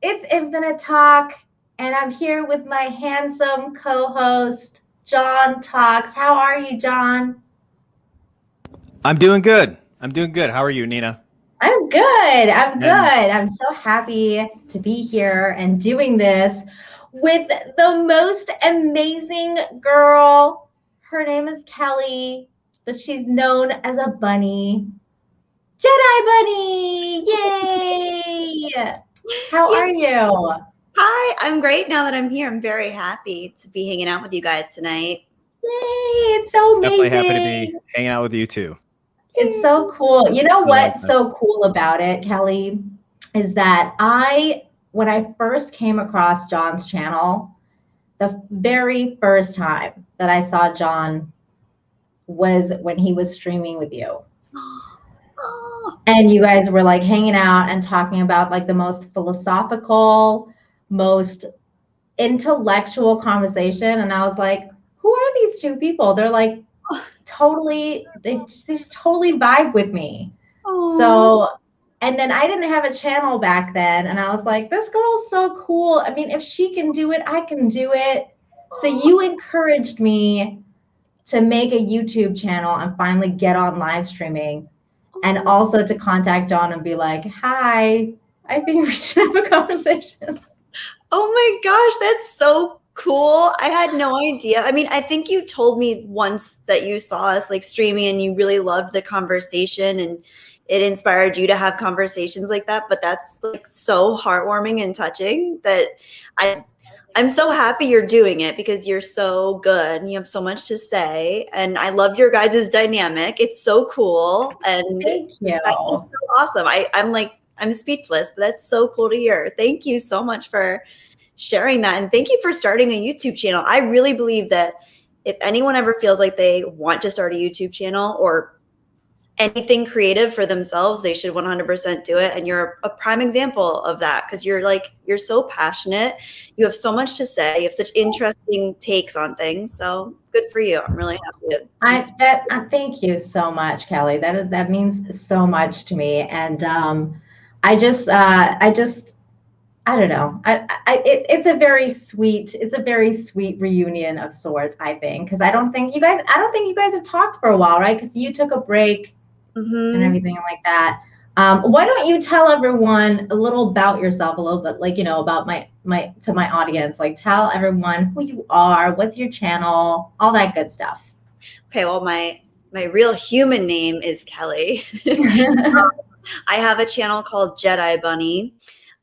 It's Infinite Talk, and I'm here with my handsome co-host, John Talks. How are you, John? I'm doing good. How are you, Nina? I'm good. I'm good. And I'm so happy to be here and doing this with the most amazing girl. Her name is Kelly, but she's known as a bunny. Jedi Bunny! Yay! How Yeah. are you? Hi, I'm great now that I'm here. I'm very happy to be hanging out with you guys tonight. Yay! It's so amazing. definitely happy to be hanging out with you too. It's so cool. You know I like what's that. so cool about it, Kelly, is that when I first came across John's channel, the very first time that I saw John was when he was streaming with you. Oh, And you guys were like hanging out and talking about like the most philosophical, most intellectual conversation. And I was like, who are these two people? They're like they just totally vibe with me. oh. So, and then I didn't have a channel back then, and I was like, this girl's so cool. I mean, if she can do it, I can do it. So you encouraged me to make a YouTube channel and finally get on live streaming, and also to contact John and be like, hi, I think we should have a conversation. Oh my gosh, that's so cool. I had no idea. I mean, I think you told me once that you saw us like streaming and you really loved the conversation and it inspired you to have conversations like that. But that's like so heartwarming and touching that I'm so happy you're doing it because you're so good and you have so much to say. And I love your guys' dynamic. It's so cool. And Thank you. that's just so awesome. I'm speechless, but that's so cool to hear. Thank you so much for sharing that. And thank you for starting a YouTube channel. I really believe that if anyone ever feels like they want to start a YouTube channel or anything creative for themselves, they should 100% do it. And you're a prime example of that because you're so passionate. You have so much to say. You have such interesting takes on things. So good for you. I'm really happy. Thank you so much, Kelly. That means so much to me. And I don't know. It's a very sweet reunion of sorts, I think, because I don't think you guys have talked for a while, right? Because you took a break and everything like that. Why don't you tell everyone a little about yourself, a little bit, like, you know, about my audience, like tell everyone who you are, what's your channel, all that good stuff. Okay, well, my real human name is Kelly. I have a channel called Jedi Bunny.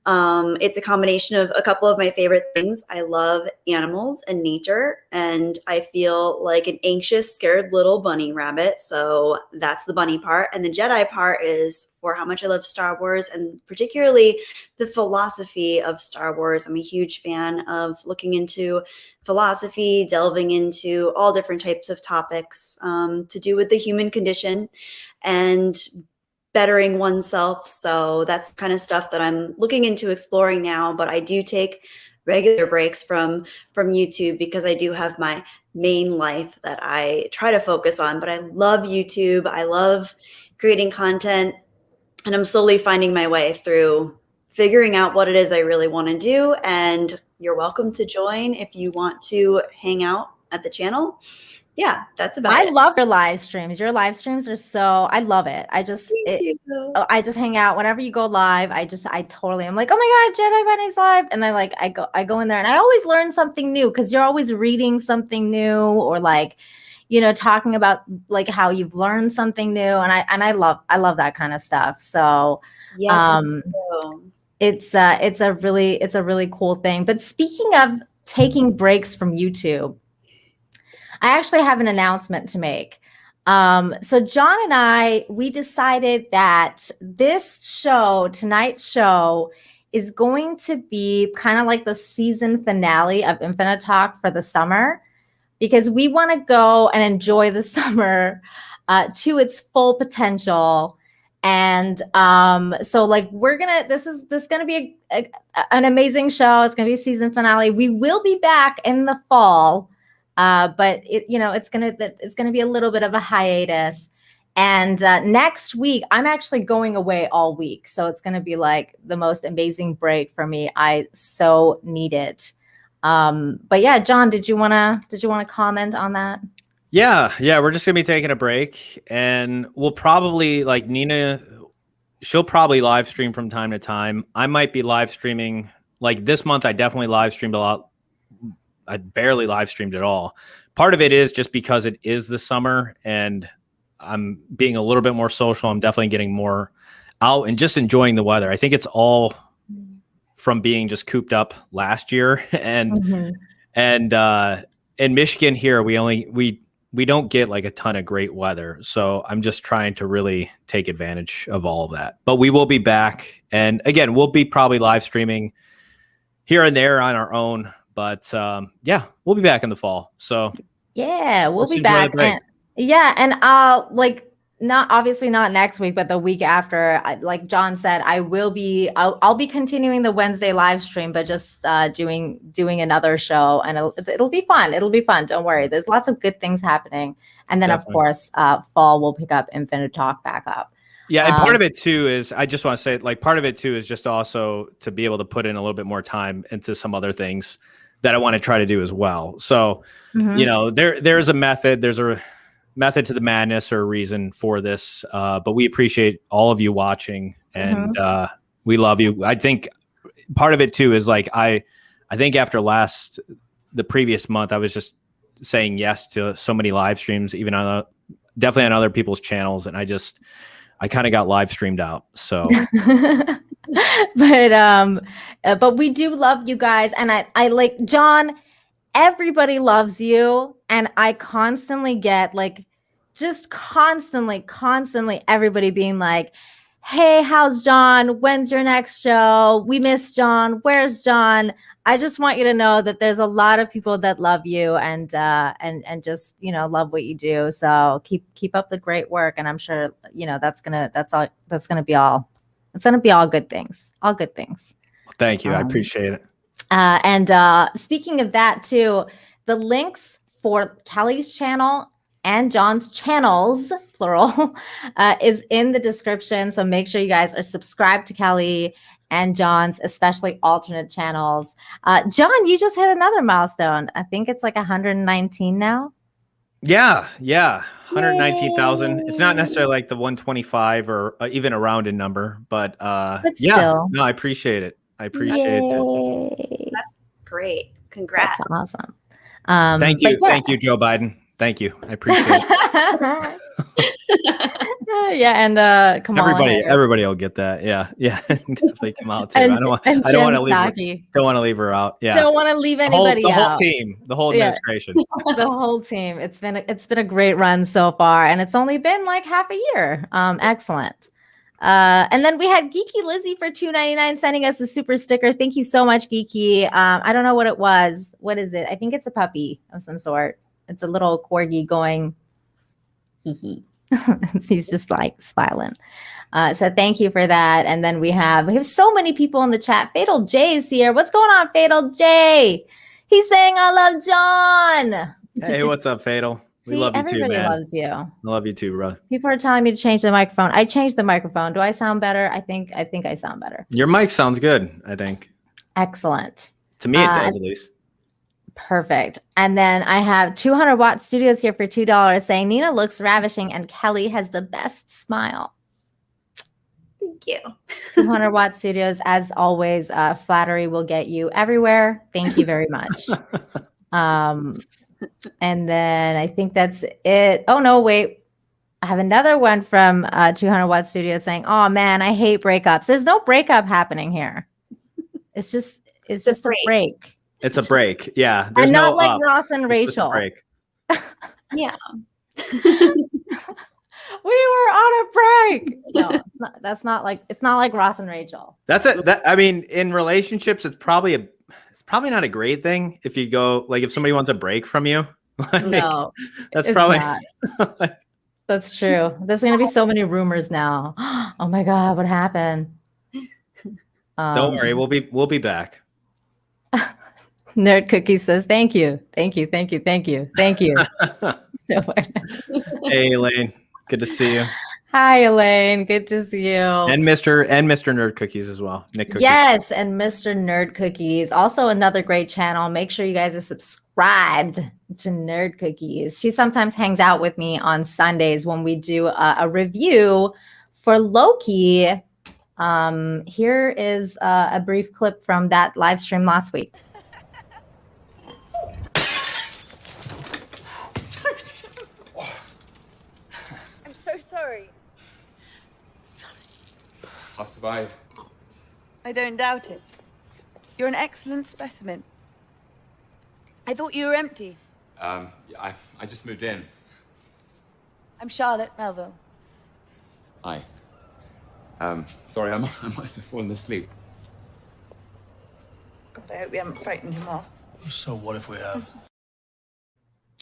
It's a combination of a couple of my favorite things. I love animals and nature, and I feel like an anxious, scared little bunny rabbit. So that's the bunny part. And the Jedi part is for how much I love Star Wars and particularly the philosophy of Star Wars. I'm a huge fan of looking into philosophy, delving into all different types of topics to do with the human condition and bettering oneself. So that's the kind of stuff that I'm looking into exploring now, but I do take regular breaks from YouTube because I do have my main life that I try to focus on. But I love YouTube. I love creating content, and I'm slowly finding my way through figuring out what it is I really want to do. And you're welcome to join if you want to hang out at the channel. Yeah, that's about it. I love your live streams. Your live streams are so, I love it. I just hang out whenever you go live. I'm like, oh my God, Jedi Bunny's live. And I go in there and I always learn something new because you're always reading something new or like, you know, talking about like how you've learned something new. And I love that kind of stuff. So yes, it's a really cool thing. But speaking of taking breaks from YouTube, I actually have an announcement to make. So John and we decided that tonight's show is going to be kind of like the season finale of Infinite Talk for the summer, because we want to go and enjoy the summer to its full potential. And so like this is gonna be an amazing show. It's gonna be a season finale. We will be back in the fall. But it's gonna be a little bit of a hiatus, And next week, I'm actually going away all week. So it's going to be like the most amazing break for me. I so need it. But yeah, John, did you want to comment on that? Yeah. We're just going to be taking a break, and we'll probably, like, Nina, she'll probably live stream from time to time. I might be live streaming, like this month. I definitely live streamed a lot. I barely live streamed at all. Part of it is just because it is the summer and I'm being a little bit more social. I'm definitely getting more out and just enjoying the weather. I think it's all from being just cooped up last year. And in Michigan here, we don't get like a ton of great weather. So I'm just trying to really take advantage of all of that. But we will be back. And again, we'll be probably live streaming here and there on our own. But yeah, we'll be back in the fall. So yeah, we'll be back. And like, not next week, but the week after, like John said, I'll be continuing the Wednesday live stream, but just doing another show, and it'll be fun. It'll be fun. Don't worry. There's lots of good things happening. And then Definitely. Of course, fall we'll pick up Infinite Talk back up. Yeah, and part of it too is, I just want to say, like, part of it too is just also to be able to put in a little bit more time into some other things that I want to try to do as well. So, you know, there's a method. There's a method to the madness, or a reason for this. But we appreciate all of you watching, and we love you. I think part of it too is, like, I think after the previous month, I was just saying yes to so many live streams, even on definitely on other people's channels, and I kind of got live streamed out. So, but we do love you guys, and I like John. Everybody loves you, and I constantly get like, just constantly everybody being like, hey, how's John? When's your next show? We miss John. Where's John? I just want you to know that there's a lot of people that love you and just, you know, love what you do. So keep up the great work, and I'm sure, you know, it's gonna be all good things. All good things. Thank you. I appreciate it. And speaking of that too, the links for Kelly's channel and John's channels, plural, is in the description. So make sure you guys are subscribed to Kelly and John's, especially alternate channels. John, you just hit another milestone. I think it's like 119 now. Yeah. 119,000. It's not necessarily like the 125 or even a rounded number, but yeah, still. No, I appreciate it. I appreciate it. That's great. Congrats. That's awesome. Thank you. Thank you, Joe Biden. Thank you. I appreciate it. Yeah, and Kamala everybody will get that. Yeah. Definitely come out too. I don't want to leave her out. Yeah. Don't want to leave anybody out. The whole team, the whole administration. The whole team. It's been a great run so far, and it's only been like half a year. Excellent. And then we had Geeky Lizzie for $2.99 sending us a super sticker. Thank you so much, Geeky. I don't know what it was. What is it? I think it's a puppy of some sort. It's a little corgi going hee hee. He's just like smiling. So thank you for that. And then we have so many people in the chat. Fatal J is here. What's going on, Fatal J? He's saying I love John. Hey, what's up, Fatal? We love you too, man. Everybody loves you. I love you too, bro. People are telling me to change the microphone. I changed the microphone. Do I sound better? I think I sound better. Your mic sounds good, I think. Excellent. To me, it does, at least. Perfect. And then I have 200 Watt Studios here for $2 saying Nina looks ravishing and Kelly has the best smile. Thank you. 200 Watt Studios, as always, flattery will get you everywhere. Thank you very much. And then I think that's it. Oh, no, wait. I have another one from 200 Watt Studios saying, oh, man, I hate breakups. There's no breakup happening here. It's just a break. It's a break. Yeah. And not like Ross and Rachel. Break. Yeah. We were on a break. No, it's not like Ross and Rachel. I mean, in relationships, it's probably not a great thing if you go, like, if somebody wants a break from you. Like, no, that's probably not. That's true. There's going to be so many rumors now. Oh my God, what happened? Don't worry, we'll be back. Nerd Cookie says, thank you. So Hey, Elaine. Good to see you. Hi, Elaine. Good to see you. And Mr. Nerd Cookies as well. Nick Cookies. Yes, and Mr. Nerd Cookies. Also another great channel. Make sure you guys are subscribed to Nerd Cookies. She sometimes hangs out with me on Sundays when we do a review for Loki. Here is a brief clip from that live stream last week. I'm so sorry. I'll survive. I don't doubt it. You're an excellent specimen. I thought you were empty. I just moved in. I'm Charlotte Melville. Hi. Sorry, I must have fallen asleep. God, I hope we haven't frightened him off. So what if we have?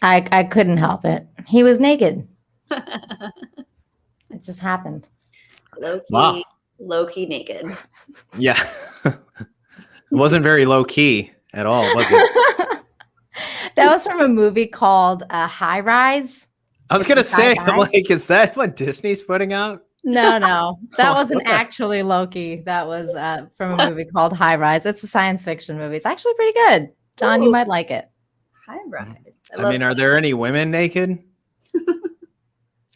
I couldn't help it. He was naked. It just happened. Low-key naked. Yeah. It wasn't very low key at all, was it? That was from a movie called High Rise. I was going to say, like, is that what Disney's putting out? No. That wasn't actually Loki. That was from a movie called High Rise. It's a science fiction movie. It's actually pretty good. John, you might like it. High Rise. I mean, are there any women naked?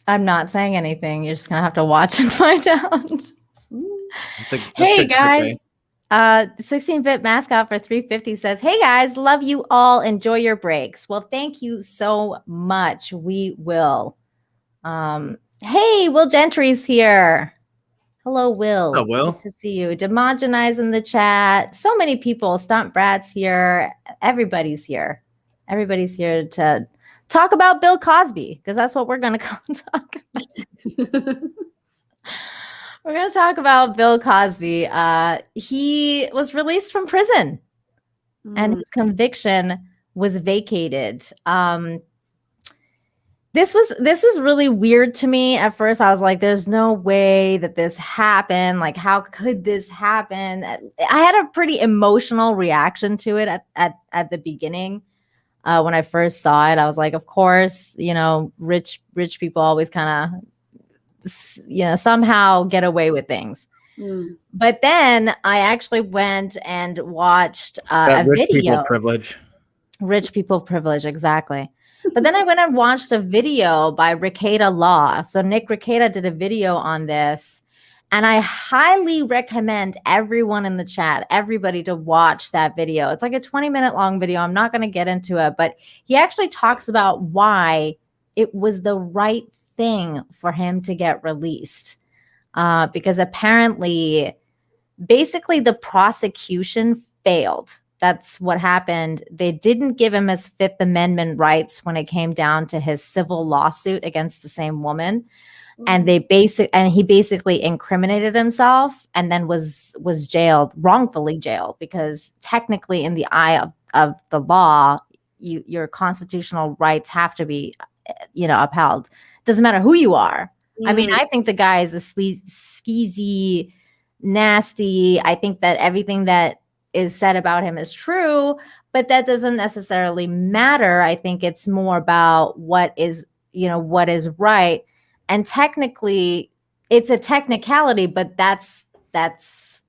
I'm not saying anything. You're just going to have to watch and find out. That's Hey, guys. 16-bit mascot for 350 says, hey, guys, love you all. Enjoy your breaks. Well, thank you so much. We will. Hey, Will Gentry's here. Hello, Will. Hello, Will. Good to see you. Demogenize in the chat. So many people. Stomp Brad's here. Everybody's here. Everybody's here to talk about Bill Cosby, because that's what we're going to talk about. We're going to talk about Bill Cosby. He was released from prison and his conviction was vacated. This was really weird to me. At first, I was like, there's no way that this happened. Like, how could this happen? I had a pretty emotional reaction to it at the beginning. When I first saw it, I was like, of course, rich people always kind of, somehow get away with things. But then I actually went and watched a rich video. People privilege. Rich people privilege, exactly. But then I went and watched a video by Rekieta Law. So Nick Rekieta did a video on this. And I highly recommend everyone in the chat, everybody to watch that video. It's like a 20-minute long video. I'm not going to get into it. But he actually talks about why it was the right thing for him to get released. Because apparently, basically the prosecution failed. That's what happened. They didn't give him his Fifth Amendment rights when it came down to his civil lawsuit against the same woman. And he basically incriminated himself and then was wrongfully jailed, because technically in the eye of the law, your constitutional rights have to be, upheld. Doesn't matter who you are. I mean, I think the guy is a skeezy, nasty. I think that everything that is said about him is true, but that doesn't necessarily matter. I think it's more about what is right. And technically, it's a technicality, but that's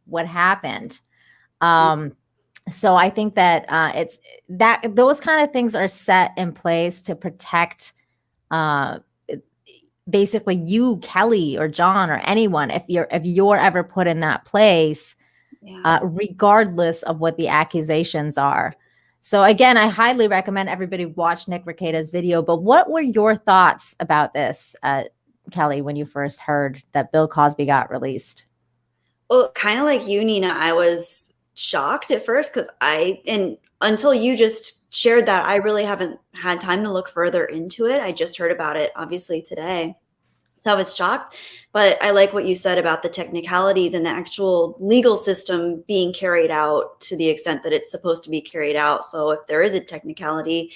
what happened. So I think that it's that those kind of things are set in place to protect basically you, Kelly, or John, or anyone, if you're ever put in that place, regardless of what the accusations are. So again, I highly recommend everybody watch Nick Rekieta's video. But what were your thoughts about this, Kelly, when you first heard that Bill Cosby got released? Well, kind of like you, Nina, I was shocked at first because until you just shared that, I really haven't had time to look further into it. I just heard about it, obviously, today. So I was shocked, but I like what you said about the technicalities and the actual legal system being carried out to the extent that it's supposed to be carried out. So if there is a technicality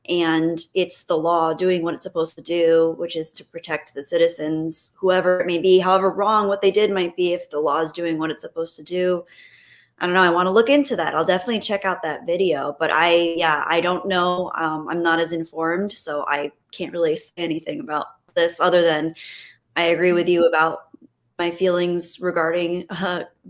and it's the law doing what it's supposed to do, which is to protect the citizens, whoever it may be, however wrong what they did might be, if the law is doing what it's supposed to do, I don't know. I want to look into that. I'll definitely check out that video, but I don't know. I'm not as informed, so I can't really say anything about this other than I agree with you about my feelings regarding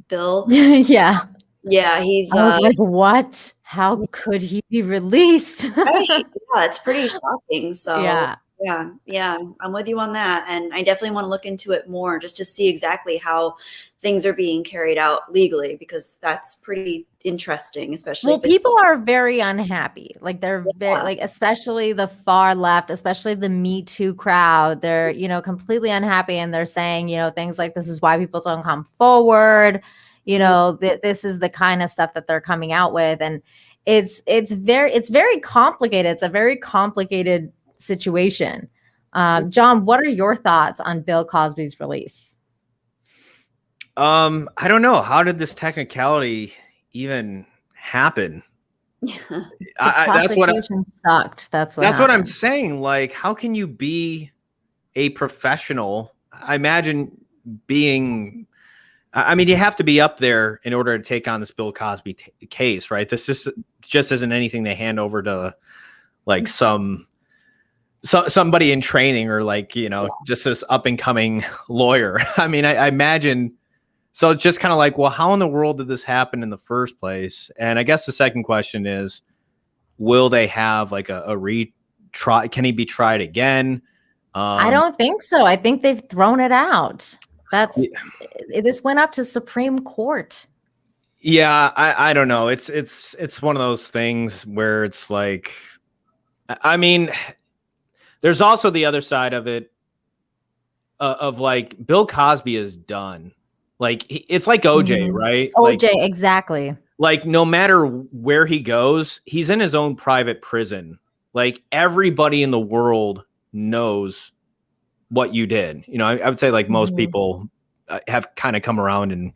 Bill. Yeah. Yeah, he's I was like, what? How could he be released? right. Yeah, it's pretty shocking. So Yeah. yeah, I'm with you on that. And I definitely want to look into it more just to see exactly how things are being carried out legally, because that's pretty interesting, especially Well, people are very unhappy. Like they're very, like, especially the far left, especially the Me Too crowd. They're, you know, completely unhappy, and they're saying, you know, things like, this is why people don't come forward. You know, this is the kind of stuff that they're coming out with. And it's very complicated. It's a very complicated situation. John, what are your thoughts on Bill Cosby's release? I don't know. How did this technicality even happen? That's what sucked. That's what I'm saying. Like, how can you be a professional? I imagine being. I mean, you have to be up there in order to take on this Bill Cosby case, right? This is just isn't anything they hand over to like somebody in training, or like, you know, just this up and coming lawyer. I mean, I imagine. So it's just kind of like, well, how in the world did this happen in the first place? And I guess the second question is, will they have like a retry? Can he be tried again? I don't think so. I think they've thrown it out. This went up to Supreme Court. Yeah, I don't know. It's one of those things where it's like, I mean, there's also the other side of it, of like, Bill Cosby is done. Like, it's like OJ, right? OJ, like, exactly. Like, no matter where he goes, he's in his own private prison. Like, everybody in the world knows what you did. You know, I would say like most people have kind of come around, and,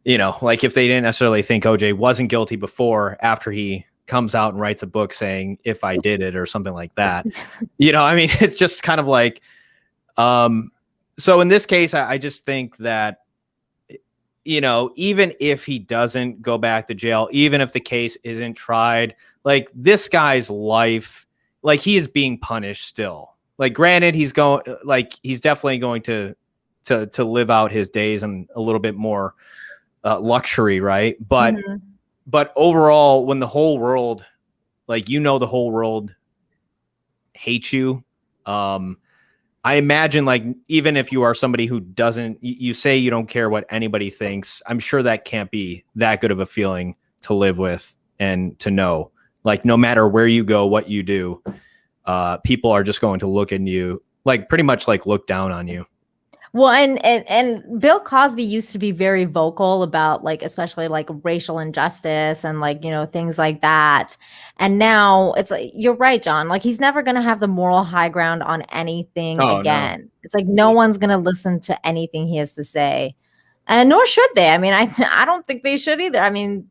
you know, like if they didn't necessarily think OJ wasn't guilty before, after he comes out and writes a book saying, if I did it, or something like that, you know, I mean, it's just kind of like, so in this case, I just think that, you know, even if he doesn't go back to jail, even if the case isn't tried, like, this guy's life, like, he is being punished still. Like, granted, he's definitely going to live out his days in a little bit more luxury, right? But but overall, when the whole world, like, you know, the whole world hates you, I imagine, like, even if you are somebody who doesn't, you say you don't care what anybody thinks, I'm sure that can't be that good of a feeling to live with and to know, like, no matter where you go, what you do, people are just going to look at you, like, pretty much like look down on you. Well, and Bill Cosby used to be very vocal about, like, especially like racial injustice and, like, you know, things like that. And now it's like, you're right, John, like, he's never going to have the moral high ground on anything again. No. It's like, no one's going to listen to anything he has to say. And nor should they. I mean, I don't think they should either. I mean,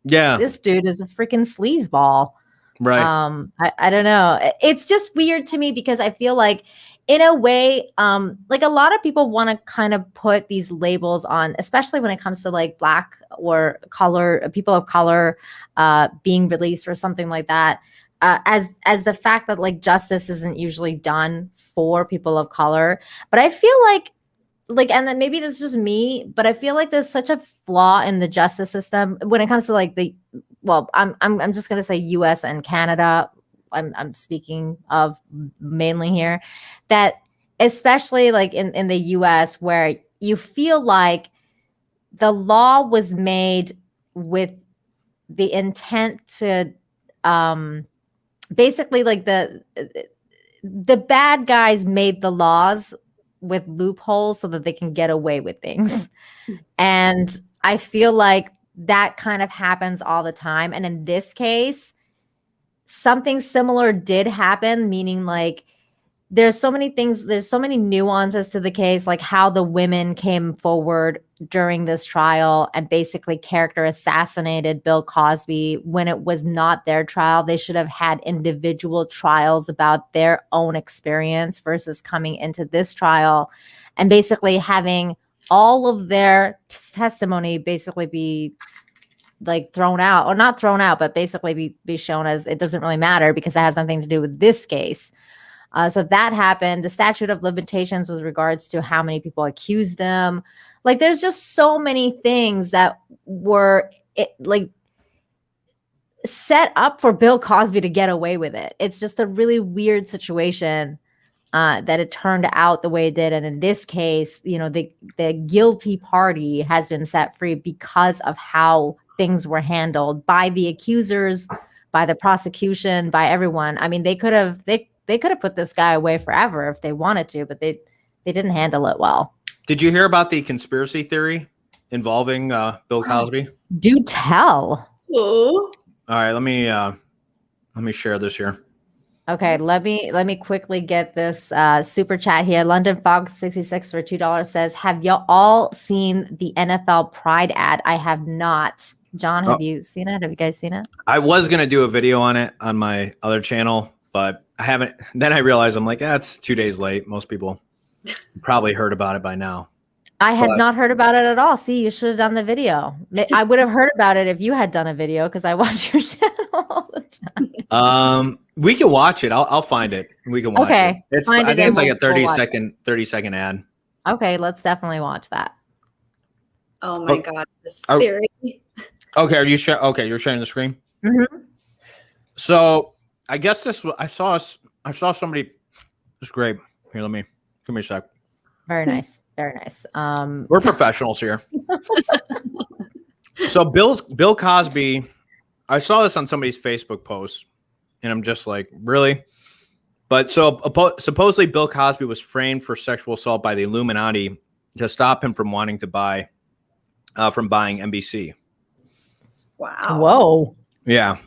yeah, this dude is a freaking sleazeball. Right. I don't know. It's just weird to me because I feel like, in a way, like, a lot of people want to kind of put these labels on, especially when it comes to like Black or color people of color being released or something like that, as the fact that, like, justice isn't usually done for people of color. But I feel like, and then maybe that's just me, but I feel like there's such a flaw in the justice system when it comes to, like, I'm just gonna say US and Canada. I'm speaking of mainly here, that especially like in the US, where you feel like the law was made with the intent to basically, like, the bad guys made the laws with loopholes so that they can get away with things. And I feel like that kind of happens all the time. And in this case, something similar did happen, meaning, like, there's so many things, there's so many nuances to the case, like how the women came forward during this trial and basically character assassinated Bill Cosby when it was not their trial. They should have had individual trials about their own experience versus coming into this trial and basically having all of their testimony basically be, like, thrown out, or not thrown out, but basically be shown as it doesn't really matter because it has nothing to do with this case. So that happened. The statute of limitations with regards to how many people accused them. Like, there's just so many things that were like set up for Bill Cosby to get away with it. It's just a really weird situation that it turned out the way it did. And in this case, you know, the guilty party has been set free because of how things were handled by the accusers, by the prosecution, by everyone. I mean, they could have put this guy away forever if they wanted to, but they didn't handle it well. Did you hear about the conspiracy theory involving Bill Cosby? Do tell. Oh. All right, let me share this here. Okay, let me quickly get this super chat here. London Fog 66 for $2 says, "Have y'all all seen the NFL Pride ad?" I have not. John, have you seen it? Have you guys seen it? I was gonna do a video on it on my other channel, but I haven't. Then I realized I'm like, that's 2 days late. Most people probably heard about it by now. I had not heard about it at all. See, you should have done the video. I would have heard about it if you had done a video, because I watch your channel all the time. We can watch it. I'll find it. We can watch it. I think it's like a 30 second ad. Okay, let's definitely watch that. Oh my God, this theory. Okay, are you okay, you're sharing the screen? Mm-hmm. So I guess I saw somebody. It's great. Here, give me a sec. Very nice. Very nice. We're professionals here. So Bill Cosby, I saw this on somebody's Facebook post, and I'm just like, really? But so supposedly Bill Cosby was framed for sexual assault by the Illuminati to stop him from wanting to buy, from buying NBC. Wow. Whoa. Yeah.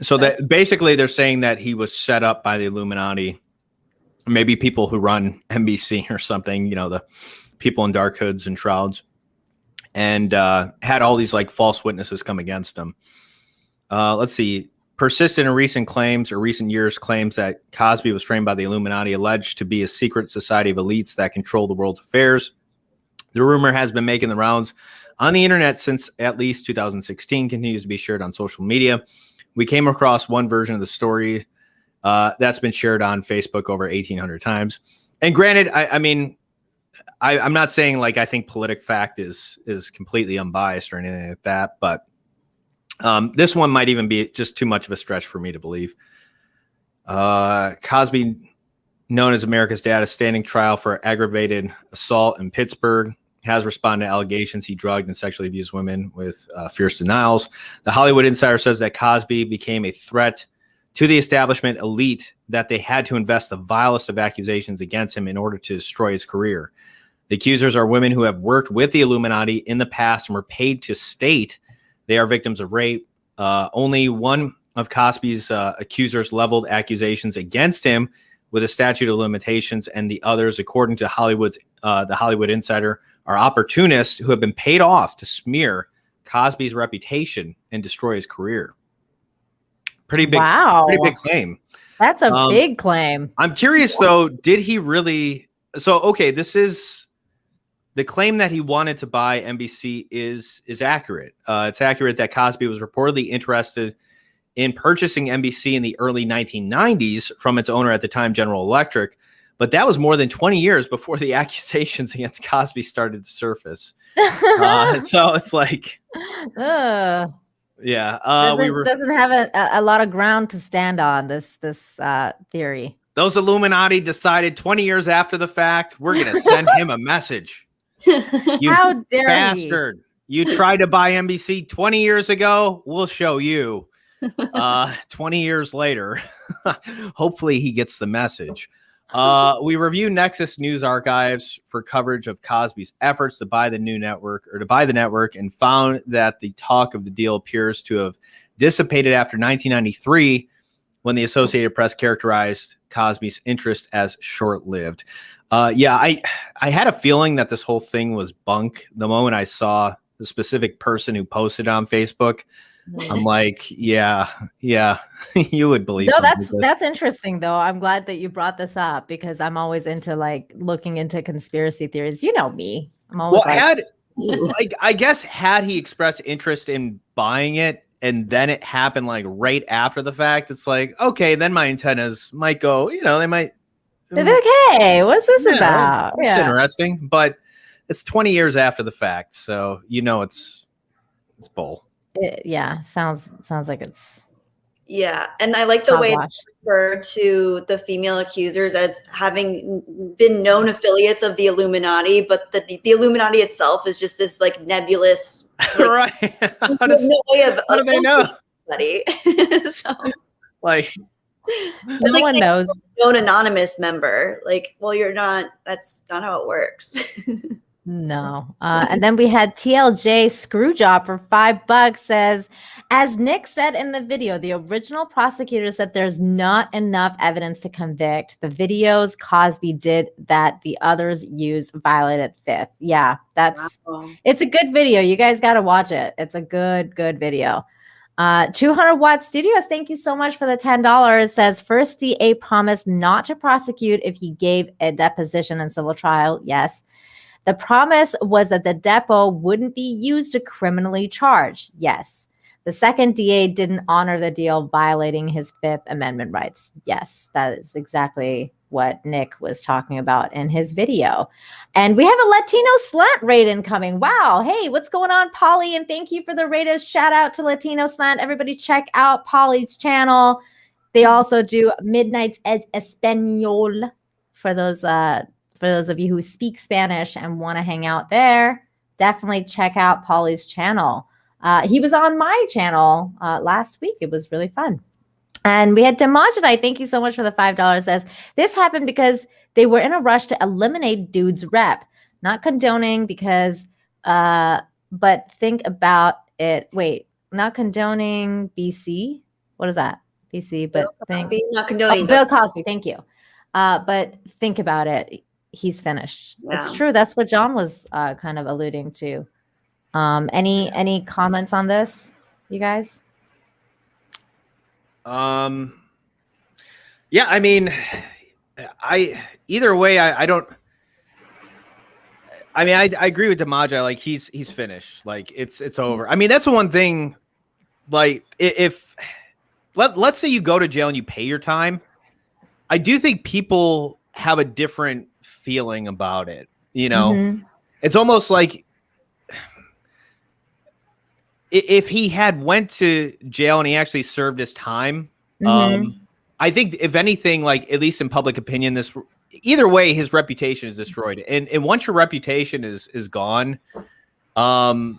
So that basically they're saying that he was set up by the Illuminati, maybe people who run NBC or something, you know, the people in dark hoods and shrouds, and had all these like false witnesses come against him. Let's see. Persistent in recent years claims that Cosby was framed by the Illuminati, alleged to be a secret society of elites that control the world's affairs. The rumor has been making the rounds on the internet since at least 2016, continues to be shared on social media. We came across one version of the story that's been shared on Facebook over 1,800 times. And granted, I mean, I'm not saying like I think PolitiFact is completely unbiased or anything like that, but this one might even be just too much of a stretch for me to believe. Cosby, known as America's Dad, is standing trial for aggravated assault in Pittsburgh, has responded to allegations he drugged and sexually abused women with fierce denials. The Hollywood Insider says that Cosby became a threat to the establishment elite, that they had to invest the vilest of accusations against him in order to destroy his career. The accusers are women who have worked with the Illuminati in the past and were paid to state they are victims of rape. Only one of Cosby's accusers leveled accusations against him with a statute of limitations, and the others, according to the Hollywood Insider, are opportunists who have been paid off to smear Cosby's reputation and destroy his career. Pretty big claim. That's a big claim. I'm curious though, did he really? So, okay, this is the claim that he wanted to buy NBC is accurate. It's accurate that Cosby was reportedly interested in purchasing NBC in the early 1990s from its owner at the time, General Electric. But that was more than 20 years before the accusations against Cosby started to surface. So it's like, yeah, doesn't have a lot of ground to stand on, this theory. Those Illuminati decided 20 years after the fact, we're going to send him a message. You How dare bastard. You tried to buy NBC 20 years ago. We'll show you 20 years later. Hopefully he gets the message. We review Nexus News Archives for coverage of Cosby's efforts to buy the network and found that the talk of the deal appears to have dissipated after 1993, when the Associated Press characterized Cosby's interest as short-lived. I had a feeling that this whole thing was bunk the moment I saw the specific person who posted on Facebook. I'm like, yeah, you would believe. No, that's interesting though. I'm glad that you brought this up, because I'm always into like looking into conspiracy theories. You know me. I'm always I guess had he expressed interest in buying it and then it happened like right after the fact, it's like, okay, then my antennas might go, you know, they might They're like, hey, what's this about? It's interesting, but it's 20 years after the fact, so it's bull. Sounds like it's. Yeah, and I like the way they refer to the female accusers as having been known affiliates of the Illuminati, but the Illuminati itself is just this like nebulous. Right. How no way of how do they know? So, like, no like one knows. Known anonymous member. Like, well, you're not. That's not how it works. No. And then we had TLJ Screwjob for $5 says, as Nick said in the video, the original prosecutor said there's not enough evidence to convict. The videos Cosby did that the others used violated Fifth. Yeah, it's a good video. You guys got to watch it. It's a good video. 200 Watt Studios, thank you so much for the $10. Says first DA promised not to prosecute if he gave a deposition in civil trial. Yes. The promise was that the depot wouldn't be used to criminally charge. Yes. The second DA didn't honor the deal, violating his Fifth Amendment rights. Yes, that is exactly what Nick was talking about in his video. And we have a Latino Slant raid incoming. Wow. Hey, what's going on, Polly? And thank you for the raiders. Shout out to Latino Slant. Everybody check out Polly's channel. They also do Midnight's Edge Espanol for those of you who speak Spanish and want to hang out there. Definitely check out Polly's channel. He was on my channel last week. It was really fun. And we had Demajidai. Thank you so much for the $5. Says this happened because they were in a rush to eliminate Dude's rep. Not condoning because, but think about it. Wait, not condoning BC. What is that? BC, but Cosby, not condoning. Bill Cosby. Thank you. But think about it. He's finished. Yeah. It's true. That's what John was kind of alluding to. Any comments on this, you guys? Yeah, I mean, either way, I agree with Demaja. Like he's finished. Like it's over. I mean, that's the one thing. Like if let's say you go to jail and you pay your time, I do think people have a different feeling about it. It's almost like if he had went to jail and he actually served his time, I think if anything, like at least in public opinion, either way, his reputation is destroyed. And once your reputation is gone, I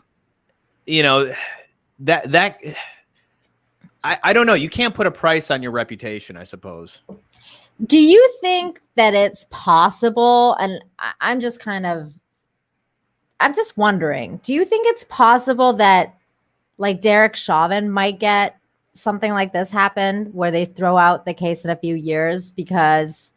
don't know. You can't put a price on your reputation, I suppose. Do you think that it's possible? And I'm just wondering, do you think it's possible that like Derek Chauvin might get something like this happen where they throw out the case in a few years because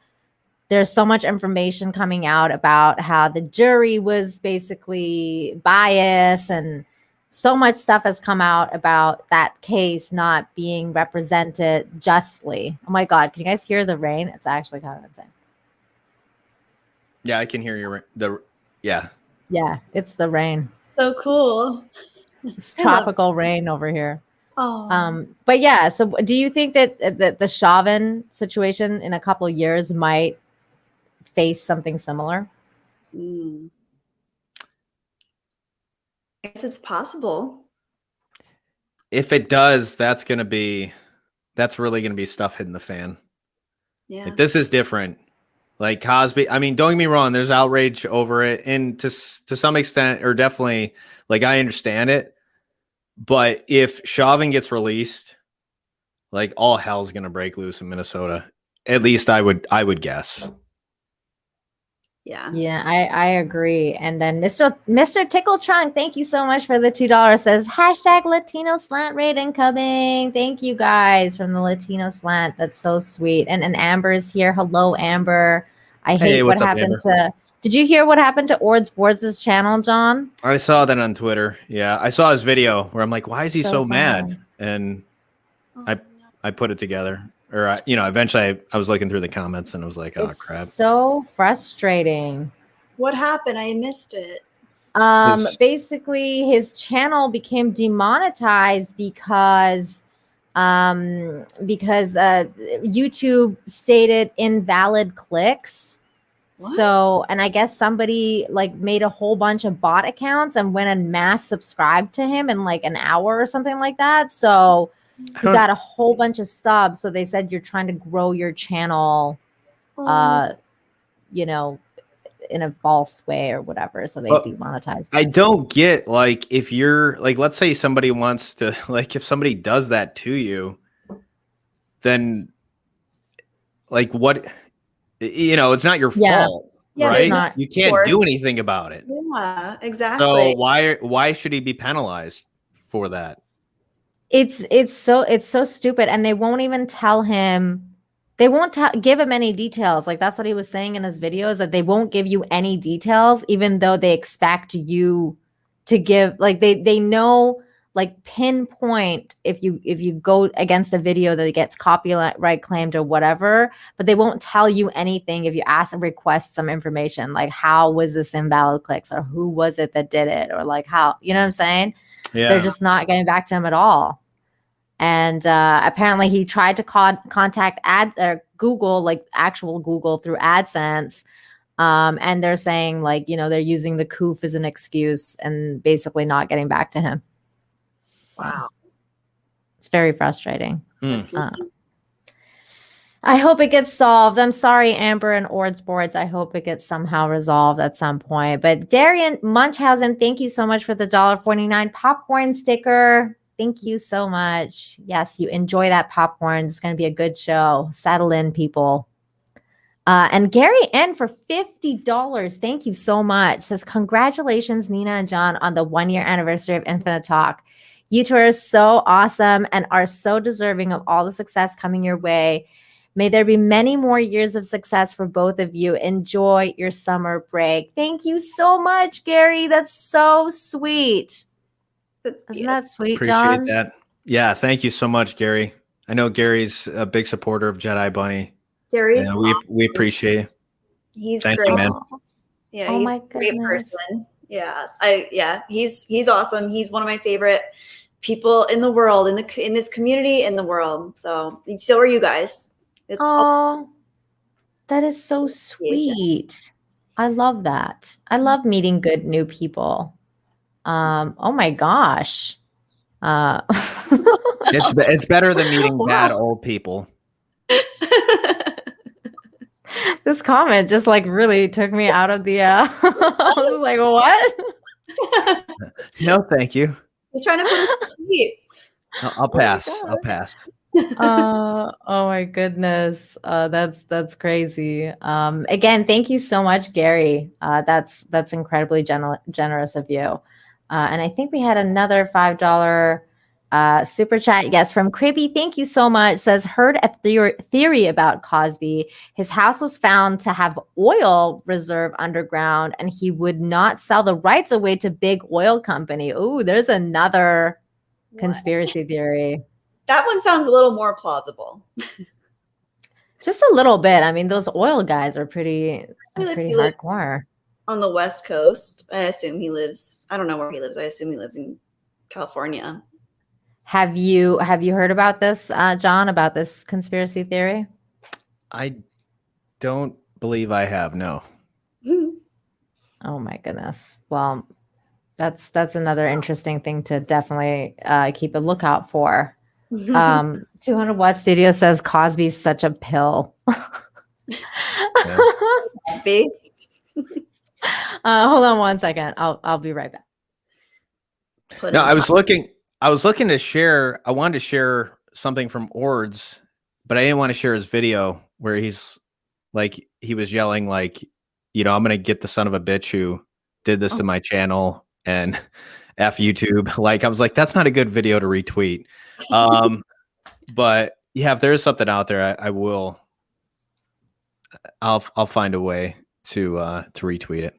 there's so much information coming out about how the jury was basically biased and so much stuff has come out about that case not being represented justly. Oh my God. Can you guys hear the rain? It's actually kind of insane. Yeah, I can hear Yeah, it's the rain. So cool. It's tropical rain over here. Oh. But yeah, so do you think that the Chauvin situation in a couple of years might face something similar? I guess it's possible. If it does, that's really going to be stuff hitting the fan. Yeah. Like, this is different. Like Cosby, I mean, don't get me wrong, there's outrage over it. And to some extent, or definitely, like, I understand it. But if Chauvin gets released, like, all hell's going to break loose in Minnesota. At least I would guess. Yeah, I agree. And then Mr. Tickle Trunk, thank you so much for the $2. Says hashtag Latino Slant raid incoming. Thank you guys from the Latino Slant. That's so sweet. And Amber is here. Hello, Amber. I hate what happened to. Did you hear what happened to Ords Boards' channel, John? I saw that on Twitter. Yeah, I saw his video where I'm like, why is he so mad? And I put it together. Or, eventually I was looking through the comments and I was like, oh, crap. So frustrating. What happened? I missed it. Basically, his channel became demonetized because because YouTube stated invalid clicks. What? So, and I guess somebody like made a whole bunch of bot accounts and went and mass subscribed to him in like an hour or something like that. So he got a whole bunch of subs. So they said you're trying to grow your channel, you know, in a false way or whatever. So they demonetized. I don't get, like, if you're like, let's say somebody wants to, like, if somebody does that to you, then like what, you know, it's not your fault, right? You can't do anything about it. Yeah, exactly. So why should he be penalized for that? It's so stupid, and they won't even tell him. They won't give him any details. Like that's what he was saying in his videos, that they won't give you any details, even though they expect you to give. Like they know, like pinpoint if you go against a video that gets copyright claimed or whatever, but they won't tell you anything if you ask and request some information, like how was this invalid clicks, or who was it that did it, or like how, you know what I'm saying? Yeah. They're just not getting back to him at all. And apparently he tried to contact Google, like actual Google, through AdSense. And they're saying, like, you know, they're using the COOF as an excuse and basically not getting back to him. Wow. It's very frustrating. I hope it gets solved. I'm sorry, Amber and Ords Boards. I hope it gets somehow resolved at some point. But Darian Munchausen, thank you so much for the $1.49 popcorn sticker. Thank you so much. Yes, you enjoy that popcorn. It's going to be a good show. Settle in, people. And Gary N for $50. Thank you so much. Says, congratulations, Nina and John, on the 1-year anniversary of Infinite Talk. You two are so awesome and are so deserving of all the success coming your way. May there be many more years of success for both of you. Enjoy your summer break. Thank you so much, Gary. That's so sweet. Isn't that sweet, John? Appreciate that. Yeah, thank you so much, Gary. I know Gary's a big supporter of Jedi Bunny. Gary's we appreciate you. He's thank great. you, man. Yeah, he's a great person. Yeah, he's awesome. He's one of my favorite people in the world, in this community, in the world. So are you guys. Oh, that is so sweet. I love that. I love meeting good new people. Oh my gosh. It's better than meeting bad old people. This comment just like really took me out of the I was like, what? No, thank you. He's trying to put us to sleep. I'll pass. I'll pass. Oh my goodness. That's crazy. Again, thank you so much, Gary. That's incredibly generous of you. And I think we had another $5 super chat. Yes, from Cribby. Thank you so much. Says, heard a theory about Cosby. His house was found to have oil reserve underground, and he would not sell the rights away to big oil company. Ooh, there's another conspiracy theory. That one sounds a little more plausible. Just a little bit. I mean, those oil guys are pretty hardcore. On the West Coast, I assume he lives. I don't know where he lives. I assume he lives in California. Have you heard about this, John, about this conspiracy theory? I don't believe I have. No. Oh my goodness. Well, that's another interesting thing to definitely keep a lookout for. 200 Watt Studio says Cosby's such a pill. Cosby. Hold on one second. I'll be right back. No, I was looking to share. I wanted to share something from Ords, but I didn't want to share his video where he's like, he was yelling like, you know, I'm going to get the son of a bitch who did this to my channel and F YouTube. Like, I was like, that's not a good video to retweet. But yeah, if there is something out there, I'll find a way to retweet it.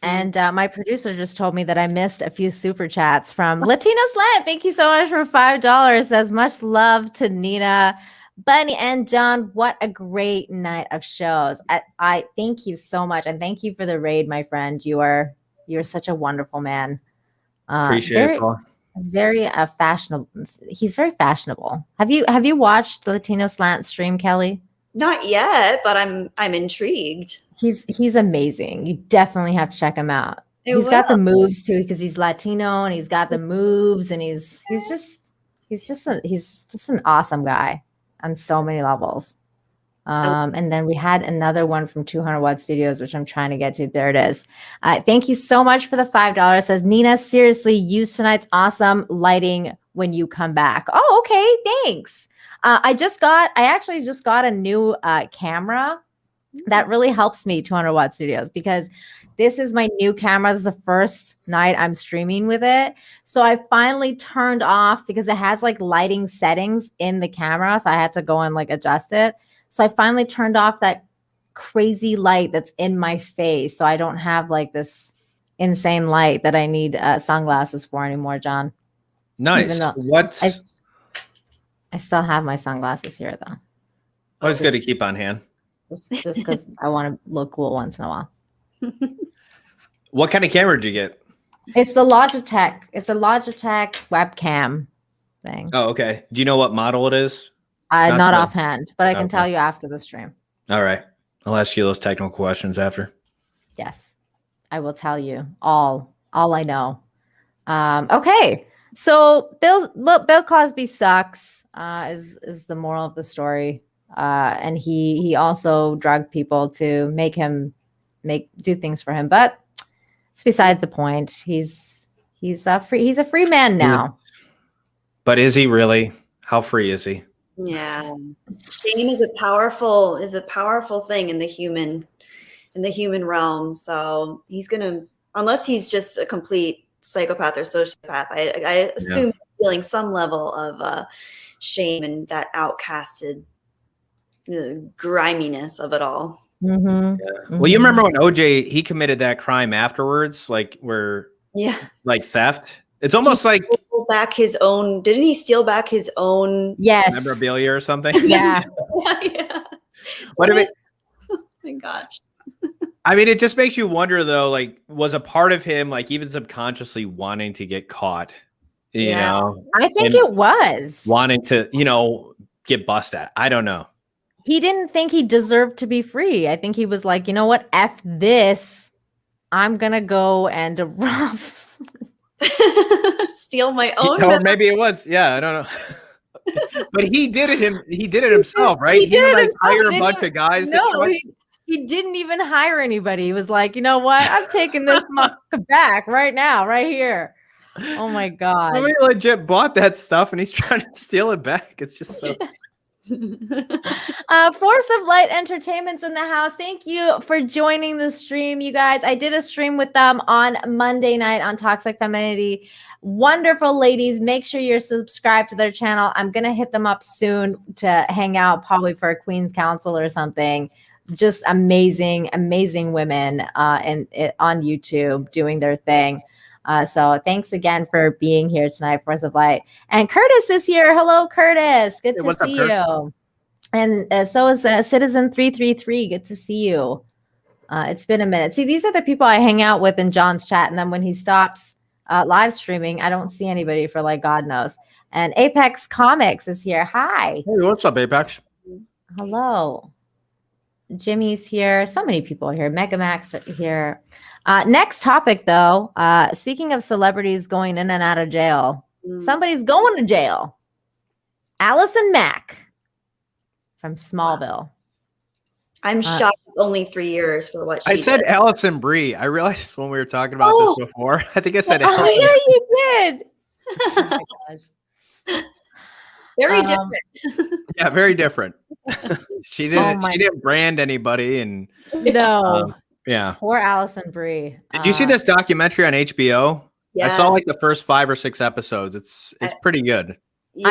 And my producer just told me that I missed a few super chats from Latino Slant. Thank you so much for $5. Says, much love to Nina, Bunny, and John. What a great night of shows. I thank you so much. And thank you for the raid, my friend. You're such a wonderful man. Appreciate it, Paul. Very fashionable. He's very fashionable. Have you watched the Latino Slant stream, Kelly? Not yet, but I'm intrigued. He's amazing. You definitely have to check him out. He's got the moves too, because he's Latino and he's got the moves, and he's just an awesome guy on so many levels. And then we had another one from 200 Watt Studios, which I'm trying to get to. There it is. Thank you so much for the $5. It says, Nina, seriously, use tonight's awesome lighting when you come back. Oh, okay. Thanks. I actually just got a new camera that really helps me, 200 Watt Studios, because this is my new camera. This is the first night I'm streaming with it. So I finally turned off, because it has like lighting settings in the camera. So I had to go and like adjust it. So I finally turned off that crazy light that's in my face. So I don't have like this insane light that I need sunglasses for anymore, John. Nice. I still have my sunglasses here though. Always good to keep on hand. Just because I want to look cool once in a while. What kind of camera did you get? It's the Logitech. It's a Logitech webcam thing. Oh, okay. Do you know what model it is? Not offhand, but I can tell you after the stream. All right. I'll ask you those technical questions after. Yes. I will tell you all I know. Okay. So Bill Cosby sucks, is the moral of the story. And he also drugged people to make him do things for him, but it's beside the point. He's a free man now. But is he really? How free is he? Yeah, shame is a powerful thing in the human realm. So he's gonna, unless he's just a complete psychopath or sociopath, I assume he's feeling some level of shame and that outcasted griminess of it all. Mm-hmm. Yeah. Well, you remember when OJ, he committed that crime afterwards, like like theft. It's almost like back his own. Didn't he steal back his own? Yes. Memorabilia or something? Yeah. Yeah. What if oh my gosh. I mean, it just makes you wonder, though, like, was a part of him, like, even subconsciously wanting to get caught, you know? I think it was. Wanting to, get bust at. I don't know. He didn't think he deserved to be free. I think he was like, you know what? F this. I'm going to go and steal my own. Or maybe it was. Yeah, I don't know. But he did it. He did it himself, right? He didn't like hire a bunch of guys. No, he didn't even hire anybody. He was like, you know what? I'm taking this back right now, right here. Oh my God. Somebody legit bought that stuff and he's trying to steal it back. It's just so. Force of Light Entertainment's in the house. Thank you for joining the stream, you guys. I did a stream with them on Monday night on Toxic Femininity. Wonderful ladies. Make sure you're subscribed to their channel. I'm gonna hit them up soon to hang out, probably for a Queen's Council or something. Just amazing women on YouTube doing their thing. So thanks again for being here tonight, Force of Light. And Curtis is here. Hello, Curtis. Good to see you. And so is Citizen 333. Good to see you. It's been a minute. See, these are the people I hang out with in John's chat. And then when he stops live streaming, I don't see anybody for like God knows. And Apex Comics is here. Hi. Hey, what's up, Apex? Hello. Jimmy's here. So many people here. Megamax are here. Next topic, though. Speaking of celebrities going in and out of jail, somebody's going to jail. Allison Mack from Smallville. I'm shocked it's only 3 years for what she said did. Allison Brie. I realized when we were talking about this before. I think I said Allison. Oh, yeah, you did. Oh my gosh. Very different. Yeah, very different. She didn't brand anybody, and no. Yeah. Poor Allison Brie. Did you see this documentary on HBO? Yes. I saw like the first 5 or 6 episodes. It's pretty good. Yeah.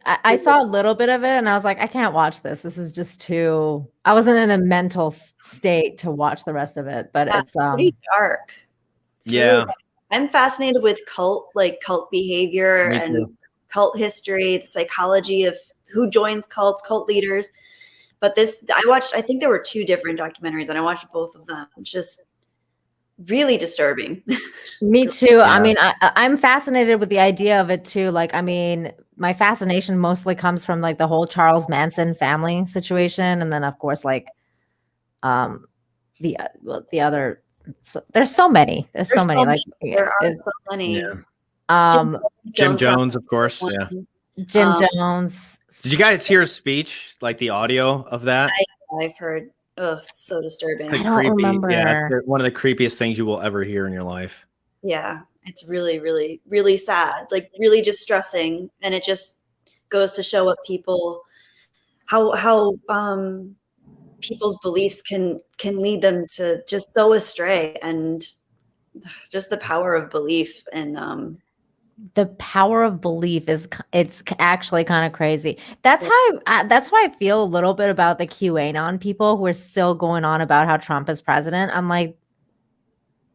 I saw a little bit of it and I was like, I can't watch this. This is just too. I wasn't in a mental state to watch the rest of it. But it's pretty dark. It's really, I'm fascinated with cult behavior and cult history, the psychology of who joins cults, cult leaders. But I think there were 2 different documentaries and I watched both of them. Just really disturbing. Me too. Yeah. I mean, I'm fascinated with the idea of it too. Like, I mean, my fascination mostly comes from like the whole Charles Manson family situation, and then of course like the other. So, there's so many. There's so many. Like there are so many. Yeah. Jim Jones, of course. Yeah. Jim Jones. Did you guys hear his speech? Like the audio of that? I've heard. Oh, it's so disturbing. I don't remember. Yeah, it's one of the creepiest things you will ever hear in your life. Yeah, it's really, really, really sad. Like really distressing, and it just goes to show what people, how people's beliefs can lead them to just so astray, and just the power of belief and the power of belief it's actually kind of crazy. That's how I feel a little bit about the QAnon people who are still going on about how Trump is president. I'm like,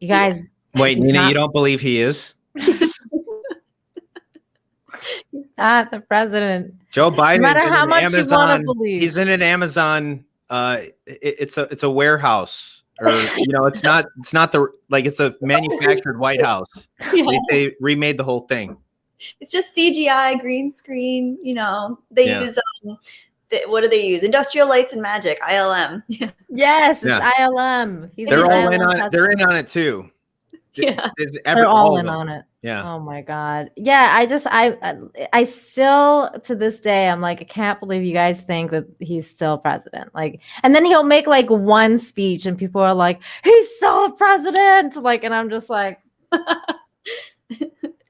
you guys. Wait, Nina, you don't believe he is? He's not the president. Joe Biden. No matter how much you want to believe. He's in an Amazon. It's a warehouse. Or it's not it's a manufactured White House. Yeah. They remade the whole thing. It's just CGI, green screen. They use what do they use? Industrial lights and magic, ILM. Yes, it's ILM. They're all in on it. They're in on it too. Yeah, they're all in on it. Yeah. Oh my God. Yeah. I still to this day, I'm like, I can't believe you guys think that he's still president. Like, and then he'll make like one speech and people are like, he's still president. Like, and I'm just like,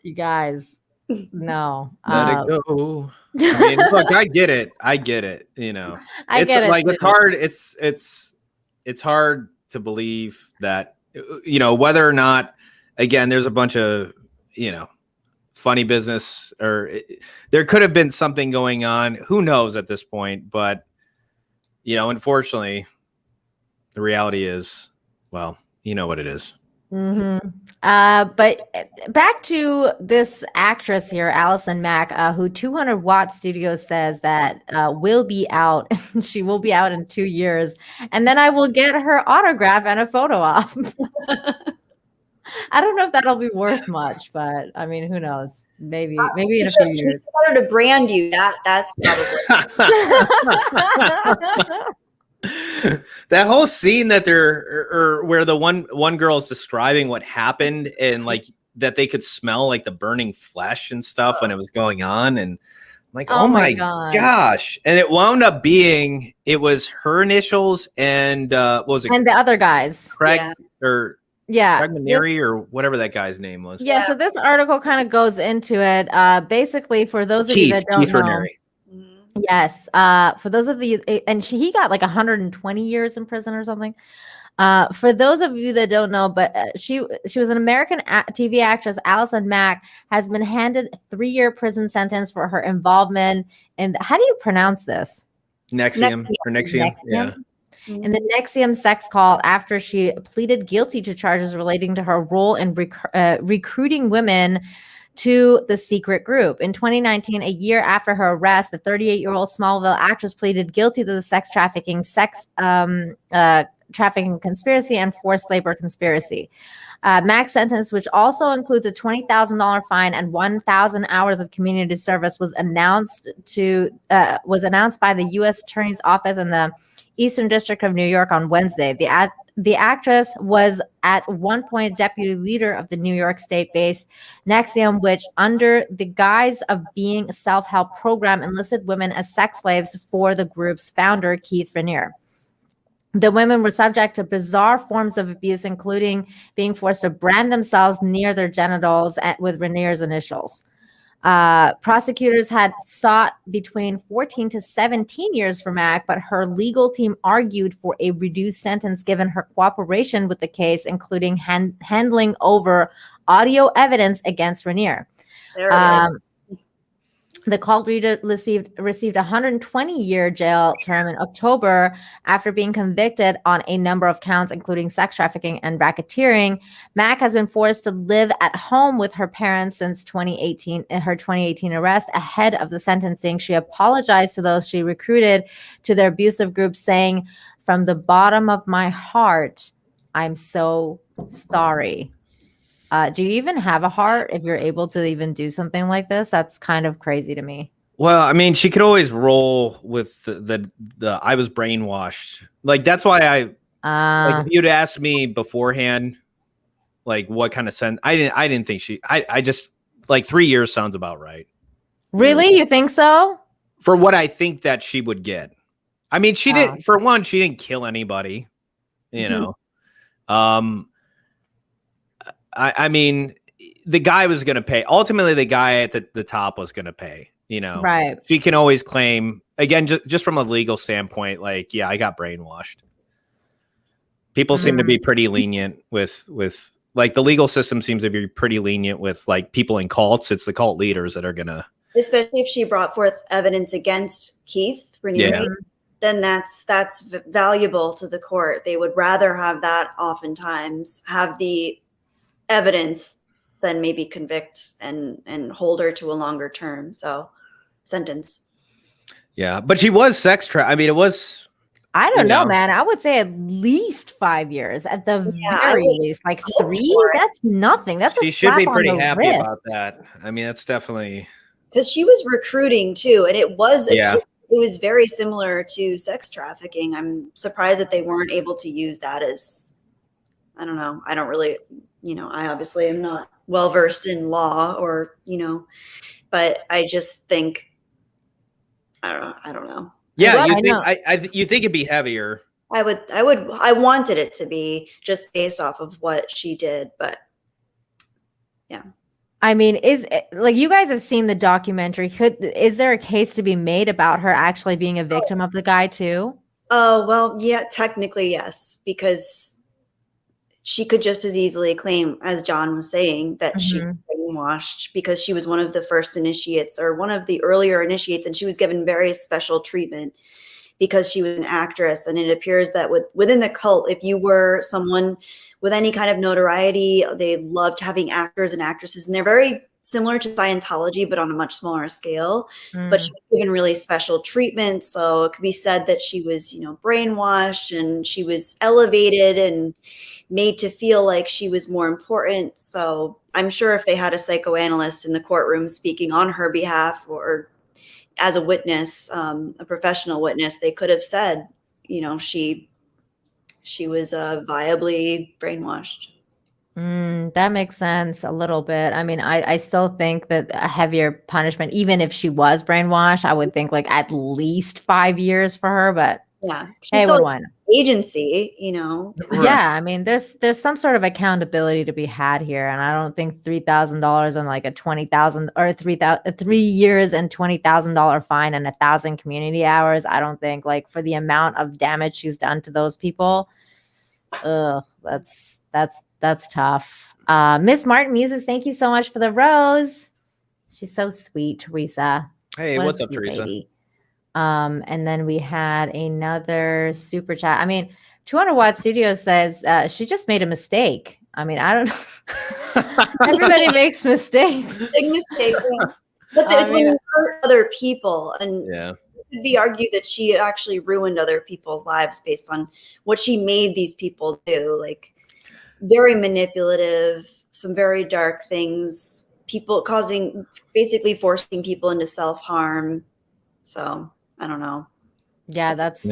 you guys, no. Let it go. I mean, look, I get it. I get it. I get it. Like, it's hard. It's hard to believe that, whether or not, again, there's a bunch of, funny business, or there could have been something going on. Who knows at this point? But, unfortunately, the reality is, well, you know what it is. Mm-hmm. But back to this actress here, Allison Mack, who 200 Watt Studios says that will be out. She will be out in 2 years. And then I will get her autograph and a photo op. I don't know if that'll be worth much, but I mean, who knows? Maybe in a few years. It's better to brand you. That's probably. That whole scene that where the one girl is describing what happened, and like that they could smell like the burning flesh and stuff when it was going on, and I'm like, oh my gosh! And it wound up being it was her initials and what was it? And the other guys, Craig or. Yeah, Mary or whatever that guy's name was. Yeah, so this article kind of goes into it. Basically, for those of you that don't know, Raniere. Yes, for those of you, and he got like 120 years in prison or something. For those of you that don't know, but she was an American TV actress. Allison Mack has been handed a 3-year prison sentence for her involvement in how do you pronounce this? NXIVM or NXIVM. Yeah. In the NXIVM sex cult after she pleaded guilty to charges relating to her role in recruiting women to the secret group. In 2019, a year after her arrest, the 38-year-old Smallville actress pleaded guilty to the sex trafficking conspiracy and forced labor conspiracy. Mack's sentence, which also includes a $20,000 fine and 1,000 hours of community service, was announced by the U.S. Attorney's Office in the Eastern District of New York on Wednesday. The actress was at one point deputy leader of the New York State-based NXIVM, which, under the guise of being a self-help program, enlisted women as sex slaves for the group's founder, Keith Raniere. The women were subject to bizarre forms of abuse, including being forced to brand themselves near their genitals with Raniere's initials. Prosecutors had sought between 14 to 17 years for Mack, but her legal team argued for a reduced sentence given her cooperation with the case, including handling over audio evidence against Raniere. The cult reader received a 120-year jail term in October after being convicted on a number of counts, including sex trafficking and racketeering. Mack has been forced to live at home with her parents since 2018. In her 2018 arrest, ahead of the sentencing, she apologized to those she recruited to their abusive group, saying, "From the bottom of my heart, I'm so sorry. Do you even have a heart if you're able to even do something like this? That's kind of crazy to me. Well, I mean, she could always roll with the I was brainwashed. Like, that's why like, if you'd asked me beforehand, like what kind of sense, I didn't think I just, like, 3 years sounds about right. Really? You think so? For what I think that she would get. I mean, she didn't, for one, she didn't kill anybody, you know. I mean, the guy was going to pay. Ultimately, the guy at the top was going to pay, you know. Right. She can always claim, again, just from a legal standpoint, like, yeah, I got brainwashed. People seem to be pretty lenient with like, the legal system seems to be pretty lenient with, like, people in cults. It's the cult leaders that are going to. Especially if she brought forth evidence against Keith Raniere, then that's valuable to the court. They would rather have that, oftentimes, have the evidence than maybe convict and hold her to a longer term. So sentence. Yeah. But she was sex trafficked. I mean, it was. I don't know, man. I would say at least 5 years, at the very least, like 3. That's nothing. That's she should be pretty happy about that. I mean, that's definitely. Because she was recruiting too, and it was it was very similar to sex trafficking. I'm surprised that they weren't able to use that as, I don't know. I don't really, I obviously am not well versed in law, or but I just think, I don't know. Yeah, you think it'd be heavier. I wanted it to be, just based off of what she did, but yeah. I mean, like, you guys have seen the documentary. Is there a case to be made about her actually being a victim of the guy too? Oh, well, yeah, technically, yes, because she could just as easily claim, as John was saying, that she was brainwashed because she was one of the first initiates, or one of the earlier initiates, and she was given very special treatment because she was an actress. And it appears that within the cult, if you were someone with any kind of notoriety, they loved having actors and actresses, and they're very similar to Scientology, but on a much smaller scale. But she was given really special treatment. So it could be said that she was, brainwashed, and she was elevated and made to feel like she was more important. So I'm sure if they had a psychoanalyst in the courtroom speaking on her behalf, or as a witness, a professional witness, they could have said, she was viably brainwashed. That makes sense a little bit. I mean, I still think that a heavier punishment, even if she was brainwashed, I would think like at least 5 years for her. But yeah, she still has agency, Yeah, I mean, there's some sort of accountability to be had here, and I don't think $3,000 and like a 20,000 or 3 years and $20,000 fine and 1,000 community hours. I don't think, like, for the amount of damage she's done to those people. That's tough. Miss Martin Muses, thank you so much for the rose. She's so sweet, Teresa. Hey, what's up, Teresa? Lady. And then we had another super chat. I mean, 200 Watt Studios says she just made a mistake. I mean, I don't know. Everybody makes mistakes. Big mistakes. But it's when you hurt other people, and it could be argued that she actually ruined other people's lives based on what she made these people do. Like, very manipulative, some very dark things, people basically forcing people into self-harm. So I don't know. Yeah, that's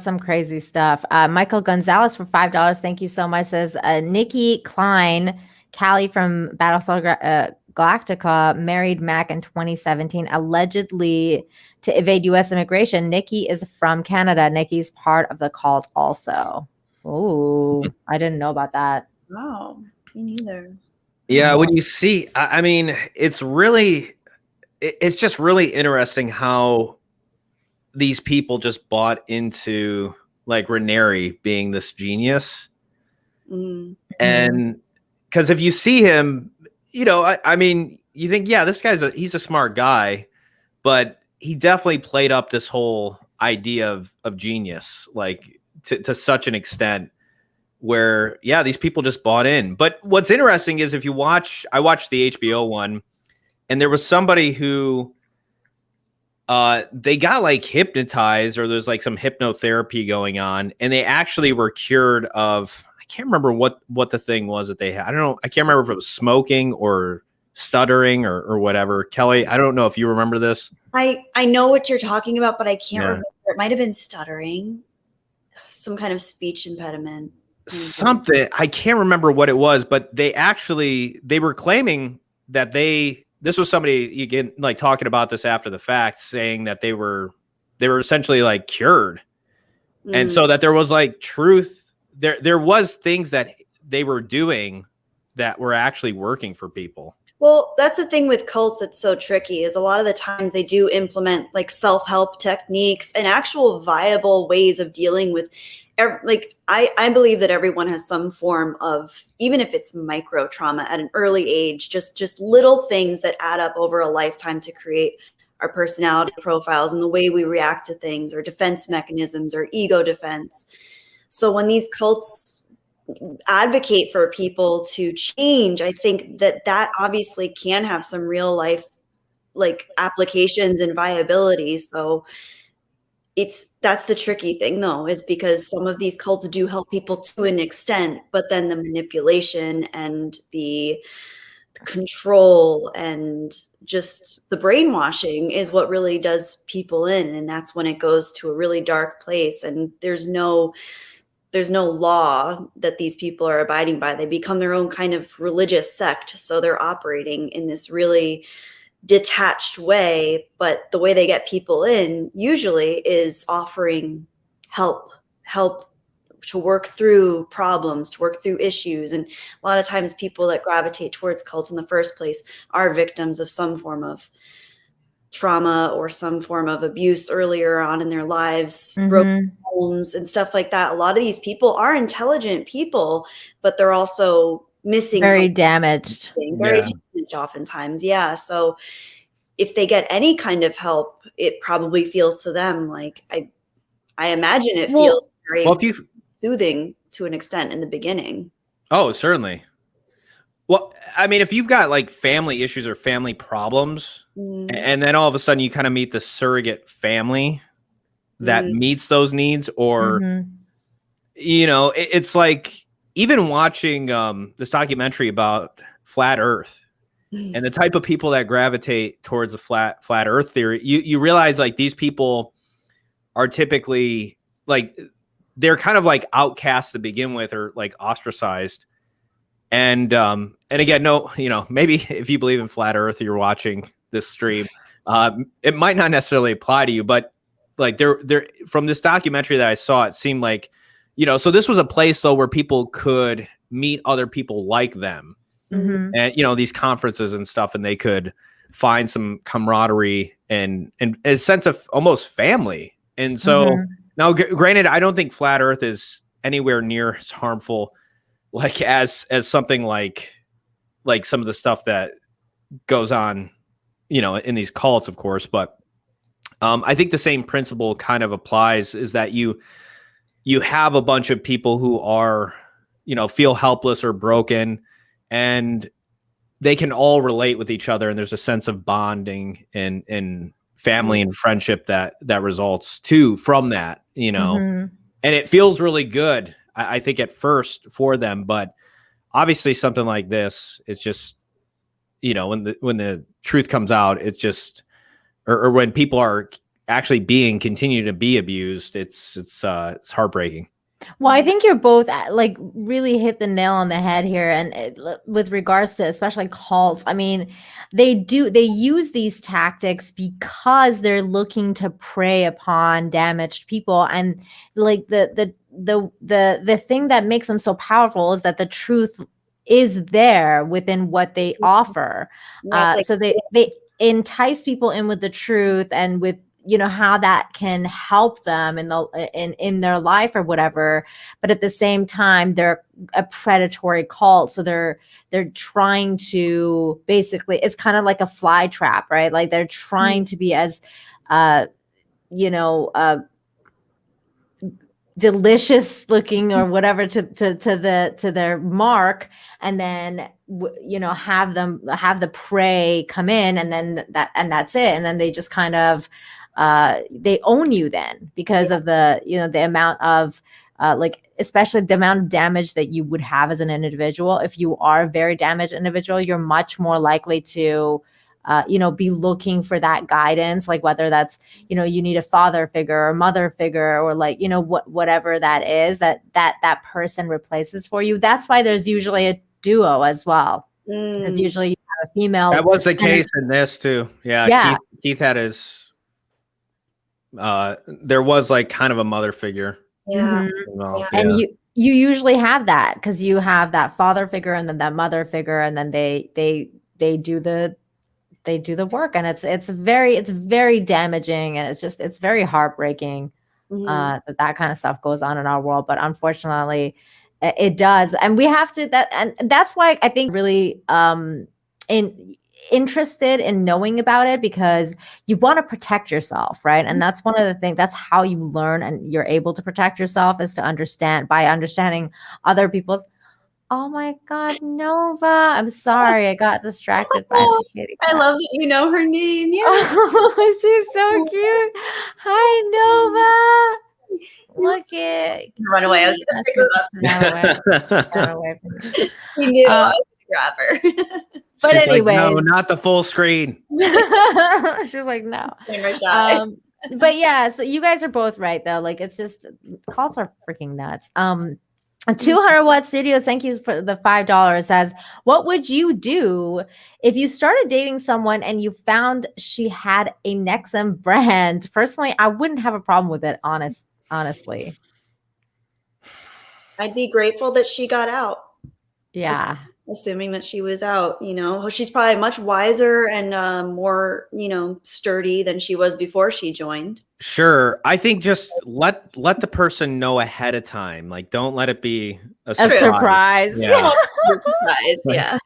some crazy stuff. Michael Gonzalez for $5. Thank you so much. Says Nikki Klein, Callie from Battlestar Galactica, married Mac in 2017, allegedly to evade U.S. immigration. Nikki is from Canada. Nikki's part of the cult also. Oh, I didn't know about that. Oh, me neither. Yeah, when you see, I mean, it's just really interesting how these people just bought into, like, Raniere being this genius. And because if you see him, I mean, you think, yeah, this he's a smart guy, but he definitely played up this whole idea of genius, like, to such an extent where, yeah, these people just bought in. But what's interesting is, if you watch, I watched the HBO one, and there was somebody who they got, like, hypnotized, or there's like some hypnotherapy going on, and they actually were cured of, can't remember what the thing was that they had. I don't know. I can't remember if it was smoking or stuttering or whatever. Kelly, I don't know if you remember this. I know what you're talking about, but I can't remember. It might have been stuttering, some kind of speech impediment. Something. I can't remember what it was, but they were claiming that this was somebody again, like talking about this after the fact, saying that they were essentially like cured. And so that there was like truth there was things that they were doing that were actually working for people. Well, that's the thing with cults that's so tricky, is a lot of the times they do implement like self-help techniques and actual viable ways of dealing with, like, I believe that everyone has some form of, even if it's micro trauma at an early age, just little things that add up over a lifetime to create our personality profiles and the way we react to things, or defense mechanisms, or ego defense. So when these cults advocate for people to change, I think that obviously can have some real life like applications and viability. So that's the tricky thing though, is because some of these cults do help people to an extent, but then the manipulation and the control and just the brainwashing is what really does people in. And that's when it goes to a really dark place, and there's no law that these people are abiding by. They become their own kind of religious sect. So they're operating in this really detached way, but the way they get people in usually is offering help to work through problems, to work through issues. And a lot of times people that gravitate towards cults in the first place are victims of some form of trauma or some form of abuse earlier on in their lives, broken homes and stuff like that. A lot of these people are intelligent people, but they're also missing, very damaged, damaged oftentimes. Yeah. So if they get any kind of help, it probably feels to them like, I imagine it feels very soothing to an extent in the beginning. Oh, certainly. Well, I mean, if you've got like family issues or family problems, and then all of a sudden you kind of meet the surrogate family that meets those needs, or, you know, it's like even watching this documentary about flat Earth and the type of people that gravitate towards the flat Earth theory, you realize like these people are typically like, they're kind of like outcasts to begin with, or like ostracized. And again, no, you know, maybe if you believe in flat Earth, you're watching this stream, it might not necessarily apply to you, but like they're from this documentary that I saw, it seemed like, you know, so this was a place though where people could meet other people like them, and, you know, these conferences and stuff, and they could find some camaraderie and a sense of almost family. And so now, granted, I don't think flat Earth is anywhere near as harmful, like as something like some of the stuff that goes on, you know, in these cults, of course. But I think the same principle kind of applies, is that you have a bunch of people who are, you know, feel helpless or broken, and they can all relate with each other. And there's a sense of bonding and family and friendship that results too from that, you know, and it feels really good, I think, at first for them. But obviously something like this is just, you know, when the truth comes out, it's just, or when people are actually continue to be abused, it's heartbreaking. Well, I think you're both like really hit the nail on the head here. And with regards to especially cults, I mean, they use these tactics because they're looking to prey upon damaged people. And like the thing that makes them so powerful is that the truth is there within what they offer. So they entice people in with the truth and with, you know, how that can help them in their life or whatever. But at the same time, they're a predatory cult. So they're trying to basically, it's kind of like a fly trap, right? Like they're trying to be as, you know, delicious looking or whatever to their mark, and then you know, have the prey come in, and then that's it, and then they just kind of they own you then because of the, you know, the amount of like especially the amount of damage that you would have as an individual. If you are a very damaged individual, you're much more likely to be looking for that guidance, like whether that's, you need a father figure or mother figure, or like, whatever that is that person replaces for you. That's why there's usually a duo as well. Because usually you have a female. That was the case in this too. Yeah. Keith had his, there was like kind of a mother figure. Yeah. And you usually have that because you have that father figure and then that mother figure, and then they do the work, and it's very damaging, and it's very heartbreaking that kind of stuff goes on in our world. But unfortunately, it does, and we have to and that's why I think really interested in knowing about it, because you want to protect yourself, right? And that's one of the things, that's how you learn and you're able to protect yourself, is to understanding other people's. Oh my God, Nova. I'm sorry. I got distracted by the kitty cat. I love that you know her name. Yeah. Oh, she's so cute. Hi, Nova. Look it. Run away. I was going to pick her up. Run away from me. We knew I was going to grab her. But anyway. Like, no, not the full screen. She's like, no. But yeah, so you guys are both right, though. Like, it's just, cults are freaking nuts. 200 Watt Studios, thank you for the $5, says, what would you do if you started dating someone and you found she had a NXIVM brand? Personally, I wouldn't have a problem with it, honestly. I'd be grateful that she got out. Yeah. Assuming that she was out, she's probably much wiser and more, sturdy than she was before she joined. Sure. I think just let the person know ahead of time. Like, don't let it be a surprise. Yeah. Yeah.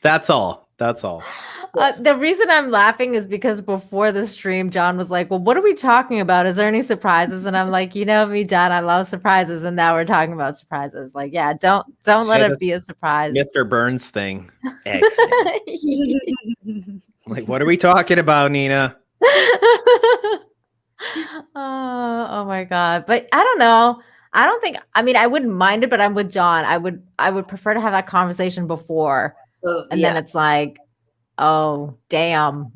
That's all. The reason I'm laughing is because before the stream, John was like, well, what are we talking about? Is there any surprises? And I'm like, me, John, I love surprises. And now we're talking about surprises. Like, yeah, don't let it be a surprise. Mr. Burns thing. Excellent. Like, what are we talking about, Nina? Oh my God. But I don't know. I wouldn't mind it, but I'm with John. I would prefer to have that conversation before. And then it's like, oh, damn.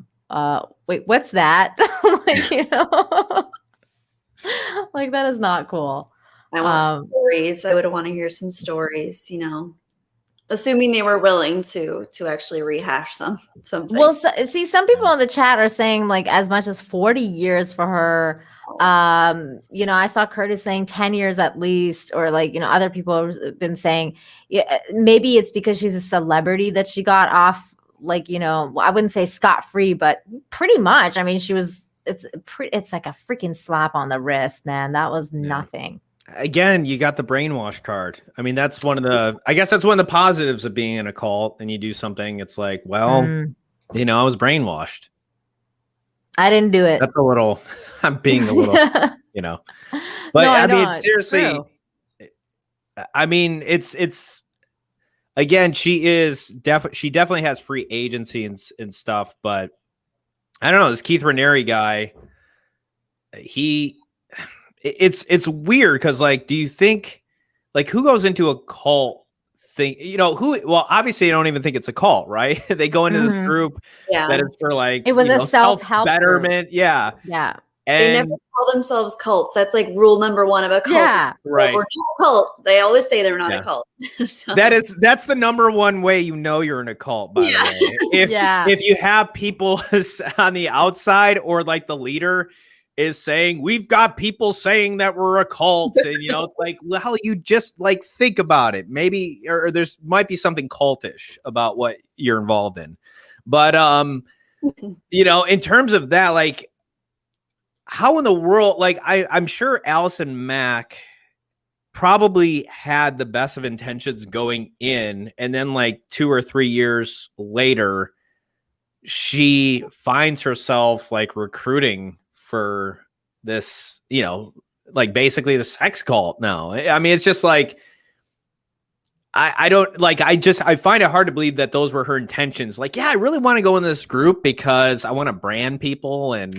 Wait, what's that? Like, that is not cool. I want stories. I would want to hear some stories, assuming they were willing to actually rehash something. Well, see, some people in the chat are saying like as much as 40 years for her. I saw Curtis saying 10 years at least, or like, other people have been saying, maybe it's because she's a celebrity that she got off, like, I wouldn't say scot-free, but pretty much. I mean, it's like a freaking slap on the wrist, man. That was nothing. Again, you got the brainwash card. I mean, that's one of the positives of being in a cult, and you do something. It's like, well, I was brainwashed. I didn't do it. That's a little, I'm being a little, but no, I mean, seriously, I mean, it's again, she definitely has free agency and stuff, but I don't know, this Keith Raniere guy, it's weird. Cause like, do you think like who goes into a cult thing, well, obviously I don't even think it's a cult, right? They go into this group that is for like, it was a self-help betterment. Group. Yeah. Yeah. And they never call themselves cults. That's like rule number one of a cult. Yeah. Right. We're not a cult. They always say they're not a cult. So. That's the number one way you're in a cult, by the way. If you have people on the outside, or like the leader is saying, we've got people saying that we're a cult, and it's like, well, you just like think about it, maybe, or there's might be something cultish about what you're involved in. But in terms of that, like, how in the world, like, I'm sure Allison Mack probably had the best of intentions going in, and then like 2 or 3 years later, she finds herself like recruiting for this, like basically the sex cult now. I mean, it's just like, I don't like, I find it hard to believe that those were her intentions. Like, yeah, I really want to go in this group because I want to brand people, and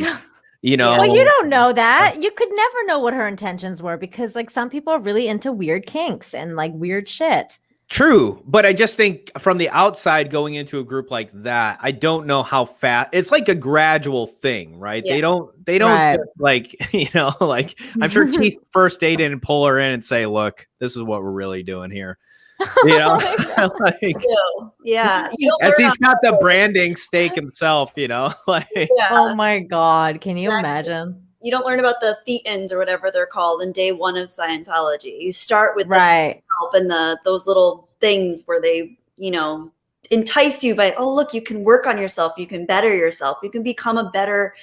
you know. Well, you don't know that. You could never know what her intentions were because like some people are really into weird kinks and like weird shit. True, but I just think from the outside going into a group like that, I don't know how fast. It's like a gradual thing, right? Yeah. They don't Right. just, like, you know, like I'm sure Keith first date in and pull her in and say, "Look, this is what we're really doing here." You know, like, yeah. as he's got the branding stake himself, you know, like, Yeah. Oh my God. Can you imagine? You don't learn about the thetans or whatever they're called in day 1 of Scientology. You start with Right. help and those little things where they, you know, entice you by, oh, look, you can work on yourself. You can better yourself. You can become a better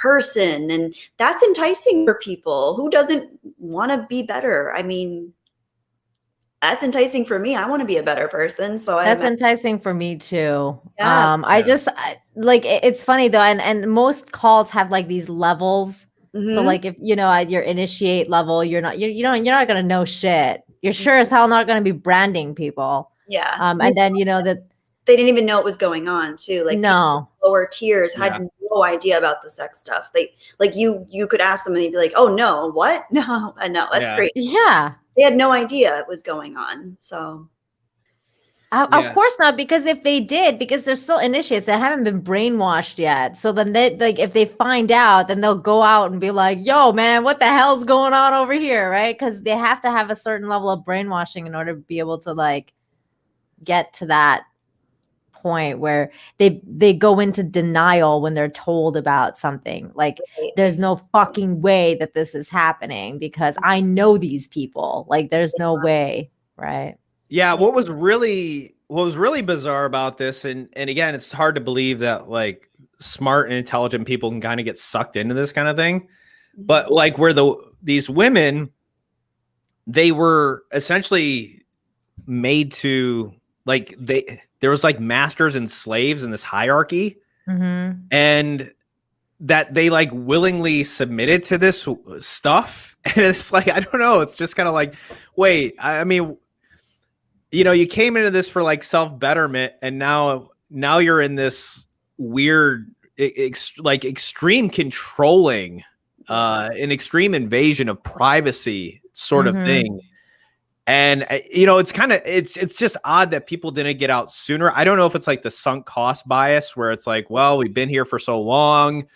person. And that's enticing for people. Who doesn't want to be better? I mean, that's enticing for me. I want to be a better person. So That's enticing for me too. Yeah. Like it's funny though, and most cults have like these levels. So like if you know at your initiate level, you're not gonna know shit. You're sure as hell not gonna be branding people. Yeah. And then you know that they didn't even know what was going on too. Like no lower tiers had no idea about the sex stuff. They like you could ask them and they'd be like, "Oh no, what? No, that's crazy." Yeah. They had no idea it was going on. So of course not, because if they did, because they're still initiates, they haven't been brainwashed yet. So then they like if they find out, then they'll go out and be like, "Yo, man, what the hell's going on over here?" Right? Because they have to have a certain level of brainwashing in order to be able to like get to that point where they go into denial when they're told about something. Like there's no fucking way that this is happening because I know these people. Like there's no way, right? Yeah, what was really bizarre about this, and again, it's hard to believe that like smart and intelligent people can kind of get sucked into this kind of thing. But like where these women, they were essentially made to like there was like masters and slaves in this hierarchy, and that they like willingly submitted to this stuff. And it's like, I don't know, it's just kind of like, wait, I mean, you know, you came into this for like self-betterment, and now you're in this weird, like extreme controlling, an extreme invasion of privacy sort of thing. And you know, it's kind of it's just odd that people didn't get out sooner. I don't know if it's like the sunk cost bias, where it's like, well, we've been here for so long,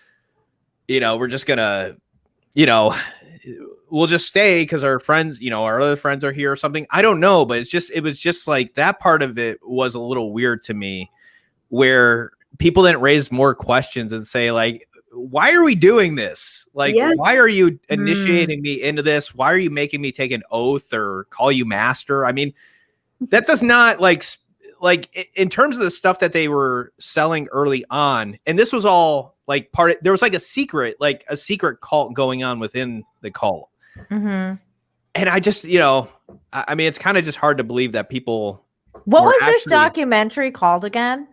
you know, we're just gonna, you know, we'll just stay because our friends, you know, our other friends are here or something. I don't know, but it was just like that part of it was a little weird to me, where people didn't raise more questions and say like, why are we doing this? Like, why are you initiating me into this? Why are you making me take an oath or call you master? I mean, that does not like in terms of the stuff that they were selling early on. And this was all like there was like a secret cult going on within the cult. And I just, you know, I mean, it's kind of just hard to believe that people. What was this documentary called again?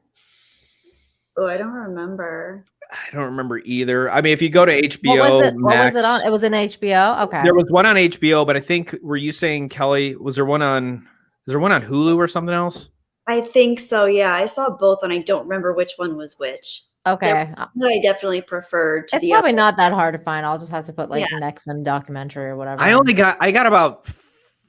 Oh, I don't remember. I don't remember either. I mean, if you go to HBO, what was it on? It was in HBO. Okay. There was one on HBO, but I think, were you saying, Kelly, is there one on Hulu or something else? I think so. Yeah, I saw both, and I don't remember which one was which. Okay. I definitely preferred. It's probably not that hard to find. I'll just have to put like NXIVM documentary or whatever. I got about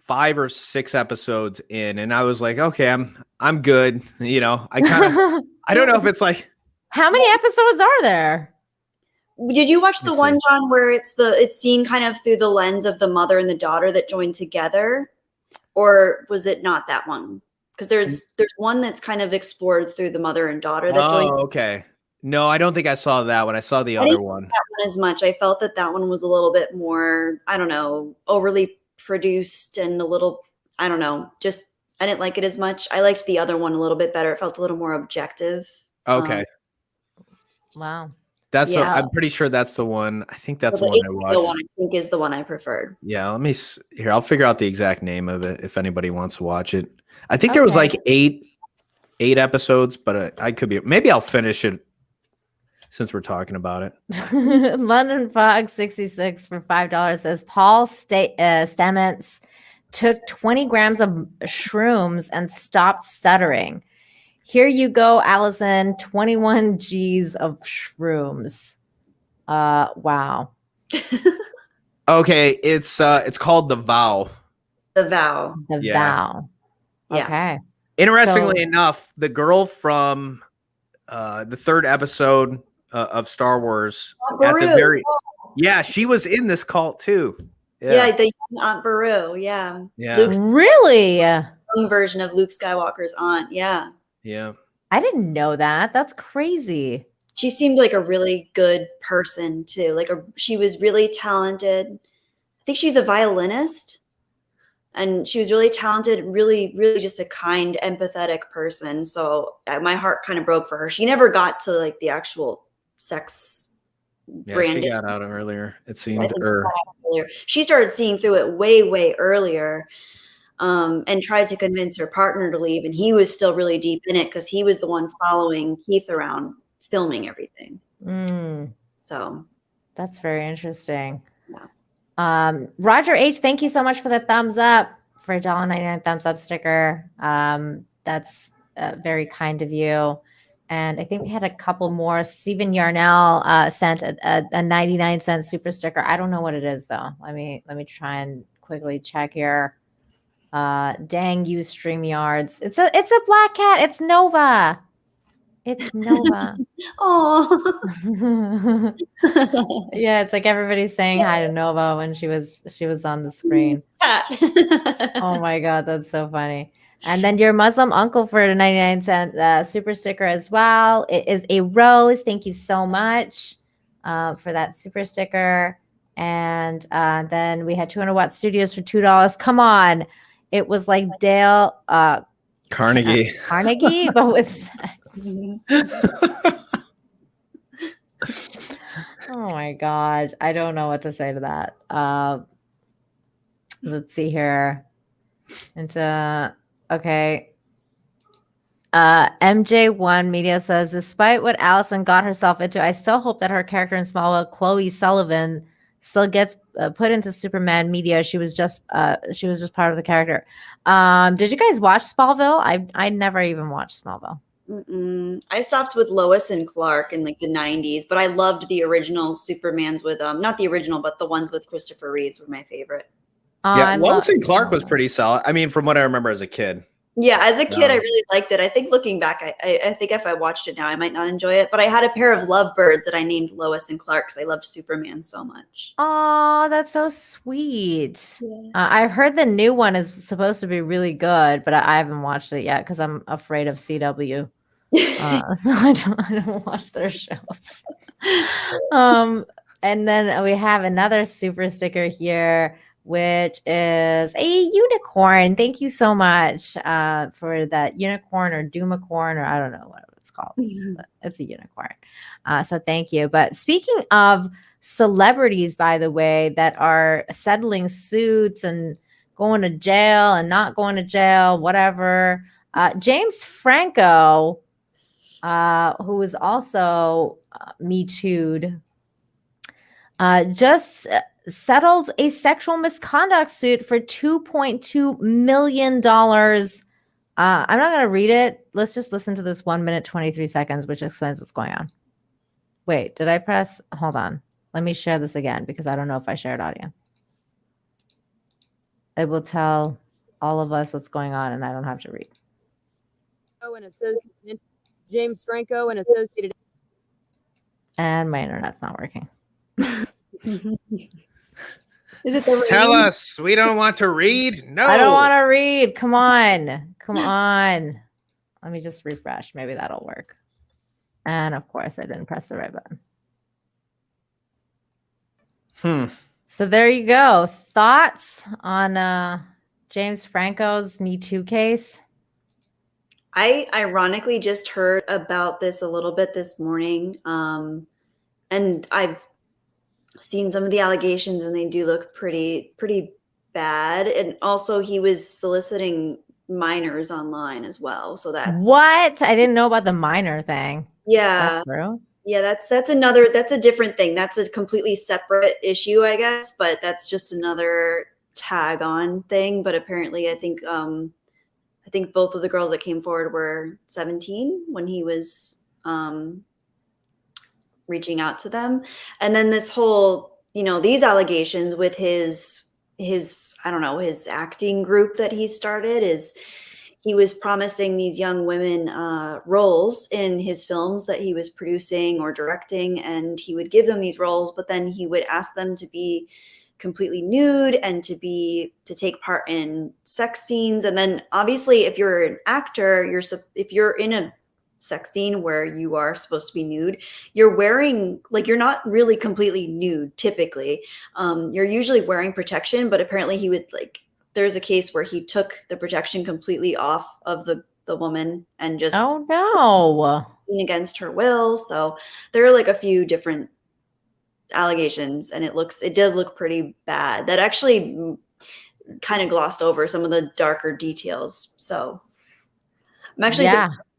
5 or 6 episodes in, and I was like, okay, I'm good. You know, I don't know if it's like. How many episodes are there? Did you watch the one, John, where it's seen kind of through the lens of the mother and the daughter that joined together, or was it not that one? Because there's one that's kind of explored through the mother and daughter that joined. Oh, okay. No, I don't think I saw that one. I saw the other one. That one as much. I felt that one was a little bit more, I don't know, overly produced and a little, I don't know, just I didn't like it as much. I liked the other one a little bit better. It felt a little more objective. Okay. Wow. I'm pretty sure that's the one. I think that's the one I watched. The one I think is the one I preferred. Yeah, I'll figure out the exact name of it if anybody wants to watch it. I think there was like 8 episodes, but I could be. Maybe I'll finish it since we're talking about it. London Fog 66 for $5 says Paul Stamets took 20 grams of shrooms and stopped stuttering. Here you go, Allison. 21 G's of shrooms. Wow. Okay, it's called The Vow. The Vow. The Yeah. Vow. Yeah. Okay. Interestingly So- enough, the girl from the third episode of Star Wars at the very she was in this cult too. Yeah, the young Aunt Beru. Yeah. Yeah. Luke's Really? young version of Luke Skywalker's aunt. Yeah. Yeah. I didn't know that. That's crazy. She seemed like a really good person too. She was really talented. I think she's a violinist. And she was really talented, really, really just a kind, empathetic person. So my heart kind of broke for her. She never got to like the actual sex branding. She got out earlier, it seemed. She started seeing through it way, way earlier, and tried to convince her partner to leave. And he was still really deep in it because he was the one following Keith around filming everything. So that's very interesting. Yeah. Roger H, thank you so much for the thumbs up, for a $1.99 thumbs up sticker. That's very kind of you. And I think we had a couple more. Stephen Yarnell sent a 99-cent super sticker. I don't know what it is though. Let me try and quickly check here. Dang you, StreamYards. It's a black cat. It's Nova. It's Nova. Oh. Yeah, it's like everybody's saying hi to Nova when she was on the screen. Oh my god, that's so funny. And then your Muslim uncle for a 99-cent super sticker as well. It is a rose. Thank you so much for that super sticker. And then we had 200 Watt Studios for $2. Come on. It was like Dale Carnegie, but with sex. Oh my god, I don't know what to say to that. Let's see here. Okay. MJ1 Media says, despite what Allison got herself into, I still hope that her character in Smallville, Chloe Sullivan, still gets put into Superman media. She was just part of the character. Did you guys watch Smallville? I never even watched Smallville. I stopped with Lois and Clark in like the 90s, but I loved the original Supermans with not the original, but the ones with Christopher Reeves were my favorite. Yeah, Lois and Clark was pretty solid. I mean, from what I remember as a kid. Yeah, as a kid, I really liked it. I think looking back, I think if I watched it now, I might not enjoy it. But I had a pair of lovebirds that I named Lois and Clark because I loved Superman so much. Oh, that's so sweet. Yeah. I've heard the new one is supposed to be really good, but I haven't watched it yet because I'm afraid of CW. So I don't watch their shows. And then we have another super sticker here, which is a unicorn. Thank you so much for that unicorn or doomicorn, or I don't know what it's called. But it's a unicorn. So thank you. But speaking of celebrities, by the way, that are settling suits and going to jail and not going to jail, whatever. James Franco, who is also Me Too'd, just settled a sexual misconduct suit for $2.2 million. I'm not going to read it. Let's just listen to this 1 minute, 23 seconds, which explains what's going on. Wait, did I press? Hold on. Let me share this again because I don't know if I shared audio. It will tell all of us what's going on and I don't have to read. James Franco and Associated. And my internet's not working. Is it the Tell us. We don't want to read. No, I don't want to read. Come on. Come on. Let me just refresh. Maybe that'll work. And of course, I didn't press the right button. So there you go. Thoughts on James Franco's Me Too case? I ironically just heard about this a little bit this morning. And I've seen some of the allegations and they do look pretty bad. And also he was soliciting minors online as well. So that's what? I didn't know about the minor thing. Yeah. Is that true? Yeah, that's a different thing. That's a completely separate issue, I guess, but that's just another tag on thing. But apparently I think both of the girls that came forward were 17 when he was reaching out to them. And then this whole, these allegations with his I don't know, his acting group that he started, is he was promising these young women roles in his films that he was producing or directing, and he would give them these roles, but then he would ask them to be completely nude and to take part in sex scenes. And then obviously if you're an actor, if you're in a sex scene where you are supposed to be nude, you're wearing, like, you're not really completely nude typically. You're usually wearing protection, but apparently he would, like, there's a case where he took the protection completely off of the woman and just against her will. So there are like a few different allegations, and it does look pretty bad. That actually kind of glossed over some of the darker details. So I'm actually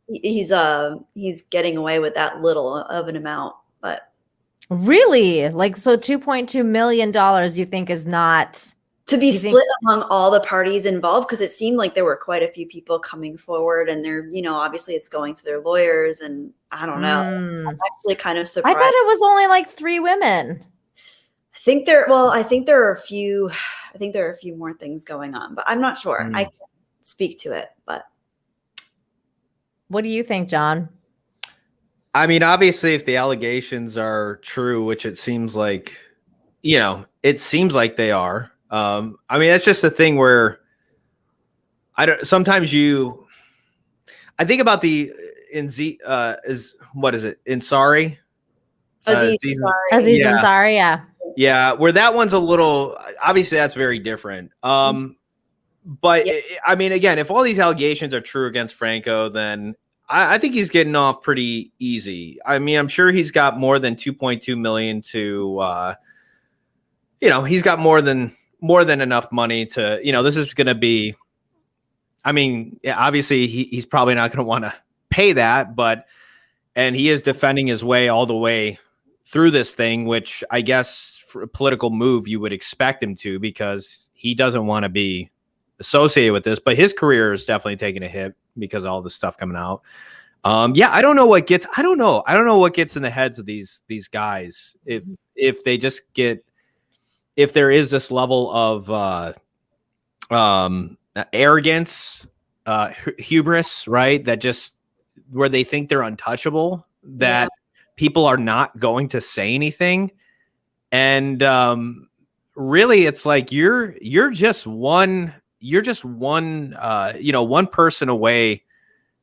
he's getting away with that little of an amount. But really, like, so $2.2 million you think is not to be split among all the parties involved? Because it seemed like there were quite a few people coming forward, and they're, obviously it's going to their lawyers, and I don't know. I'm actually kind of surprised. I thought it was only like 3 women. I think there are a few more things going on, but I'm not sure. I can't speak to it, but what do you think, John? I mean, obviously, if the allegations are true, which it seems like, they are. I mean, that's just a thing where I think about Ansari? Aziz Ansari, yeah. Yeah, where that one's a little, obviously that's very different. But I mean, again, if all these allegations are true against Franco, then I think he's getting off pretty easy. I mean, I'm sure he's got more than 2.2 million to, he's got more than enough money to, this is going to be, I mean, obviously he's probably not going to want to pay that, and he is defending his way all the way through this thing, which I guess for a political move, you would expect him to, because he doesn't want to be associated with this, but his career is definitely taking a hit because of all this stuff coming out. I don't know what gets in the heads of these guys. If they just get, if there is this level of arrogance, hubris, right? That just, where they think they're untouchable, that people are not going to say anything. And really it's like, you're just one one person away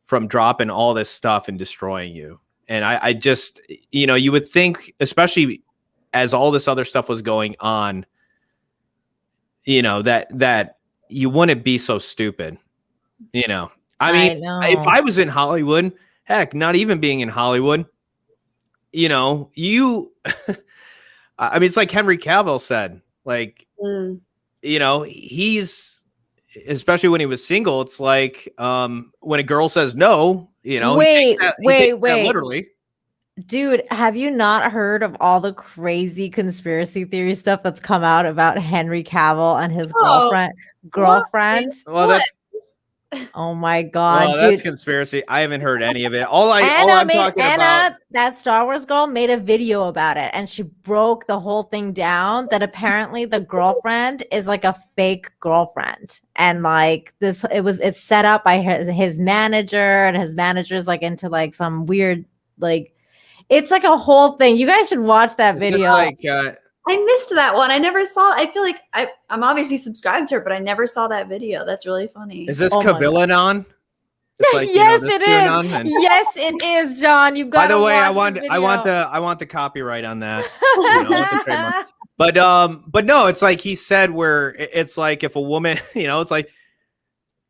from dropping all this stuff and destroying you. And I just, you would think, especially as all this other stuff was going on, that you wouldn't be so stupid. I mean, if I was in Hollywood, heck, not even being in Hollywood, I mean, it's like Henry Cavill said, like, he's, especially when he was single, it's like, when a girl says no, wait, literally. Dude, have you not heard of all the crazy conspiracy theory stuff that's come out about Henry Cavill and his girlfriend? Well, that's, oh my God, well, that's conspiracy. I haven't heard any of it. Anna, that Star Wars girl, made a video about it, and she broke the whole thing down, that apparently the girlfriend is like a fake girlfriend, and like it's set up by his manager, and his manager's like into like some weird, like, it's like a whole thing. You guys should watch that video. I missed that one. I never saw. I feel like I'm obviously subscribed to her, but I never saw that video. That's really funny. Is this Kavillanon? Like, yes, it is. Yes, it is, John. You've got. By the way, I want the copyright on that. The trademark. But no, it's like he said, where it's like, if a woman, it's like,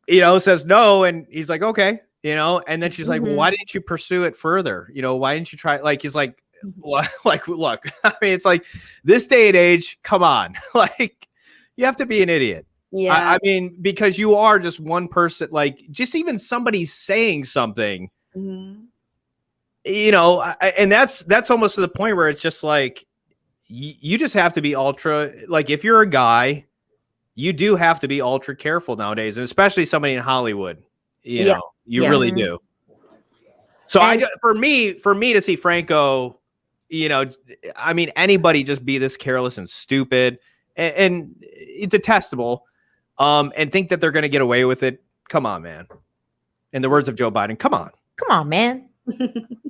says no, and he's like, okay, and then she's like, well, why didn't you pursue it further? Why didn't you try? Like, he's like, like, look, I mean, it's like, this day and age, come on, like, you have to be an idiot. Yeah. I mean, because you are just one person, like, just even somebody saying something, and that's almost to the point where it's just like, you just have to be ultra, like, if you're a guy, you do have to be ultra careful nowadays, and especially somebody in Hollywood, you really do. So for me to see Franco, you know, I mean, anybody just be this careless and stupid and detestable, and think that they're going to get away with it. Come on, man. In the words of Joe Biden, come on, man.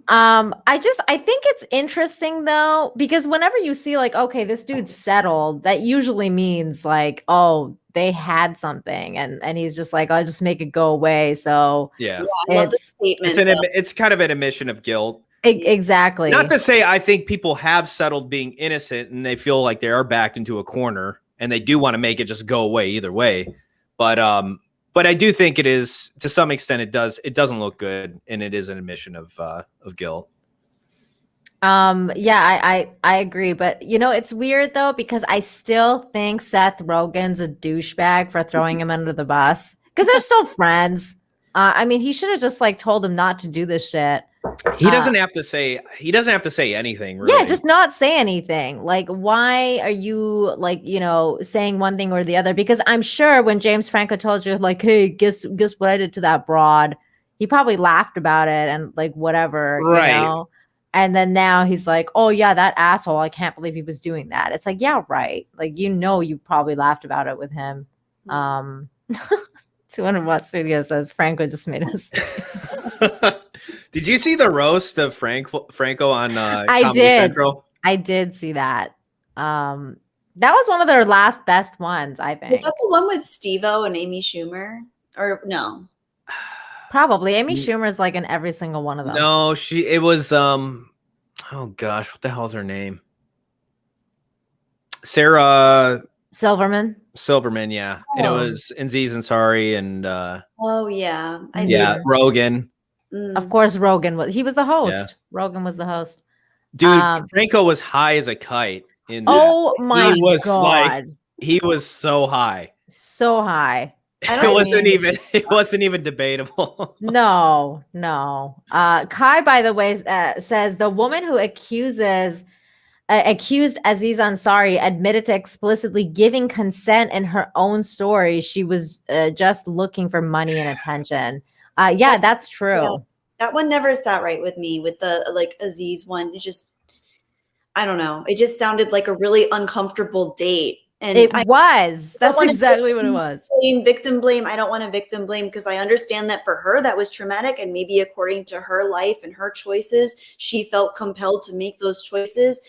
I think it's interesting though, because whenever you see like, okay, this dude's settled, that usually means like, oh, they had something, and he's just like, I'll just make it go away. So yeah, I love the statement. It's kind of an admission of guilt. Exactly. Not to say I think people have settled being innocent and they feel like they are backed into a corner and they do want to make it just go away either way. But I do think it is, to some extent, it doesn't look good, and it is an admission of guilt. Yeah, I agree, but you know, it's weird though, because I still think Seth Rogen's a douchebag for throwing him under the bus, because they're still friends. I mean, he should have just like told him not to do this shit. He doesn't have to say anything, really. Yeah, just not say anything. Like, why are you like, you know, saying one thing or the other? Because I'm sure when James Franco told you like, hey, guess what I did to that broad, he probably laughed about it and like whatever, right. You know? And then now he's like, oh yeah, that asshole, I can't believe he was doing that. It's like, yeah, right. Like, you know, you probably laughed about it with him. 200 Watt Studio says Franco just made us. Did you see the roast of Franco on Comedy Central? I did see that. That was one of their last best ones, I think. Was that the one with Steve-O and Amy Schumer? Or no? Probably. Amy Schumer's like in every single one of them. No, it was oh gosh, what the hell's her name? Sarah Silverman, yeah. Oh. And it was Aziz Ansari and oh yeah. Rogan. Of course, Rogan was the host. Yeah. Rogan was the host. Dude, Franco was high as a kite in that. Oh my God. Like, he was so high. So high. It wasn't even debatable. No. Kai, by the way, says the woman who accused Aziz Ansari admitted to explicitly giving consent in her own story. She was just looking for money and attention. Yeah, that's true. Yeah. That one never sat right with me with the like Aziz one. It just, I don't know. It just sounded like a really uncomfortable date. And That's exactly what it was. Victim blame. I don't want to victim blame because I understand that for her, that was traumatic. And maybe according to her life and her choices, she felt compelled to make those choices.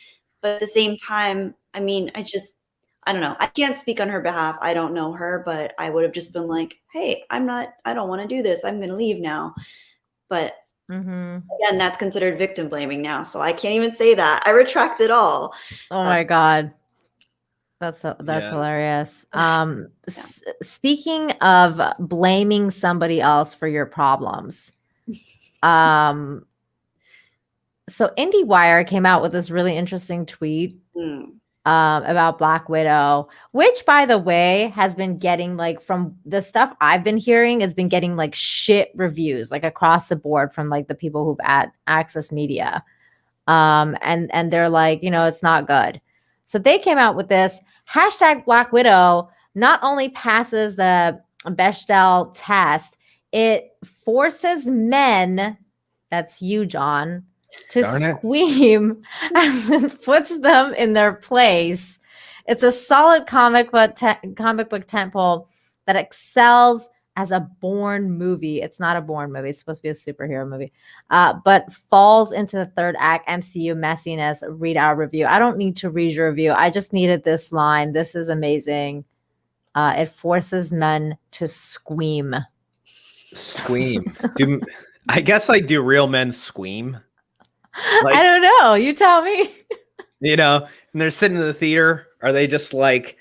But at the same time, I mean, I don't know. I can't speak on her behalf. I don't know her, but I would have just been like, hey, I don't want to do this. I'm going to leave now. But again, that's considered victim blaming now. So I can't even say that. I retract it all. Oh my God. That's hilarious. Speaking of blaming somebody else for your problems. So IndieWire came out with this really interesting tweet about Black Widow, which, by the way, has been getting like, from the stuff I've been hearing, has been getting like shit reviews, like across the board from like the people who've access media. And they're like, you know, it's not good. So they came out with this hashtag Black Widow not only passes the Bechdel test, it forces men, that's you, John, to scream as it puts them in their place. It's a solid comic book tentpole that excels as a Bourne movie. It's not a Bourne movie. It's supposed to be a superhero movie, but falls into the third act MCU messiness. Read our review. I don't need to read your review. I just needed this line. This is amazing. It forces men to scream. Scream. I guess like, do real men scream? Like, I don't know. You tell me. You know, and they're sitting in the theater. Are they just like,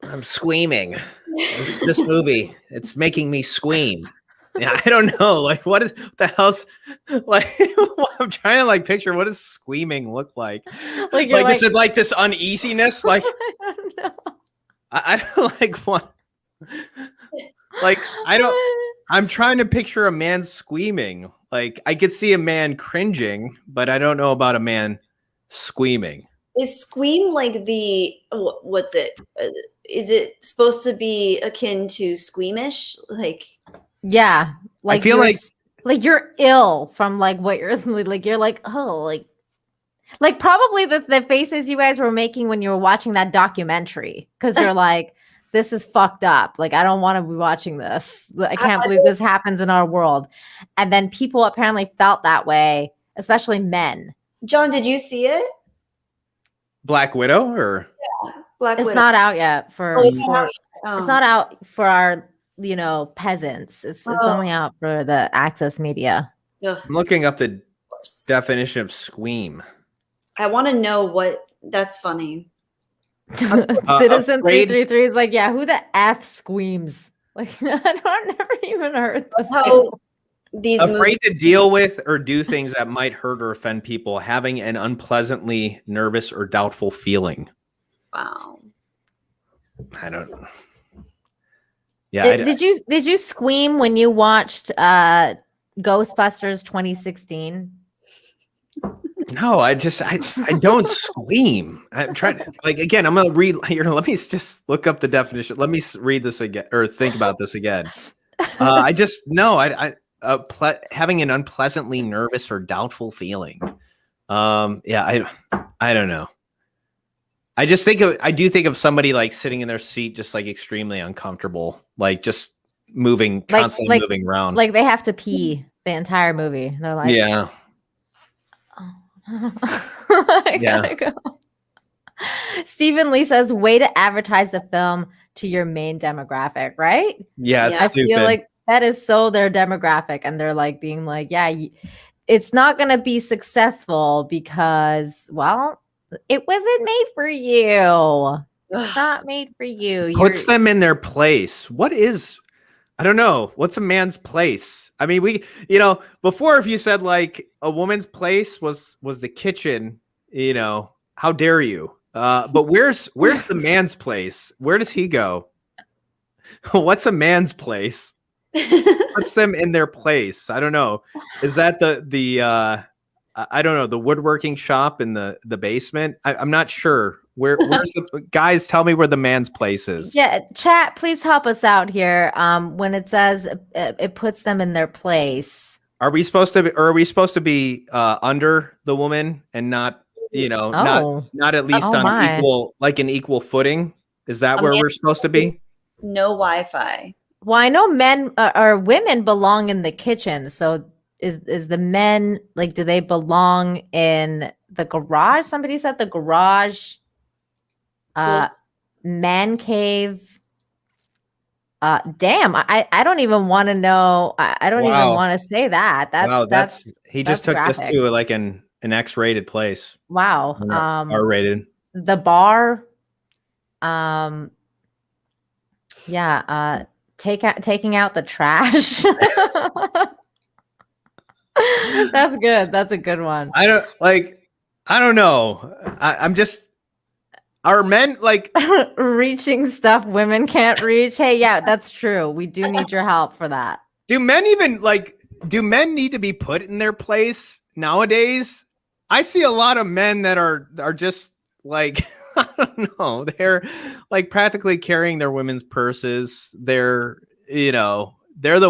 I'm screaming? This movie, it's making me scream. Yeah, I don't know. Like, what the hell's like? I'm trying to like picture what does screaming look like? Like is it like this uneasiness? Like, I don't know. I don't like what. Like, I don't. I'm trying to picture a man screaming. Like, I could see a man cringing, but I don't know about a man screaming. Is scream like the what's it? Is it supposed to be akin to squeamish? Like, yeah, like I feel like you're ill from like what you're like. You're like, oh, like Like probably the faces you guys were making when you were watching that documentary, because you're like, this is fucked up. Like, I don't want to be watching this. I can't believe this happens in our world. And then people apparently felt that way, especially men. John, did you see it? Black Widow or Black It's Widow. not out yet for, Oh, it's not out yet. it's not out for our, peasants. It's only out for the access media. Ugh. I'm looking up the definition of squeam. I want to know what. That's funny. Citizen 333 is like, yeah, who the F screams? Like, I've never even heard this. How these Afraid to deal with or do things that might hurt or offend people, having an unpleasantly nervous or doubtful feeling. Wow. I don't know. Yeah. Did you scream when you watched Ghostbusters 2016? No, I don't scream. I'm trying to, like, again, I'm going to read here. Let me just look up the definition. Let me read this again or think about this again. Having an unpleasantly nervous or doubtful feeling. I don't know. I do think of somebody like sitting in their seat, just like extremely uncomfortable, like just constantly moving around. Like they have to pee the entire movie. They're like, yeah. I gotta go. Stephen Lee says, way to advertise the film to your main demographic, right? Yeah, it's stupid. I feel like that is so their demographic, and they're like being like, yeah, it's not gonna be successful because, well, it wasn't made for you. It's not made for you. Puts them in their place. I don't know. What's a man's place? I mean, before, if you said like a woman's place was the kitchen, how dare you? But where's the man's place? Where does he go? What's a man's place? Puts them in their place. I don't know. Is that the I don't know, the woodworking shop in the basement? I'm not sure. Where's the guys? Tell me where the man's place is. Yeah, chat, please help us out here. When it says it puts them in their place, are we supposed to be under the woman and not not at least on an equal footing? Is that where we're supposed to be? No Wi-Fi. Well, I know men or women belong in the kitchen. So is the men, like, do they belong in the garage? Somebody said the garage. Man cave. Damn, I don't even want to know. I don't even want to say that. That's he just took graphic. This to like an X-rated place. Wow. R-rated. The bar. Taking out the trash. That's good. That's a good one. I don't know. I'm just. Are men like reaching stuff women can't reach? Hey, yeah, that's true. We do need your help for that. Do men need to be put in their place nowadays? I see a lot of men that are just like, I don't know, they're like practically carrying their women's purses. They're the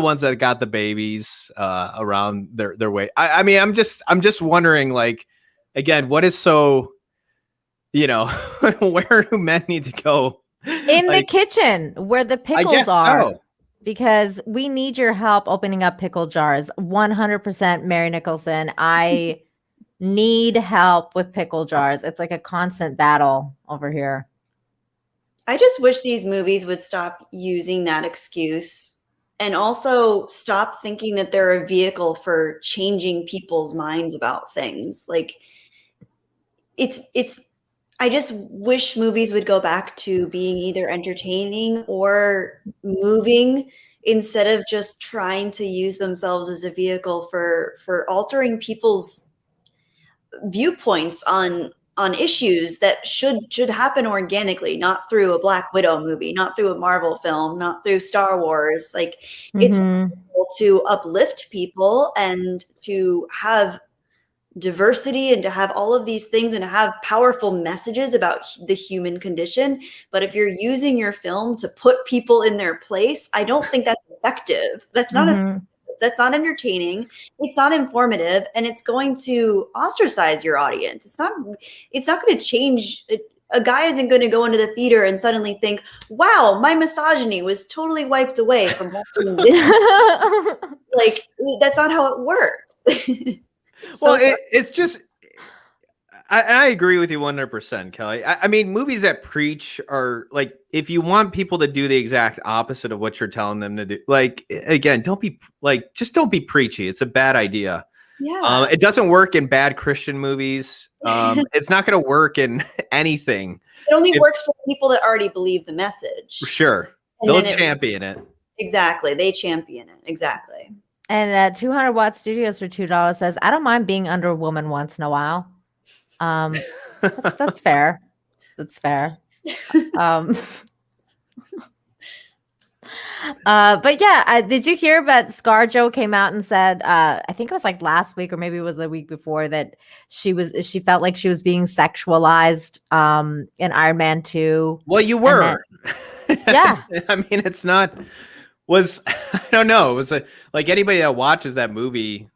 ones that got the babies around their way. I mean, I'm just wondering, like, again, what is so, where do men need to go? In the kitchen where the pickles are. So. Because we need your help opening up pickle jars. 100% Mary Nicholson. I need help with pickle jars. It's like a constant battle over here. I just wish these movies would stop using that excuse and also stop thinking that they're a vehicle for changing people's minds about things. Like, I just wish movies would go back to being either entertaining or moving instead of just trying to use themselves as a vehicle for altering people's viewpoints on issues that should happen organically, not through a Black Widow movie, not through a Marvel film, not through Star Wars. Like, it's to uplift people and to have diversity and to have all of these things and to have powerful messages about the human condition. But if you're using your film to put people in their place, I don't think that's effective. That's not effective. That's not entertaining. It's not informative, and it's going to ostracize your audience. It's not going to change. A guy isn't going to go into the theater and suddenly think, wow, my misogyny was totally wiped away from watching this. Like, that's not how it works. Well, it's just, I agree with you 100%, Kelly. I mean, movies that preach are like, if you want people to do the exact opposite of what you're telling them to do, like, again, don't be preachy. It's a bad idea. Yeah. It doesn't work in bad Christian movies. It's not going to work in anything. It only works for people that already believe the message. For sure. They'll champion it. Exactly. They champion it. Exactly. And 200 Watt Studios for $2 says, I don't mind being under a woman once in a while. That's fair. That's fair. But yeah, did you hear that ScarJo came out and said, I think it was like last week or maybe it was the week before, that she felt like she was being sexualized in Iron Man 2. Well, you were. Yeah. I mean, I don't know. It was like anybody that watches that movie,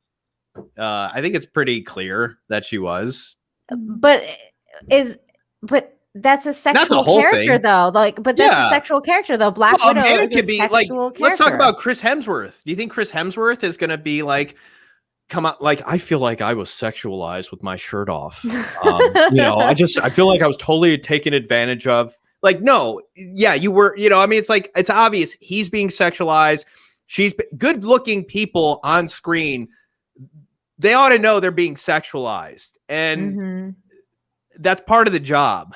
I think it's pretty clear that she was. But that's a sexual character, thing. though. Like, but that's a sexual character, though. Black Widow is a sexual character. Let's talk about Chris Hemsworth. Do you think Chris Hemsworth is going to be like, come out, like, I feel like I was sexualized with my shirt off. I feel like I was totally taken advantage of. Like, no, yeah, you were. I mean, it's like, it's obvious he's being sexualized. She's good-looking people on screen. They ought to know they're being sexualized, and that's part of the job.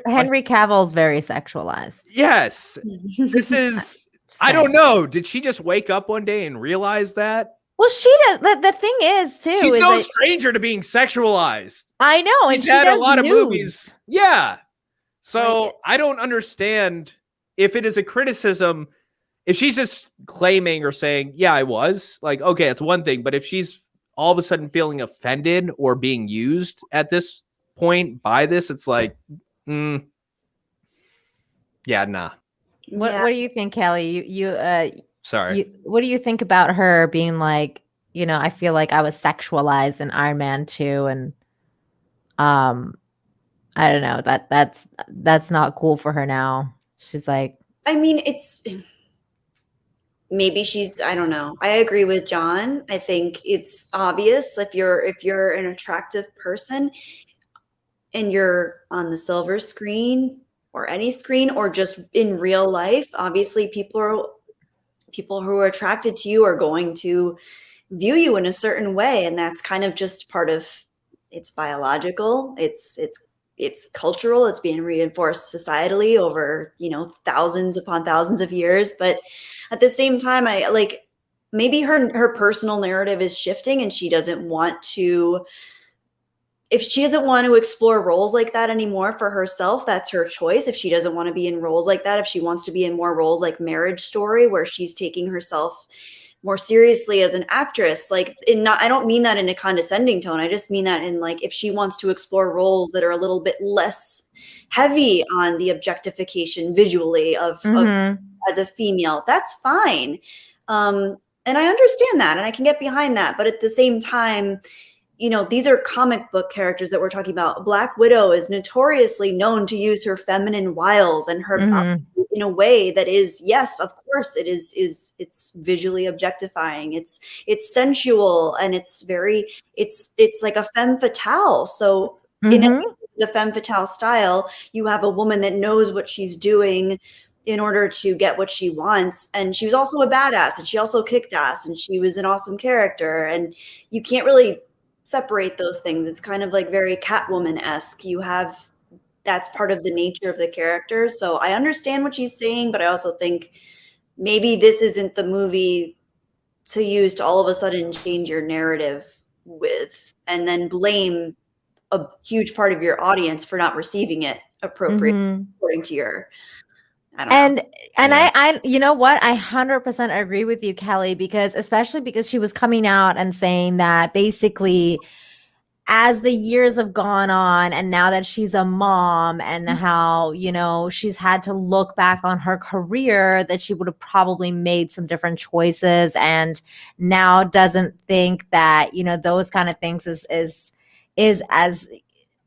Henry Cavill's very sexualized. Yes, this is. I don't know. Did she just wake up one day and realize that? Well, she does. The thing is, too, she's no stranger to being sexualized. I know, and she's had a lot of movies. Yeah, so I don't understand if it is a criticism. If she's just claiming or saying, "Yeah, I was," like, okay, it's one thing. But if she's all of a sudden feeling offended or being used at this point by this, it's like, yeah, nah. What do you think, Kelly? Sorry. What do you think about her being like, I feel like I was sexualized in Iron Man 2, and I don't know, that's not cool for her now. She's like, I mean, maybe she's, I don't know. I agree with John. I think it's obvious if you're an attractive person and you're on the silver screen or any screen or just in real life, obviously people who are attracted to you are going to view you in a certain way. And that's kind of just part of, it's biological. It's cultural. It's being reinforced societally over, thousands upon thousands of years. But at the same time, I like, maybe her personal narrative is shifting and she doesn't want to, if she doesn't want to explore roles like that anymore for herself, that's her choice. If she doesn't want to be in roles like that, if she wants to be in more roles like Marriage Story, where she's taking herself more seriously as an actress, like I don't mean that in a condescending tone. I just mean that in like, if she wants to explore roles that are a little bit less heavy on the objectification visually of as a female, that's fine. And I understand that and I can get behind that. But at the same time, these are comic book characters that we're talking about. Black Widow is notoriously known to use her feminine wiles and her in a way that is, yes, of course it is it's visually objectifying. It's sensual and it's like a femme fatale. So in the femme fatale style, you have a woman that knows what she's doing in order to get what she wants. And she was also a badass and she also kicked ass and she was an awesome character. And you can't really separate those things. It's kind of like very Catwoman-esque. That's part of the nature of the character. So I understand what she's saying, but I also think maybe this isn't the movie to use to all of a sudden change your narrative with, and then blame a huge part of your audience for not receiving it appropriately according to your, I don't know. And I you know what? I 100% agree with you, Kelly, especially because she was coming out and saying that basically as the years have gone on, and now that she's a mom, and how, you know, she's had to look back on her career, that she would have probably made some different choices, and now doesn't think that, you know, those kind of things is as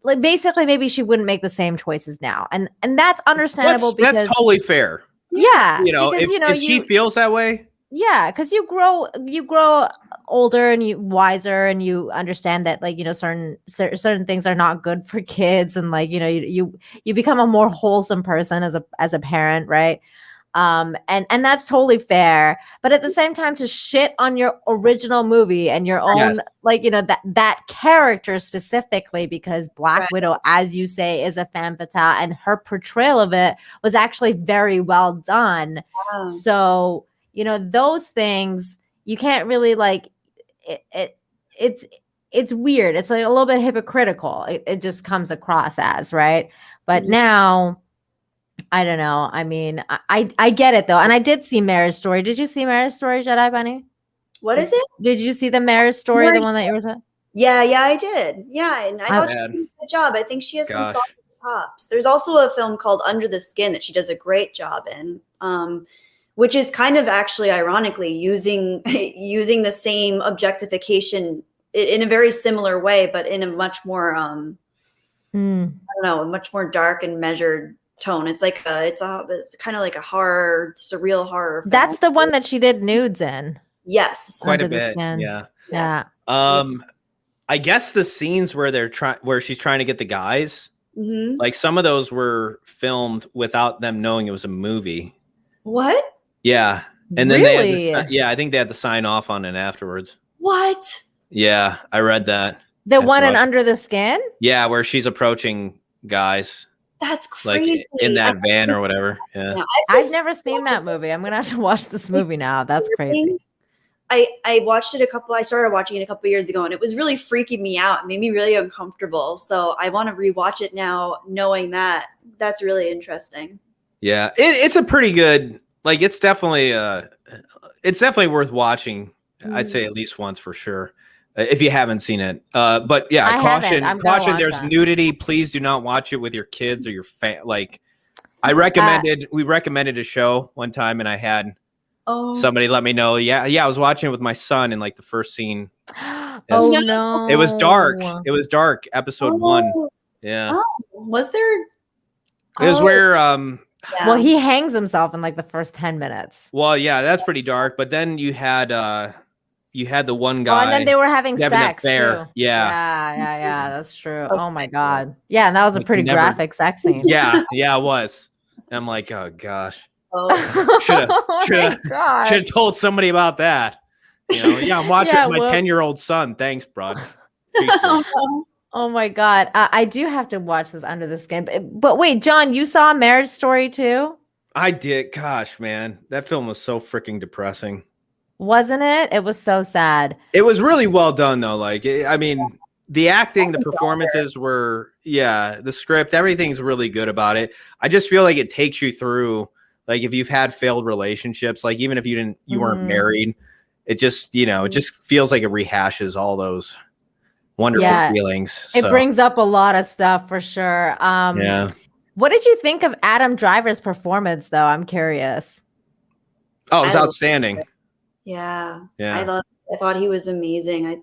like, basically maybe she wouldn't make the same choices now, and that's understandable, because that's totally fair. Yeah, You know, because, if she feels that way. Yeah, because you grow older and you wiser, and you understand that, like, you know, certain things are not good for kids, and, like, you know, you become a more wholesome person as a parent, right? And that's totally fair. But at the same time, to shit on your original movie and your own, like, you know, that character specifically, because Black Widow, as you say, is a femme fatale, and her portrayal of it was actually very well done. Wow. So, you know, those things you can't really, like, it's weird. It's like a little bit hypocritical. It just comes across as, right? But now, I don't know. I mean, I get it though. And I did see Marriage Story. Did you see Marriage Story, Jedi Bunny? What is it? Did you see the Marriage Story, the one that you were talking? Yeah, I did. Yeah, and I thought she did a good job. I think she has some solid props. There's also a film called Under the Skin that she does a great job in, which is kind of actually ironically using the same objectification in a very similar way, but in a much more I don't know, a much more dark and measured tone. It's like it's kind of like a horror, surreal horror film. That's the one that she did nudes in. Yes, quite a bit. Yeah. Yeah. I guess the scenes where she's trying to get the guys, like some of those were filmed without them knowing it was a movie. What? Yeah. And then really? I think they had to sign off on it afterwards. What? Yeah, I read that. The one in Under the Skin? Yeah, where she's approaching guys. That's crazy. Like in that van or whatever. Yeah. I've never seen that movie. I'm gonna have to watch this movie now. That's crazy. I watched it I started watching it a couple years ago, and it was really freaking me out. It made me really uncomfortable. So I want to rewatch it now, knowing that. That's really interesting. Yeah, it's a pretty good, like, it's definitely worth watching. I'd say at least once for sure, if you haven't seen it. But yeah, caution. There's nudity. Please do not watch it with your kids or your like. We recommended a show one time, and I had somebody let me know. Yeah, I was watching it with my son, and like the first scene. No! It was dark. It was dark. Episode 1. Yeah. Oh, was there? It was where well, he hangs himself in like the first 10 minutes. Well, yeah, that's pretty dark. But then you had the one guy. And then they were having sex too. Yeah, that's true. Oh my god. Yeah, and that was a pretty graphic sex scene. Yeah, it was. And I'm like, oh gosh. Should have told somebody about that. You know, yeah, I'm watching my 10-year-old son. Thanks, bro. Oh my god. I do have to watch this Under the Skin. But wait, John, you saw Marriage Story too? I did. Gosh, man. That film was so freaking depressing. Wasn't it? It was so sad. It was really well done though. Like, I mean, the acting, the performances were, the script, everything's really good about it. I just feel like it takes you through, like, if you've had failed relationships, like even if you weren't married, it just, it just feels like it rehashes all those wonderful feelings. It brings up a lot of stuff for sure. What did you think of Adam Driver's performance though? I'm curious. Oh, it was outstanding. Yeah. I thought he was amazing.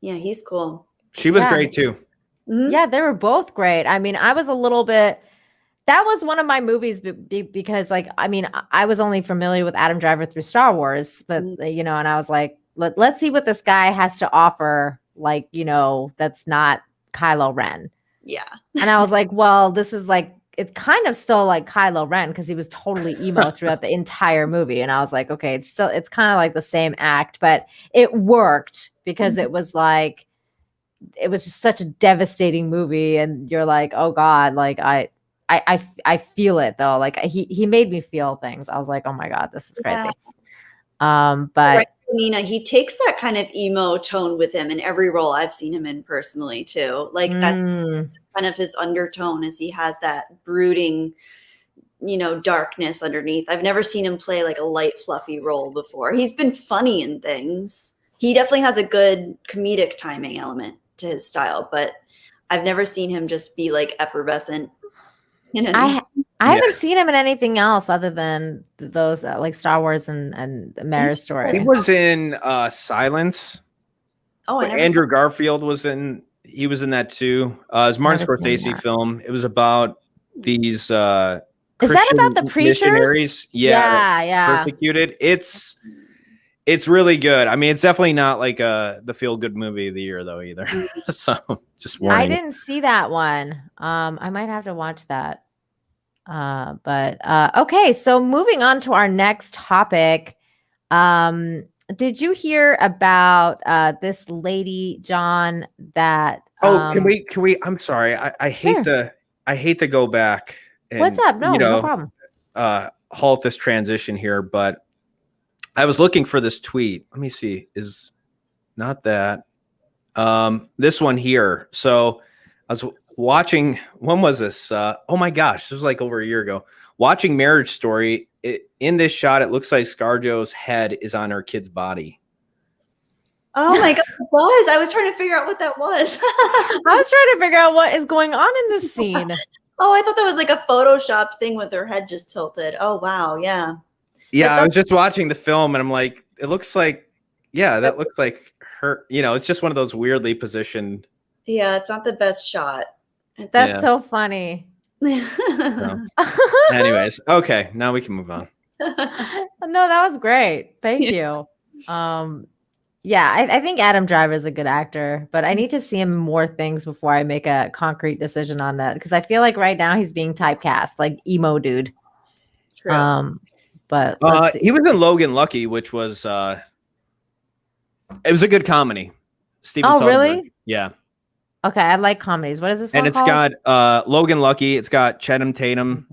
He's cool. She was great too. Mm-hmm. Yeah, they were both great. I mean, I was a little bit, that was one of my movies because, like, I mean, I was only familiar with Adam Driver through Star Wars, and I was like, let's see what this guy has to offer, like, that's not Kylo Ren. Yeah. And I was like, well, this is like, it's kind of still like Kylo Ren because he was totally emo throughout the entire movie. And I was like, okay, it's kind of like the same act, but it worked because it was like, it was just such a devastating movie. And you're like, oh God, like I feel it though. Like he made me feel things. I was like, oh my God, this is crazy. But right, Nina, he takes that kind of emo tone with him in every role I've seen him in personally too. Like that kind of his undertone is he has that brooding, darkness underneath. I've never seen him play like a light, fluffy role before. He's been funny in things. He definitely has a good comedic timing element. to his style, but I've never seen him just be like effervescent. I haven't seen him in anything else other than those like Star Wars and Marriage Story. He was in Silence. Oh, Andrew Garfield was in. He was in that too. It's Martin Scorsese film. It was about these Is that about the preachers? Missionaries? Yeah. Persecuted. It's really good. I mean, it's definitely not like the feel good movie of the year though either. So just warning. I didn't see that one. I might have to watch that. But okay, so moving on to our next topic. Did you hear about this lady, John, that can we I'm sorry. I hate to go back and, what's up? No problem. Halt this transition here, but I was looking for this tweet. Let me see. Is not that this one here. So I was watching, when was this? Oh my gosh, this was like over a year ago. Watching Marriage Story. In this shot, it looks like ScarJo's head is on her kid's body. Oh my God, it was. I was trying to figure out what that was. I was trying to figure out what is going on in this scene. Oh, I thought that was like a Photoshop thing with her head just tilted. Oh, wow. Yeah. Yeah, I was just watching the film and I'm like, it looks like, that looks like her. You know, it's just one of those weirdly positioned. Yeah, it's not the best shot. That's so funny. So, anyways, okay, now we can move on. No, that was great. Thank you. I think Adam Driver is a good actor, but I need to see him more things before I make a concrete decision on that, because I feel like right now he's being typecast like emo dude. True. But he was in Logan Lucky, which was it was a good comedy. Steven Soderbergh. Really? Yeah. Okay, I like comedies. What is this one And it's called? got Logan Lucky. It's got Channing Tatum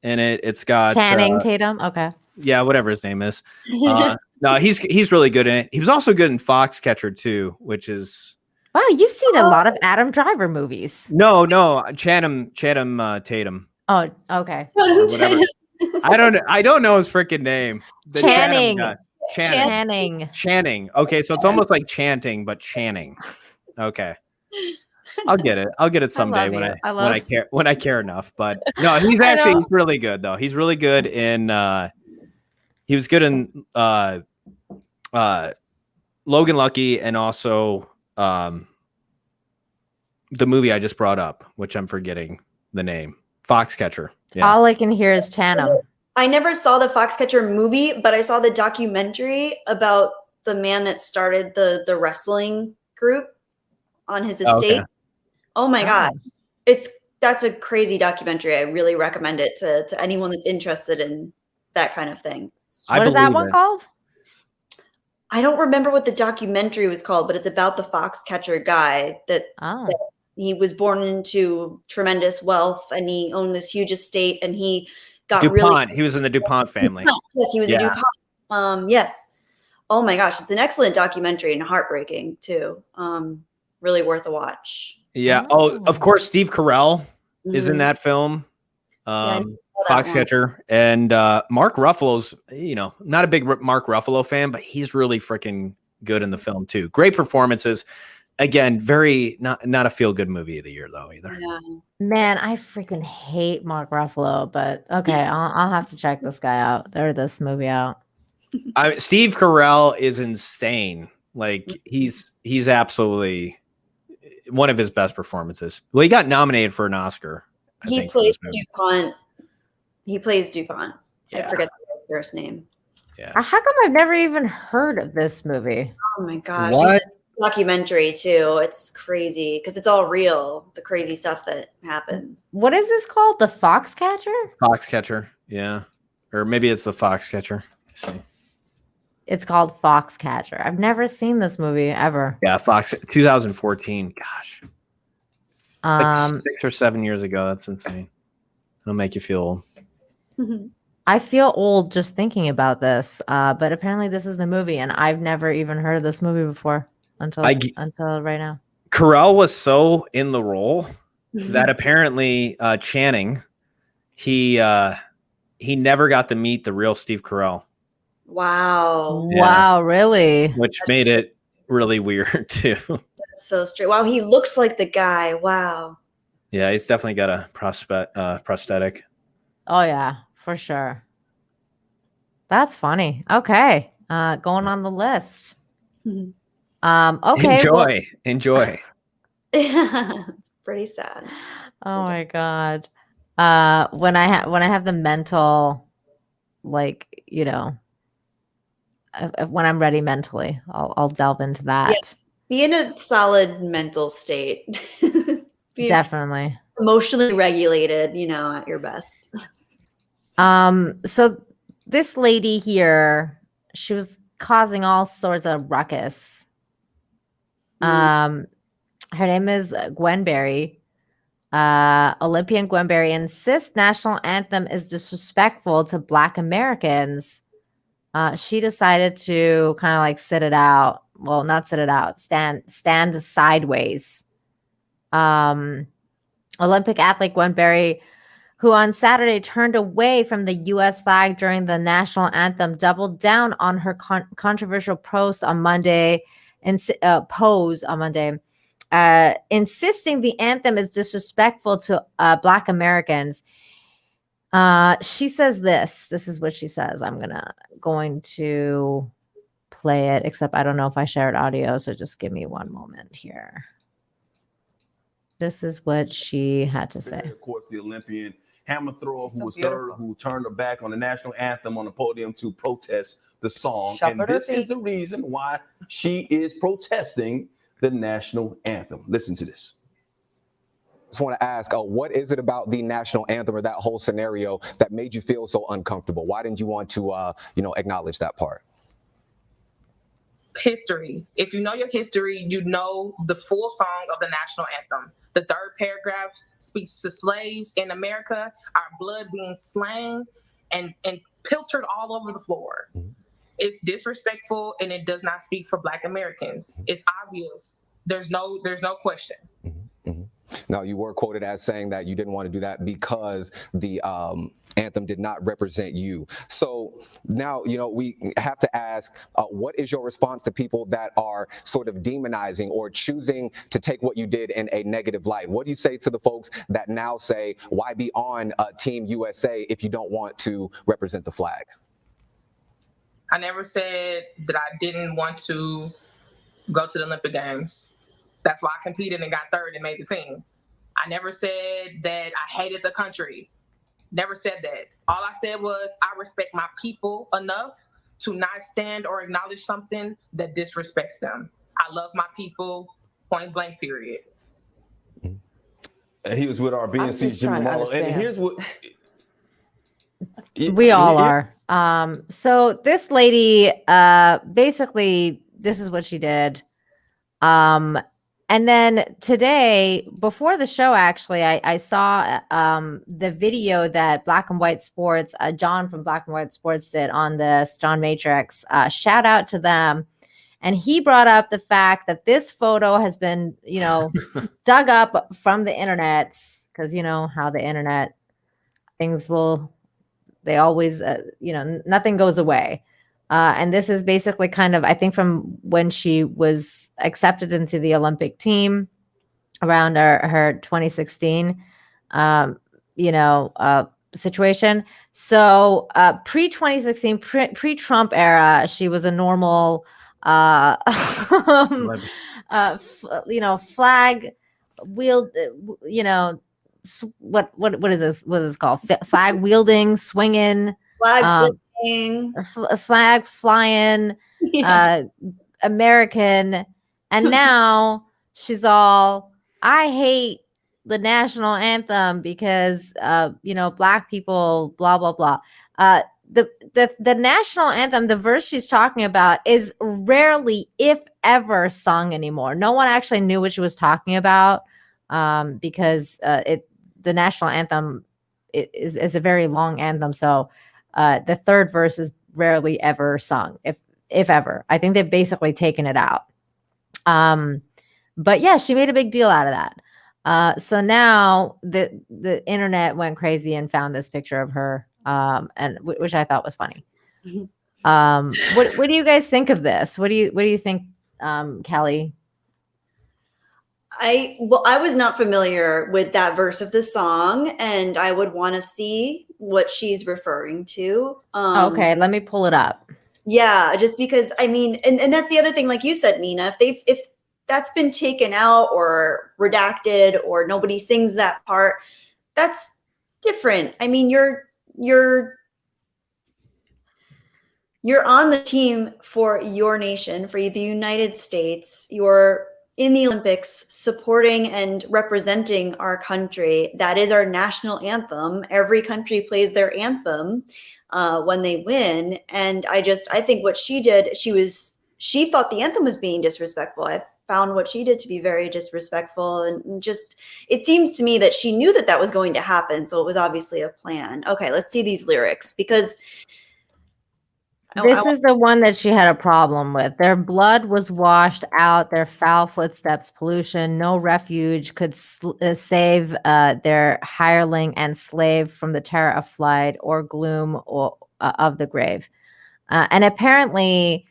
in it. It's got Channing Tatum. Okay. Yeah, whatever his name is. No, he's really good in it. He was also good in Foxcatcher too, which is wow. You've seen a lot of Adam Driver movies. No, Channing Tatum. Oh, okay. I don't know his freaking name. Channing. Channing. Okay, so it's almost like chanting, but Channing. Okay. I'll get it someday when I care enough. But no, he's really good though. He's really good in he was good in Logan Lucky and also the movie I just brought up, which I'm forgetting the name. Foxcatcher. Yeah. All I can hear is Channing. I never saw the Foxcatcher movie, but I saw the documentary about the man that started the wrestling group on his estate. Okay. Oh my God. That's a crazy documentary. I really recommend it to anyone that's interested in that kind of thing. What is that one called? I don't remember what the documentary was called, but it's about the Foxcatcher guy that he was born into tremendous wealth and he owned this huge estate and he got DuPont. He was in the DuPont family. Yes, he was a DuPont. Yes. Oh my gosh. It's an excellent documentary and heartbreaking too. Really worth a watch. Yeah. Oh, of course, Steve Carell is in that film. Foxcatcher. And Mark Ruffalo's, not a big Mark Ruffalo fan, but he's really freaking good in the film too. Great performances. Again, very not a feel-good movie of the year though either. Yeah. Man, I freaking hate Mark Ruffalo, but okay, I'll have to check this guy out or this movie out. Steve Carell is insane. Like he's absolutely one of his best performances. Well, he got nominated for an Oscar. He plays DuPont. He plays DuPont. Yeah. I forget the first name. Yeah. How come I've never even heard of this movie? Oh my gosh. What? It's a documentary too. It's crazy because it's all real. The crazy stuff that happens. What is this called? The Foxcatcher? Foxcatcher. Yeah. Or maybe it's the Foxcatcher. Let's see. It's called Foxcatcher. I've never seen this movie ever. Yeah, 2014. Gosh. Like 6 or 7 years ago. That's insane. It'll make you feel old. I feel old just thinking about this. But apparently this is the movie, and I've never even heard of this movie before until right now. Carell was so in the role that apparently Channing, he never got to meet the real Steve Carell. Wow. Yeah. Wow, really? Which made it really weird too. That's so straight. Wow, he looks like the guy. Wow. Yeah, he's definitely got a prosthetic. Oh yeah, for sure. That's funny. Okay, going on the list. Okay. Enjoy. It's pretty sad. Oh my god. When I have the mental, like, you know, when I'm ready mentally, I'll delve into that. Yeah. Be in a solid mental state. Definitely. Emotionally regulated, you know, at your best. So this lady here, she was causing all sorts of ruckus. Her name is Gwen Berry. Olympian Gwen Berry insists national anthem is disrespectful to Black Americans. She decided to kind of like sit it out. Well, not sit it out. Stand sideways. Olympic athlete Gwen Berry, who on Saturday turned away from the U.S. flag during the national anthem, doubled down on her controversial post on Monday, insisting the anthem is disrespectful to Black Americans. She says this. This is what she says. I'm going to play it, except I don't know if I shared audio, so just give me one moment here. This is what she had to say. Of course, the Olympian hammer thrower who was third, who turned her back on the national anthem on the podium to protest the song. And this is the reason why she is protesting the national anthem. Listen to this. Just want to ask, what is it about the national anthem or that whole scenario that made you feel so uncomfortable? Why didn't you want to, acknowledge that part? History. If you know your history, you know the full song of the national anthem. The third paragraph speaks to slaves in America, our blood being slain and pilchered all over the floor. It's disrespectful, and it does not speak for Black Americans. It's obvious. There's no question. Now, you were quoted as saying that you didn't want to do that because the anthem did not represent you. So now, we have to ask, what is your response to people that are sort of demonizing or choosing to take what you did in a negative light? What do you say to the folks that now say, why be on Team USA if you don't want to represent the flag? I never said that I didn't want to go to the Olympic Games. That's why I competed and got third and made the team. I never said that I hated the country. Never said that. All I said was I respect my people enough to not stand or acknowledge something that disrespects them. I love my people, point blank, period. And he was with our BNC Jimmy Marlowe. And here's what... We all are. So this lady, basically, this is what she did. And then today, before the show, actually, I saw the video that Black and White Sports, John from Black and White Sports did on this, John Matrix. Shout out to them. And he brought up the fact that this photo has been, dug up from the internet, because you know how the internet things they always, nothing goes away. And this is basically kind of, I think, from when she was accepted into the Olympic team around her 2016, situation. So pre-2016, pre-Trump era, she was a normal, flag wield, what is this? What is this called? Flag wielding, swinging, flag flying, American. And now she's all, I hate the national anthem because, Black people, blah, blah, blah. The national anthem, the verse she's talking about, is rarely, if ever, sung anymore. No one actually knew what she was talking about because the national anthem is a very long anthem. So the third verse is rarely ever sung, if ever. I think they've basically taken it out. But yeah, she made a big deal out of that. So now the internet went crazy and found this picture of her, and which I thought was funny. What do you guys think of this? What do you think, Kelly? I was not familiar with that verse of the song, and I would want to see what she's referring to. Okay, let me pull it up. Yeah, just because I mean, and that's the other thing, like you said, Nina, if that's been taken out or redacted or nobody sings that part, that's different. I mean, you're on the team for your nation, for the United States. You're in the Olympics supporting and representing our country. That is our national anthem. Every country plays their anthem when they win. And I think what she did, she thought the anthem was being disrespectful. I found what she did to be very disrespectful, and just, it seems to me that she knew that was going to happen. So it was obviously a plan. Okay, let's see these lyrics, because this is the one that she had a problem with. Their blood was washed out, their foul footsteps, pollution. No refuge could save their hireling and slave from the terror of flight or gloom of the grave. And apparently,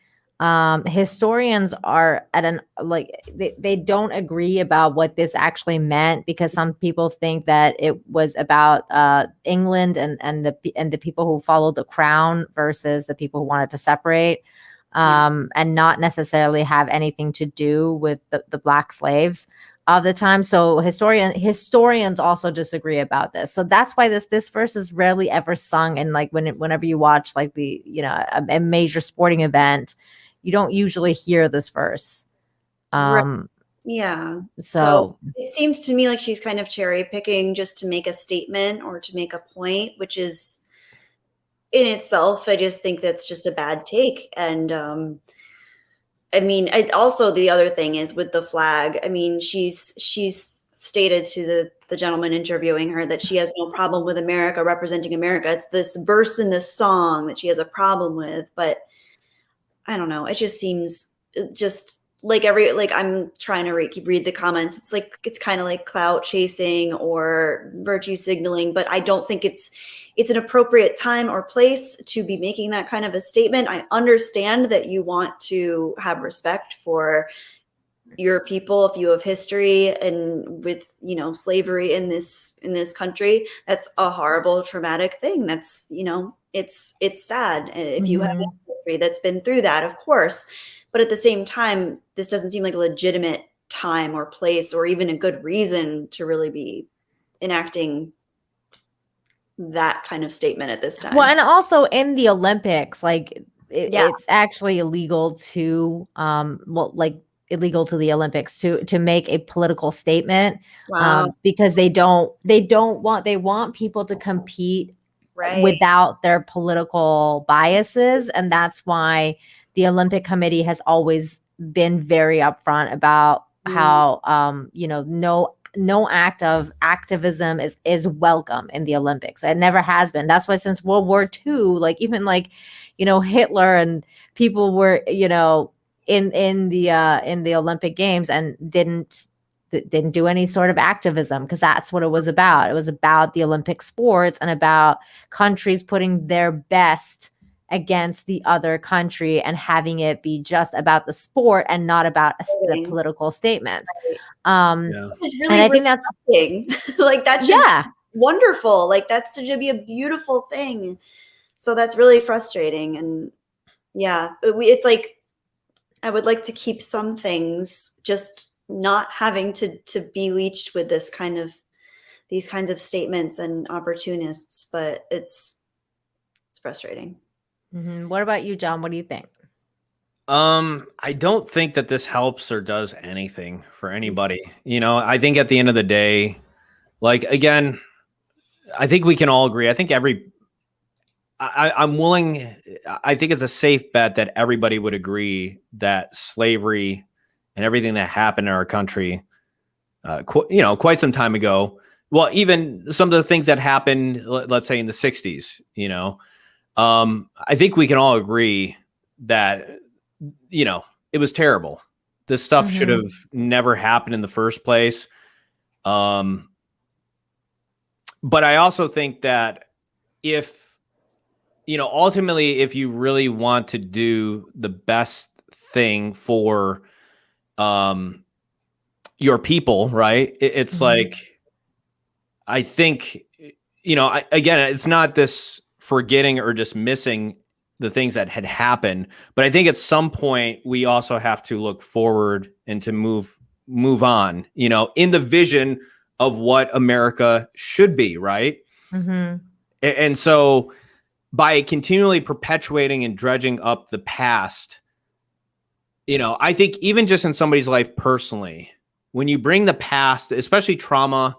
historians are they don't agree about what this actually meant, because some people think that it was about England and the people who followed the crown versus the people who wanted to separate, and not necessarily have anything to do with the black slaves of the time. So historians also disagree about this. So that's why this verse is rarely ever sung. And like whenever you watch like a major sporting event, you don't usually hear this verse. Right. Yeah. So it seems to me like she's kind of cherry picking just to make a statement or to make a point, which is in itself, I just think that's just a bad take. And I mean, also the other thing is with the flag. I mean, she's stated to the gentleman interviewing her that she has no problem with America representing America. It's this verse in this song that she has a problem with, but I don't know. It just seems just like I'm trying to read the comments. It's kind of like clout chasing or virtue signaling, but I don't think it's an appropriate time or place to be making that kind of a statement. I understand that you want to have respect for your people if you have history and with slavery in this country. That's a horrible, traumatic thing. That's it's sad if you have history that's been through that, of course. But at the same time, this doesn't seem like a legitimate time or place or even a good reason to really be enacting that kind of statement at this time. Well, and also in the Olympics, like it's actually illegal to illegal to the Olympics to make a political statement. Wow. Because they want people to compete without their political biases. And that's why the Olympic Committee has always been very upfront about how no act of activism is welcome in the Olympics. It never has been. That's why since World War II, Hitler and people were in the Olympic Games and didn't do any sort of activism, because that's what it was about. It was about the Olympic sports and about countries putting their best against the other country and having it be just about the sport and not about the political statements. Really, and I think that's like that should be wonderful. Like that should be a beautiful thing. So that's really frustrating. And it's like I would like to keep some things just not having to be leached with these kinds of statements and opportunists, but it's frustrating. Mm-hmm. What about you, John? What do you think? I don't think that this helps or does anything for anybody. I think at the end of the day, again, I think we can all agree. I think I'm willing. I think it's a safe bet that everybody would agree that slavery and everything that happened in our country, quite some time ago. Well, even some of the things that happened, let's say in the 60s, I think we can all agree that, it was terrible. This stuff should have never happened in the first place. But I also think that ultimately, if you really want to do the best thing for, your people, right? It's like, I think, again, it's not this forgetting or dismissing the things that had happened, but I think at some point we also have to look forward and to move on, in the vision of what America should be, right? And so by continually perpetuating and dredging up the past, I think even just in somebody's life personally, when you bring the past, especially trauma,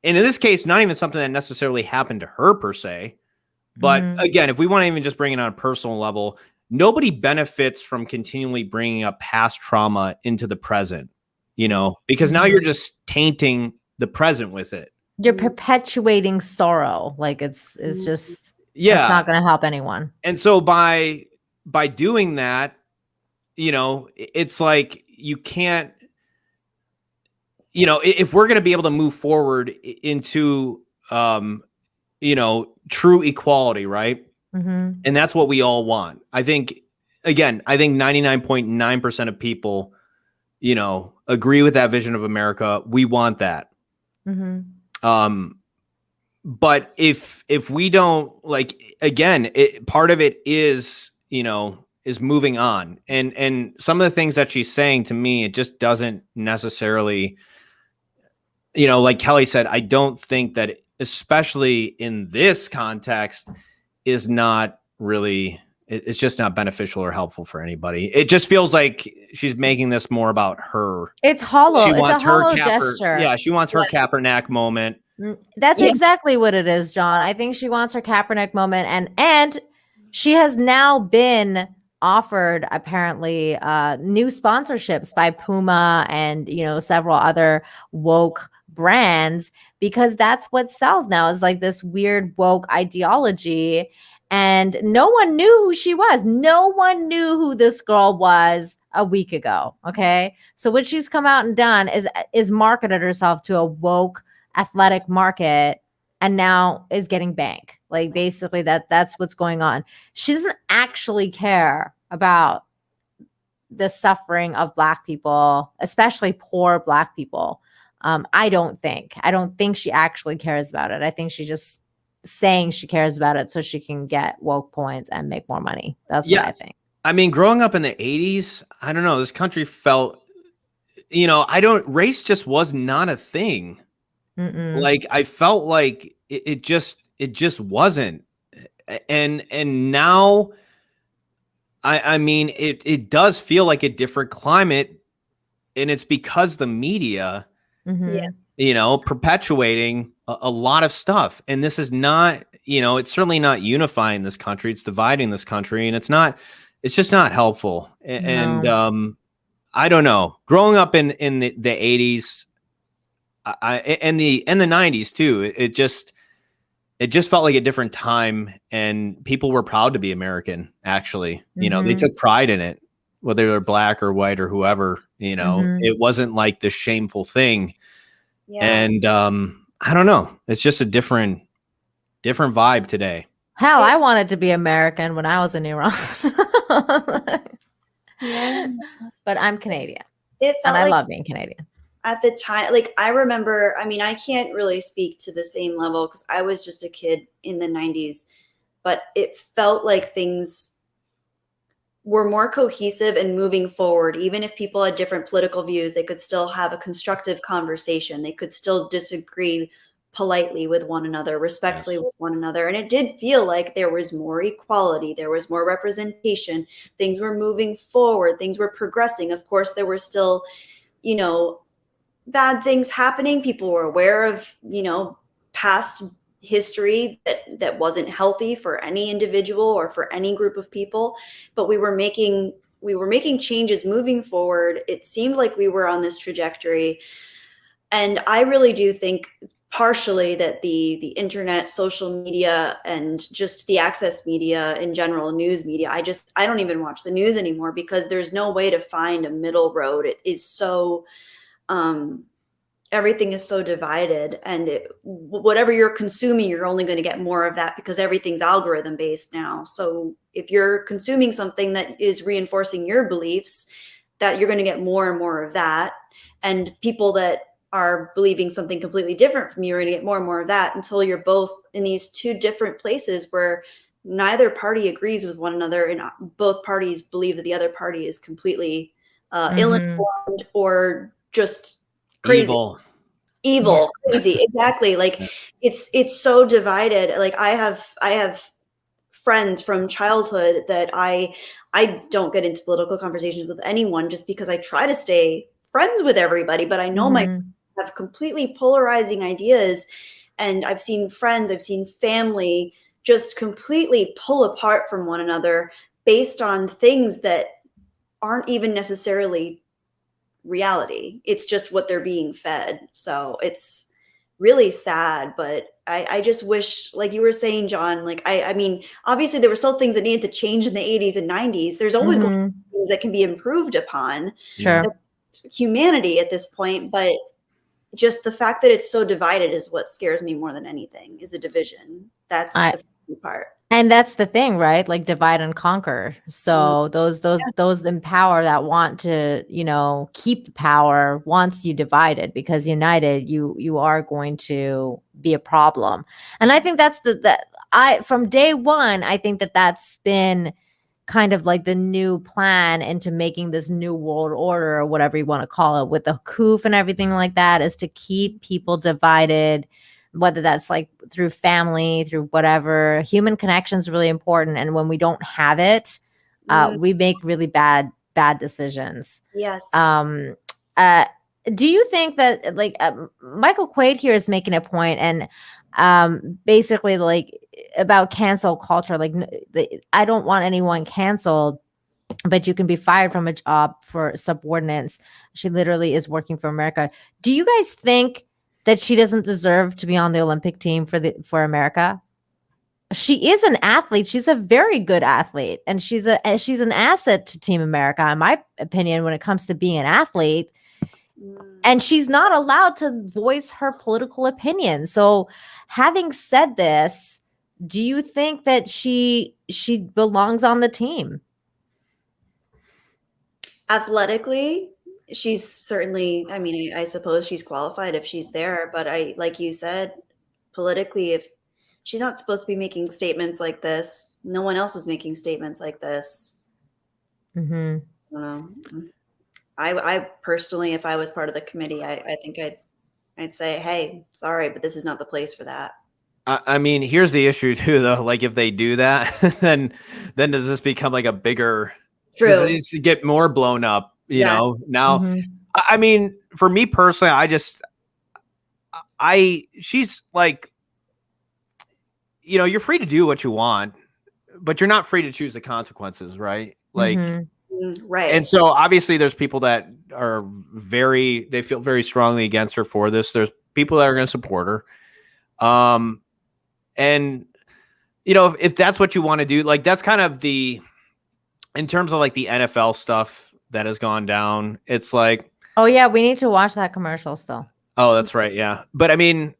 and in this case, not even something that necessarily happened to her per se, but again, if we want to even just bring it on a personal level, nobody benefits from continually bringing up past trauma into the present, because now you're just tainting the present with it. You're perpetuating sorrow. Like it's just, it's not going to help anyone. And so by doing that, it's like you can't, if we're going to be able to move forward into, true equality, right? And that's what we all want. I think 99.9% of people, agree with that vision of America. We want that. But if we don't, like, again, part of it is, is moving on. And some of the things that she's saying to me, it just doesn't necessarily, like Kelly said, I don't think that, especially in this context, is not really, it's just not beneficial or helpful for anybody. It just feels like she's making this more about her. It's hollow. She wants it's a hollow her gesture. Yeah, she wants her Kaepernick moment. That's exactly what it is, John. I think she wants her Kaepernick moment, and she has now been offered apparently new sponsorships by Puma and several other woke brands, because that's what sells now, is like this weird woke ideology. And no one knew who she was. No one knew who this girl was a week ago. Okay. So what she's come out and done is marketed herself to a woke athletic market, and now is getting bank. Like basically that's what's going on. She doesn't actually care about the suffering of Black people, especially poor Black people. I don't think she actually cares about it. I think she's just saying she cares about it so she can get woke points and make more money. That's what I think. I mean, growing up in the 80s, I don't know, this country felt, race just was not a thing. Like I felt like it just wasn't. And now, I mean, it does feel like a different climate, and it's because the media, perpetuating a lot of stuff. And this is not, it's certainly not unifying this country. It's dividing this country, and it's just not helpful. And I don't know. Growing up in the 80s, and the 90s too, it just felt like a different time, and people were proud to be American. Actually, they took pride in it, whether they're Black or white or whoever. It wasn't like this shameful thing. And I don't know. It's just a different vibe today. Hell, I wanted to be American when I was in Iran. But I'm Canadian. And I love being Canadian. At the time, like I remember, I mean, I can't really speak to the same level because I was just a kid in the 90s, but it felt like things were more cohesive and moving forward. Even if people had different political views, they could still have a constructive conversation. They could still disagree politely with one another, respectfully with one another. And it did feel like there was more equality. There was more representation. Things were moving forward. Things were progressing. Of course, there were still, bad things happening. People were aware of, past history that wasn't healthy for any individual or for any group of people. But we were making changes moving forward. It seemed like we were on this trajectory. And I really do think partially that the internet, social media, and just the access media in general, news media, I don't even watch the news anymore because there's no way to find a middle road. It is so everything is so divided, and whatever you're consuming, you're only going to get more of that because everything's algorithm based now. So if you're consuming something that is reinforcing your beliefs, that you're going to get more and more of that. and people that are believing something completely different from you are going to get more and more of that until you're both in these two different places where neither party agrees with one another, and both parties believe that the other party is completely ill-informed or just crazy. Evil, crazy. Exactly. Like it's so divided. Like I have friends from childhood that I don't get into political conversations with anyone just because I try to stay friends with everybody, but I know my have completely polarizing ideas, and I've seen friends, I've seen family just completely pull apart from one another based on things that aren't even necessarily reality. It's just what they're being fed. So it's really sad, but I just wish, like you were saying, John, like I mean, obviously there were still things that needed to change in the 80s and 90s. There's always going to be things that can be improved upon. Sure. Humanity at this point, but just the fact that it's so divided is what scares me more than anything, is the division. That's the part. And that's the thing, right? Like divide and conquer. So those in power that want to, you know, keep the power once you divide it, because united, you are going to be a problem. And I think that's from day one, I think that's been kind of like the new plan into making this new world order, or whatever you want to call it, with the coup and everything like that, is to keep people divided, whether that's like through family, through whatever. Human connection is really important. And when we don't have it, we make really bad decisions. Yes. Do you think that like Michael Quaid here is making a point, and basically like about cancel culture, like I don't want anyone canceled, but you can be fired from a job for subordinates. She literally is working for America. Do you guys think that she doesn't deserve to be on the Olympic team for America? She is an athlete. She's a very good athlete, and she's an asset to Team America, in my opinion, when it comes to being an athlete. And she's not allowed to voice her political opinion. So, having said this, do you think that she belongs on the team? Athletically, she's certainly, I mean, I suppose she's qualified if she's there, but like you said, politically, if she's not supposed to be making statements like this, no one else is making statements like this. I don't know. I personally, if I was part of the committee, I think I'd say, hey, sorry, but this is not the place for that. I mean, here's the issue too, though. Like, if they do that, then does this become like a bigger? True. Does it needs to get more blown up? You know. Now, I mean, for me personally, she's like, you know, you're free to do what you want, but you're not free to choose the consequences, right? Like, right. And so obviously there's people that are they feel very strongly against her for this. There's people that are going to support her. And you know, if that's what you want to do, like that's kind of in terms of like the NFL stuff that has gone down, it's like, oh yeah, we need to watch that commercial still. Oh, that's right. Yeah. But I mean,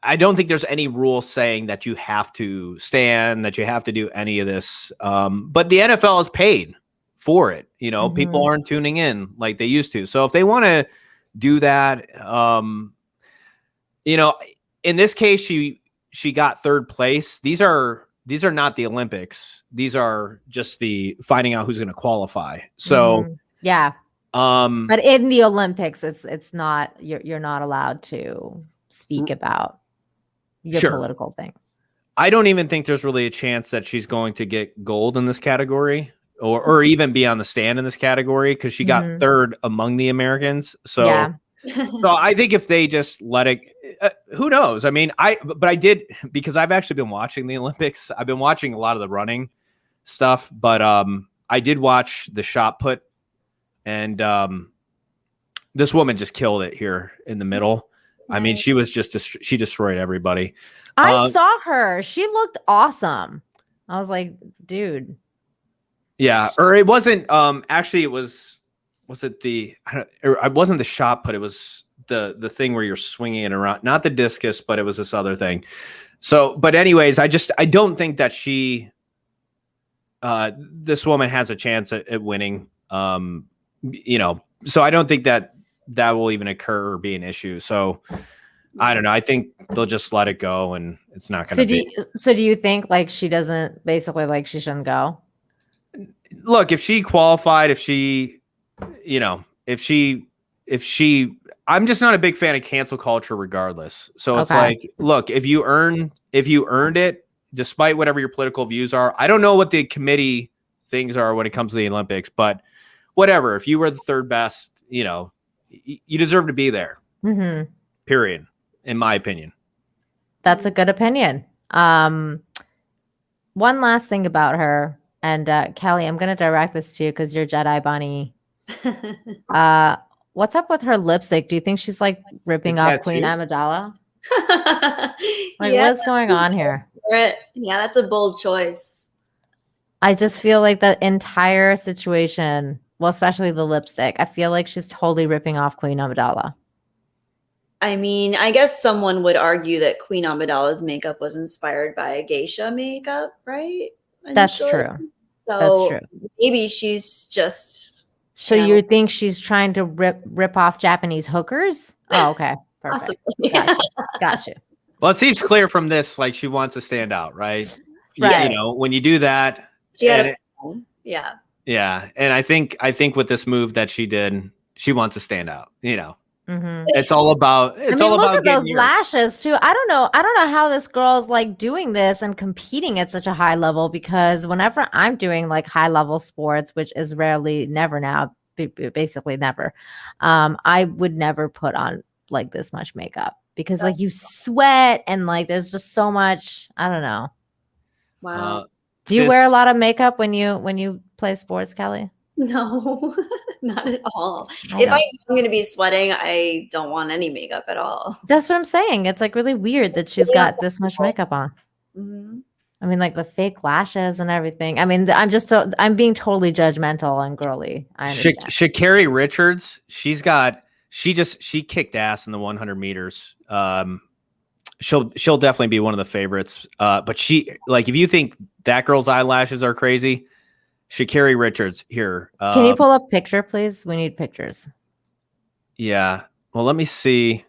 I don't think there's any rule saying that you have to stand, that you have to do any of this. But the NFL is paid for it. You know, people aren't tuning in like they used to. So if they want to do that, you know, in this case, she got third place. These are not the Olympics. These are just the finding out who's going to qualify. So yeah. But in the Olympics, it's not, you're not allowed to speak about your political thing. I don't even think there's really a chance that she's going to get gold in this category, or even be on the stand in this category, because she got third among the Americans. So, so I think if they just let it, who knows? I mean, but I did, because I've actually been watching the Olympics. I've been watching a lot of the running stuff, but I did watch the shot put, and this woman just killed it here in the middle. I mean, she was she destroyed everybody. I saw her. She looked awesome. I was like, dude. Yeah, or it wasn't. Actually, it was it the? It wasn't the shot put. It was the thing where you're swinging it around. Not the discus, but it was this other thing. So, but anyways, I don't think that this woman has a chance at winning. You know, so I don't think that that will even occur or be an issue. So I don't know. I think they'll just let it go, and it's not going to be. So do you think like she doesn't basically like she shouldn't go? Look, if she qualified, if she, I'm just not a big fan of cancel culture regardless. So it's like, look, if you earned it, despite whatever your political views are, I don't know what the committee things are when it comes to the Olympics, but whatever, if you were the third best, you deserve to be there. Mm-hmm. Period. In my opinion. That's a good opinion. One last thing about her, and Kelly, I'm going to direct this to you because you're Jedi Bunny. What's up with her lipstick? Do you think she's like ripping off Queen Amidala? Like, what's going on here? Yeah, that's a bold choice. I just feel like the entire situation, well, especially the lipstick, I feel like she's totally ripping off Queen Amidala. I mean, I guess someone would argue that Queen Amidala's makeup was inspired by geisha makeup, right? That's true. So that's true. Maybe she's just. So you think she's trying to rip off Japanese hookers? Oh, okay. Perfect. Yeah. Gotcha. Well, it seems clear from this, like she wants to stand out, right? Right. When you do that. Yeah. Yeah. And I think with this move that she did, she wants to stand out, Mm-hmm. It's all about look at those lashes too. I don't know how this girl's like doing this and competing at such a high level, because whenever I'm doing like high level sports, which is never now, basically never, I would never put on like this much makeup, because like you sweat and like there's just so much. I don't know. Wow. Do you wear a lot of makeup when you play sports, Kelly? No, not at all. If I'm going to be sweating, I don't want any makeup at all. That's what I'm saying. It's like really weird that she's got this much makeup on. Mm-hmm. I mean, like the fake lashes and everything. I mean, I'm being totally judgmental and girly. I understand. Sha'Carri Richards, she kicked ass in the 100 meters. She'll definitely be one of the favorites. But she, like, if you think that girl's eyelashes are crazy, Sha'Carri Richards here. Can you pull up picture, please? We need pictures. Yeah. Well, let me see.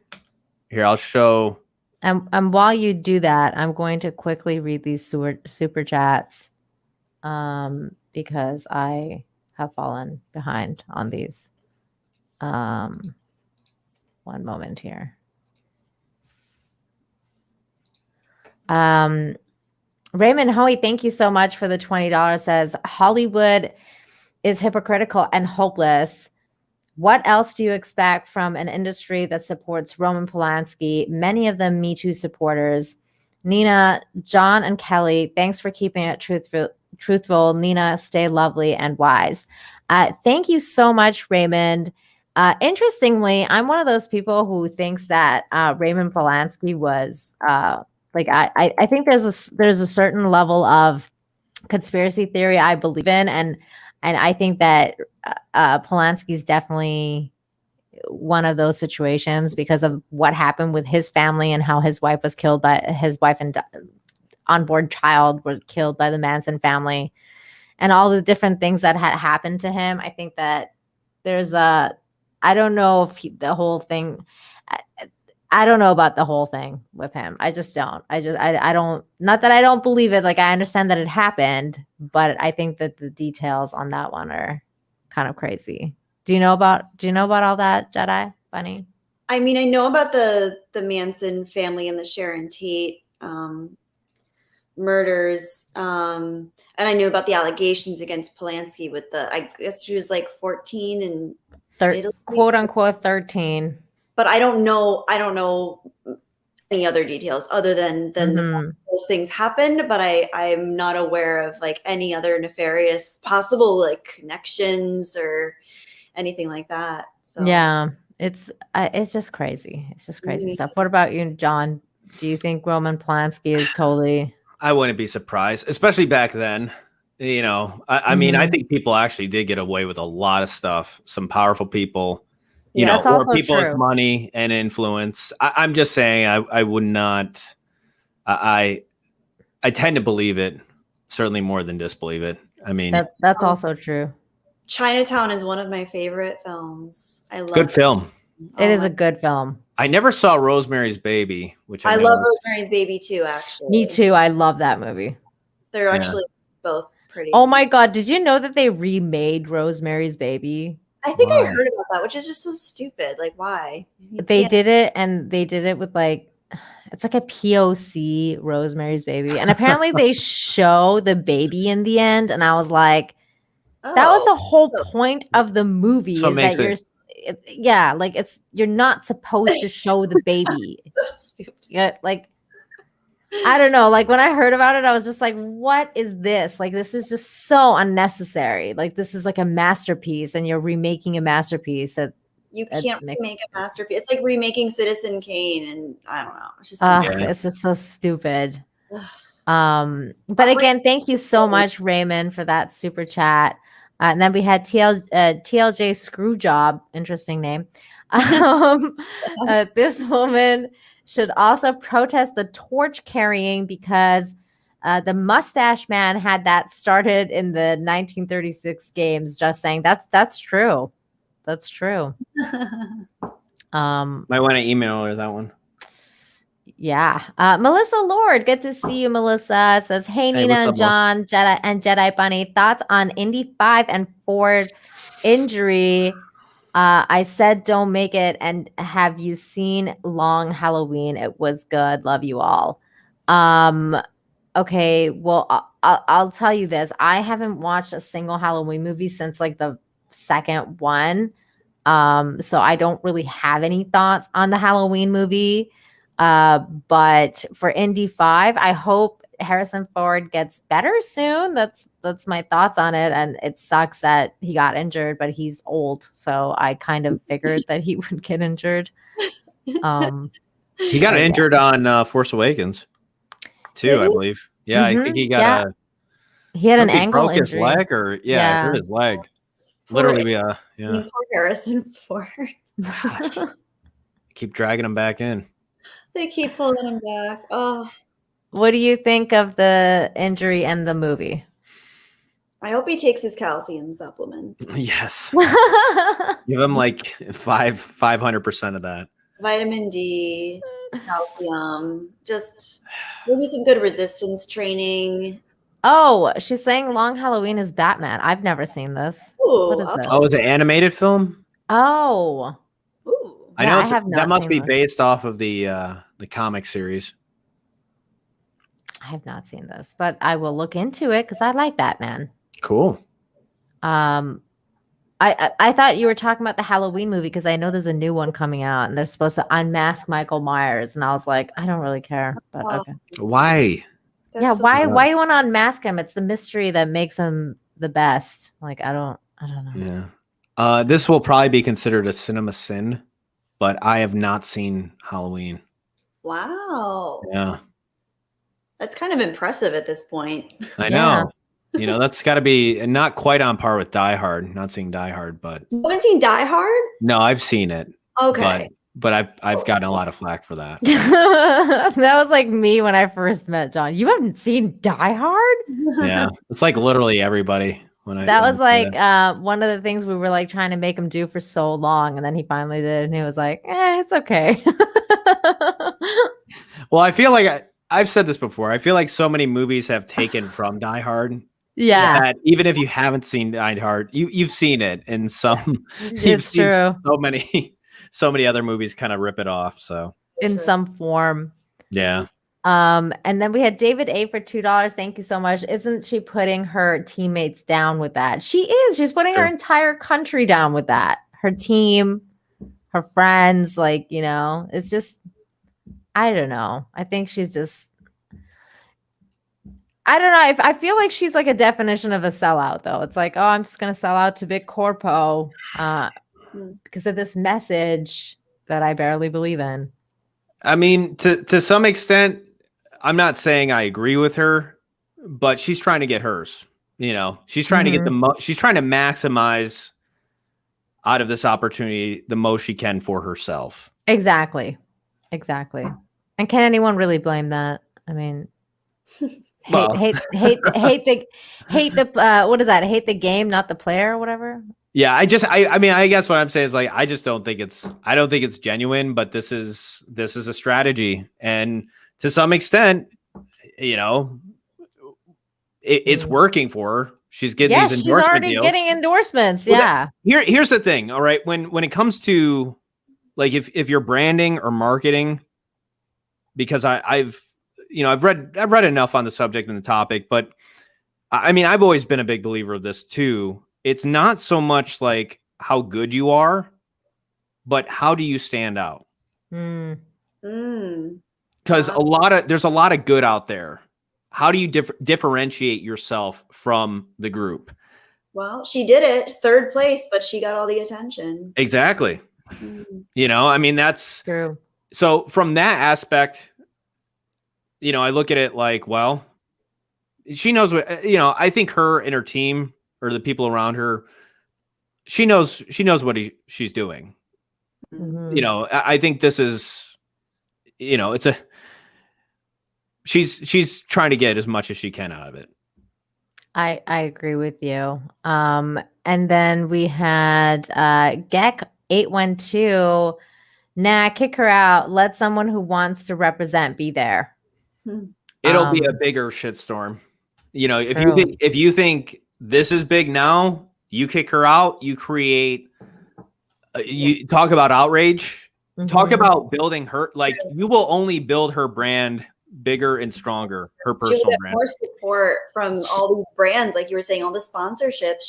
Here, I'll show. And while you do that, I'm going to quickly read these super chats because I have fallen behind on these. One moment here. Raymond Hoey, thank you so much for the $20. Says Hollywood is hypocritical and hopeless. What else do you expect from an industry that supports Roman Polanski? Many of them Me Too supporters. Nina, John, and Kelly, thanks for keeping it truthful. Nina, stay lovely and wise. Thank you so much, Raymond. Interestingly, I'm one of those people who thinks that Raymond Polanski was like I think there's a certain level of conspiracy theory I believe in, and I think that Polanski's definitely one of those situations because of what happened with his family and how his wife and unborn child were killed by the Manson family, and all the different things that had happened to him. I think that there's I don't know if the whole thing. I don't know about the whole thing with him. I just don't. I don't, not that I don't believe it. Like, I understand that it happened, but I think that the details on that one are kind of crazy. Do you know about all that, Jedi Bunny? I mean, I know about the Manson family and the Sharon Tate murders. And I knew about the allegations against Polanski with I guess she was like 14 and quote unquote 13. But I don't know any other details other than those things happened. But I'm not aware of like any other nefarious possible like connections or anything like that. So yeah, it's just crazy. It's just crazy stuff. What about you, John? Do you think Roman Polanski is totally? I wouldn't be surprised, especially back then. I mean, I think people actually did get away with a lot of stuff. Some powerful people. Or people with money and influence. I'm just saying, I would not. I tend to believe it, certainly more than disbelieve it. I mean, that's also true. Chinatown is one of my favorite films. I love good film. It is a good film. I never saw Rosemary's Baby, which I love Rosemary's Baby too, actually. Me too. I love that movie. They're actually both pretty. Oh my God. Did you know that they remade Rosemary's Baby? I think I heard about that, which is just so stupid. Like, why? They did it, and they did it with like, it's like a POC Rosemary's Baby. And apparently they show the baby in the end. And I was like, that was the whole point of the movie. So is that you're not supposed to show the baby. So stupid. Yeah, like, I don't know. Like when I heard about it, I was just like, what is this? Like, this is just so unnecessary. Like, this is like a masterpiece, and you're remaking a masterpiece. You can't remake a masterpiece. It's like remaking Citizen Kane, and I don't know. It's just it's just so stupid. But again, thank you so much, Raymond, for that super chat. And then we had TLJ Screwjob, interesting name. This woman should also protest the torch carrying because the mustache man had that started in the 1936 games. Just saying, that's true. That's true. Might want to email her that one. Yeah. Melissa Lord, good to see you, Melissa. Says, hey Nina and John, Jedi and Jedi Bunny. Thoughts on Indy 5 and Ford injury? I said don't make it. And have you seen Long Halloween? It was good. Love you all. Okay, well, I'll tell you this. I haven't watched a single Halloween movie since like the second one. So I don't really have any thoughts on the Halloween movie. But for Indy 5, I hope Harrison Ford gets better soon. That's my thoughts on it. And it sucks that he got injured, but he's old, so I kind of figured that he would get injured. He got injured on Force Awakens too, I believe. Yeah, I think he got he had an ankle broke injury. his leg, or he hurt his leg. Literally, Poor Harrison Ford. Keep dragging him back in. They keep pulling him back. Oh. What do you think of the injury and the movie? I hope he takes his calcium supplements. Yes. Give him like 500% of that. Vitamin D, calcium, just maybe some good resistance training. Oh, she's saying Long Halloween is Batman. I've never seen this. Ooh, what is this? Oh, it's an animated film? Oh. Ooh. I know that must be based off of the comic series. I have not seen this, but I will look into it because I like Batman. Cool. I thought you were talking about the Halloween movie because I know there's a new one coming out and they're supposed to unmask Michael Myers, and I was like, I don't really care. But okay. Why? Why you want to unmask him? It's the mystery that makes him the best. Like I don't know. Yeah. This will probably be considered a cinema sin, but I have not seen Halloween. Wow. Yeah. That's kind of impressive at this point. I know. You know, that's got to be not quite on par with Die Hard. Not seeing Die Hard, but you haven't seen Die Hard? No, I've seen it. Okay. But I've gotten a lot of flack for that. That was like me when I first met John. You haven't seen Die Hard? Yeah. It's like literally everybody. That was like one of the things we were like trying to make him do for so long, and then he finally did, and he was like, it's okay. Well, I feel like I've said this before. I feel like so many movies have taken from Die Hard. Yeah. That even if you haven't seen Die Hard, you've seen it in some. It's true. So many other movies kind of rip it off. So in some form. Yeah. And then we had David A for $2. Thank you so much. Isn't she putting her teammates down with that? She is. She's putting her entire country down with that. Her team, her friends, like, you know, it's just, I don't know. I think she's just, I don't know. I feel like she's like a definition of a sellout, though. It's like, oh, I'm just going to sell out to Big Corpo because of this message that I barely believe in. I mean, to some extent, I'm not saying I agree with her, but she's trying to get hers. You know, she's trying to get she's trying to maximize out of this opportunity the most she can for herself. Exactly. And can anyone really blame that? I mean, hate the what is that? Hate the game, not the player, or whatever. Yeah, I mean, I guess what I'm saying is like, I don't think it's genuine, but this is a strategy. And to some extent, you know, it's working for her. She's getting these endorsement she's already deals. getting endorsements. Well, Yeah. Here's the thing. All right. When it comes to like, if you're branding or marketing, because I've read enough on the subject and the topic, but I mean, I've always been a big believer of this too. It's not so much like how good you are, but how do you stand out? Because there's a lot of good out there. How do you differentiate yourself from the group? Well, she did it, 3rd place, but she got all the attention. Exactly. You know, I mean, that's true. So from that aspect, you know, I look at it like, well, she knows what, you know, I think her and her team or the people around her, she knows what she's doing. You know, I think this is, you know, she's trying to get as much as she can out of it. I agree with you. And then we had Gek 812. Nah, kick her out. Let someone who wants to represent be there. It'll be a bigger shitstorm. You know, if you think this is big now, you kick her out, you create, you talk about outrage, talk about building her, like you will only build her brand bigger and stronger, her personal She'll get brand. more support from all these brands, like you were saying, all the sponsorships.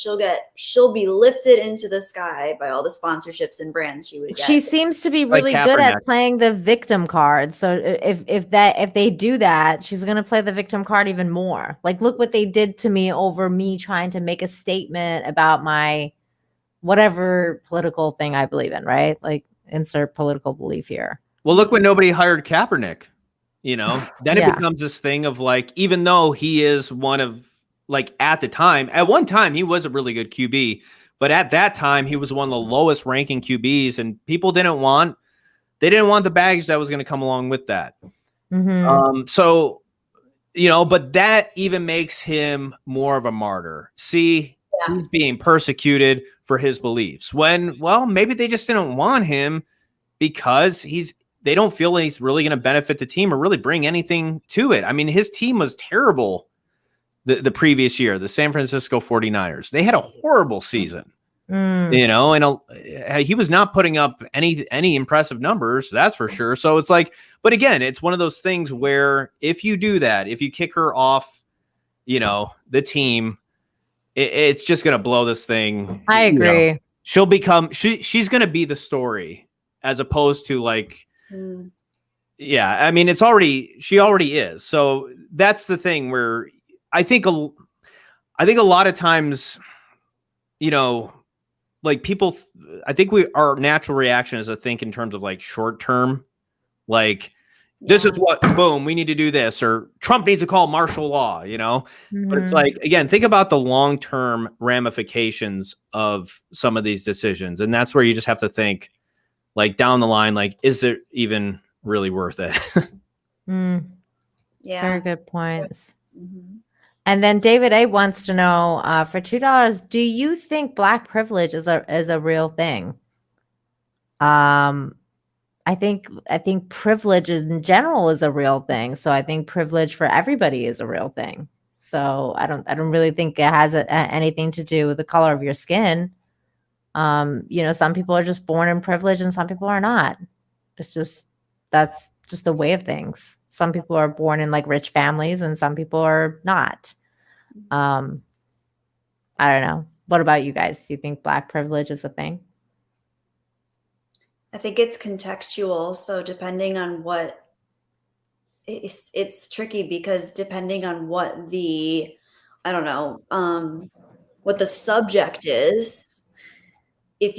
She'll be lifted into the sky by all the sponsorships and brands she would get. She seems to be really good at playing the victim card. So if they do that, she's gonna play the victim card even more. Like, look what they did to me over me trying to make a statement about my whatever political thing I believe in, right? Like, insert political belief here. Well, look when nobody hired Kaepernick. You know, then it becomes this thing of like, even though he is one of like at one time, he was a really good QB, but at that time he was one of the lowest ranking QBs and people didn't want the baggage that was going to come along with that. So, you know, but that even makes him more of a martyr. See, he's being persecuted for his beliefs when, well, maybe they just didn't want him because they don't feel like he's really going to benefit the team or really bring anything to it. I mean, his team was terrible the previous year, the San Francisco 49ers. They had a horrible season, you know, and he was not putting up any impressive numbers, that's for sure. So it's like, but again, it's one of those things where if you do that, if you kick her off, you know, the team, it's just going to blow this thing. I agree. You know, she'll become, she's going to be the story as opposed to like, yeah, I mean, she already is. So that's the thing where I think a lot of times, you know, like people, I think our natural reaction is to think in terms of like short term, like this is what, boom, we need to do this, or Trump needs to call martial law, you know, but it's like, again, think about the long-term ramifications of some of these decisions. And that's where you just have to think, like down the line, like, is it even really worth it? Yeah. Very good points. And then David A wants to know, for $2, do you think Black privilege is a real thing? I think privilege in general is a real thing. So I think privilege for everybody is a real thing. So I don't really think it has anything to do with the color of your skin. You know, some people are just born in privilege and some people are not. That's just the way of things. Some people are born in like rich families and some people are not. I don't know. What about you guys? Do you think Black privilege is a thing? I think it's contextual. So depending on what, it's tricky because depending on what what the subject is, if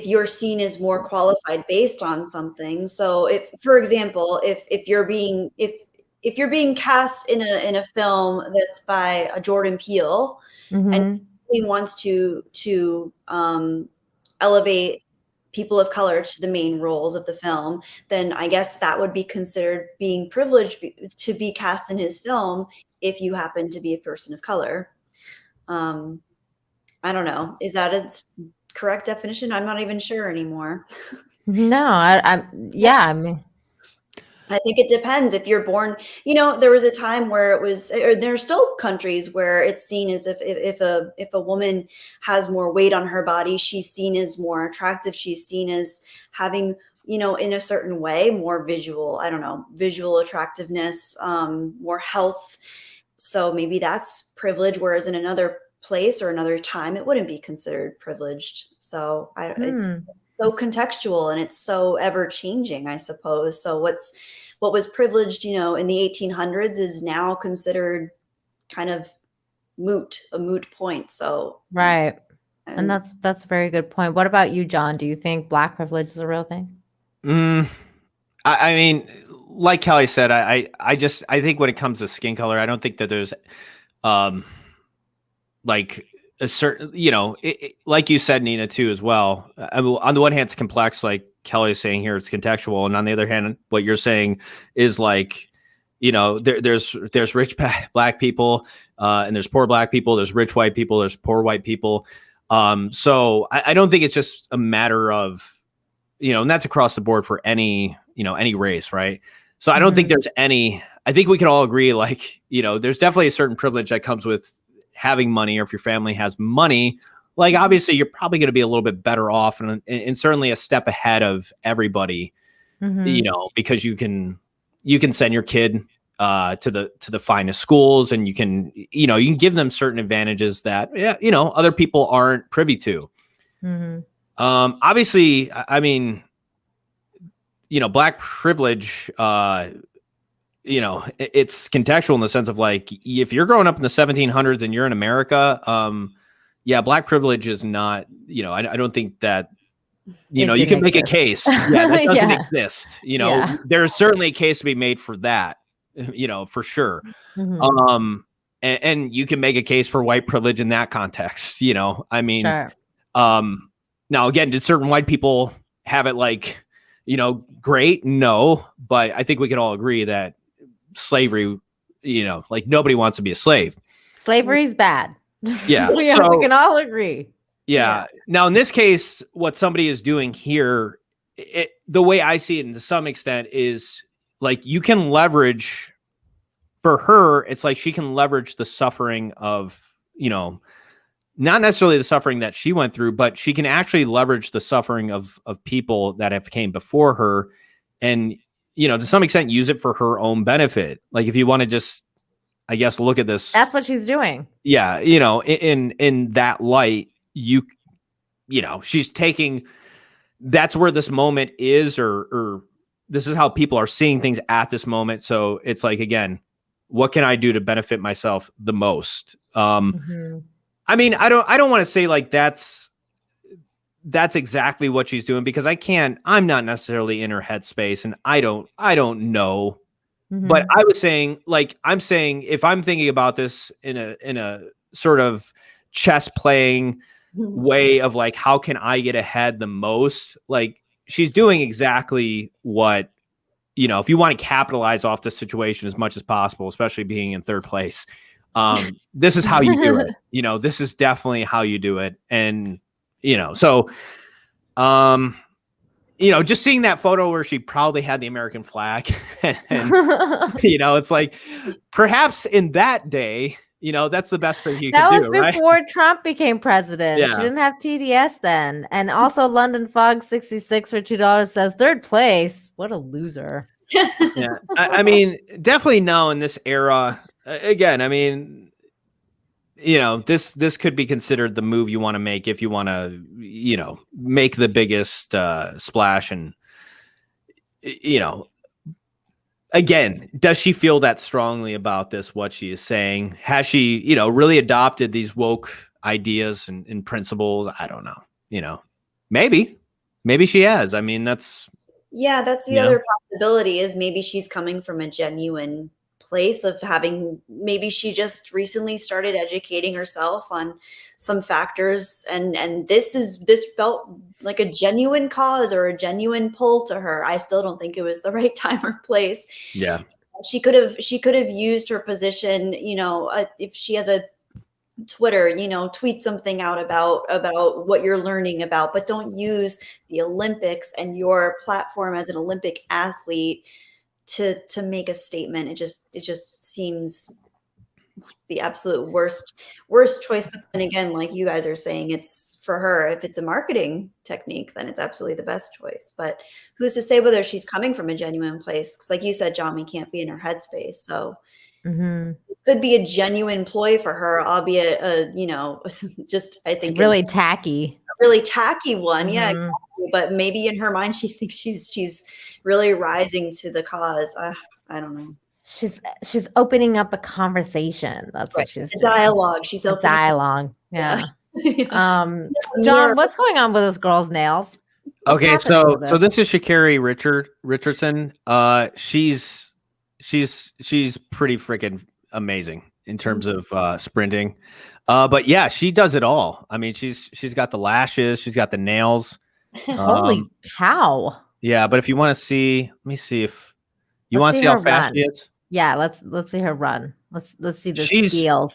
you're seen as more qualified based on something. So if, for example, if you're being cast in a film that's by a Jordan Peele and he wants to elevate people of color to the main roles of the film, then I guess that would be considered being privileged to be cast in his film if you happen to be a person of color. I don't know. Is that a correct definition? I'm not even sure anymore. No, I mean, I think it depends. If you're born, there was a time where it was, or there are still countries where it's seen as if a woman has more weight on her body, she's seen as more attractive. She's seen as having, in a certain way, more visual attractiveness, more health. So maybe that's privilege. Whereas in another place or another time, it wouldn't be considered privileged. So it's so contextual and it's so ever changing, I suppose. So what was privileged, in the 1800s is now considered kind of a moot point. So right. And that's a very good point. What about you, John? Do you think Black privilege is a real thing? I mean, like Kelly said, I think when it comes to skin color, I don't think that there's like a certain, like you said, Nina, too, as well. I mean, on the one hand, it's complex, like Kelly is saying here, it's contextual. And on the other hand, what you're saying is like, there's rich Black people and there's poor Black people, there's rich white people, there's poor white people. So I don't think it's just a matter of, and that's across the board for any race, right? So I don't think there's I think we can all agree, like, there's definitely a certain privilege that comes with having money, or if your family has money, like obviously you're probably going to be a little bit better off and certainly a step ahead of everybody, because you can send your kid to the finest schools, and you can give them certain advantages that other people aren't privy to. Obviously, I mean, Black privilege, it's contextual in the sense of like, if you're growing up in the 1700s and you're in America, Black privilege is not, I don't think that, you can make a case. Yeah, that doesn't exist. There's certainly a case to be made for that, for sure. And you can make a case for white privilege in that context, I mean, sure. Now again, did certain white people have it like, great? No, but I think we can all agree that slavery, like nobody wants to be a slave. Slavery is bad. Yeah. we can all agree. Yeah. Now in this case, what somebody is doing here, the way I see it to some extent is like, you can leverage, for her, it's like she can leverage the suffering of, not necessarily the suffering that she went through, but she can actually leverage the suffering of people that have came before her, and to some extent use it for her own benefit. Like if you want to just, I guess, look at this, that's what she's doing. Yeah, in that light, she's taking, that's where this moment is, or this is how people are seeing things at this moment. So it's like, again, what can I do to benefit myself the most? I mean, I don't want to say like that's exactly what she's doing, because I'm not necessarily in her headspace, and I don't know. But I was saying, like, I'm saying, if I'm thinking about this in a sort of chess playing way of like, how can I get ahead the most? Like, she's doing exactly what, if you want to capitalize off the situation as much as possible, especially being in third place, this is how you do it. This is definitely how you do it. And, so, just seeing that photo where she probably had the American flag and it's like, perhaps in that day, that's the best thing you could do. That was before Trump became president. Yeah. She didn't have TDS then. And also London Fog 66 for $2 says third place. What a loser. Yeah. I mean, definitely no, in this era, again, I mean, this could be considered the move you want to make if you want to, make the biggest splash. And, again, does she feel that strongly about this, what she is saying? Has she, really adopted these woke ideas and principles? I don't know, maybe she has. I mean, that's the other possibility, is maybe she's coming from a genuine place of having, maybe she just recently started educating herself on some factors, and this felt like a genuine cause or a genuine pull to her. I still don't think it was the right time or place. Yeah, she could have used her position, if she has Twitter, tweet something out about what you're learning about, but don't use the Olympics and your platform as an Olympic athlete to make a statement. It just seems the absolute worst choice. But then again, like you guys are saying, it's for her. If it's a marketing technique, then it's absolutely the best choice. But who's to say whether she's coming from a genuine place? Because like you said, John, we can't be in her headspace. So it could be a genuine ploy for her, albeit just I think it's really tacky. A really tacky one, yeah. Exactly. But maybe in her mind, she thinks she's really rising to the cause. I don't know. She's opening up a conversation. That's what she's doing. Dialogue. She's opening dialogue. Yeah. John, what's going on with this girl's nails? Okay, so this is Sha'Carri Richardson. She's pretty freaking amazing in terms of sprinting. But yeah, she does it all. I mean, she's got the lashes, she's got the nails. Holy cow. Yeah, but if you want to see, let me see if you want to see how fast she is. Yeah, let's see her run. Let's see the skills.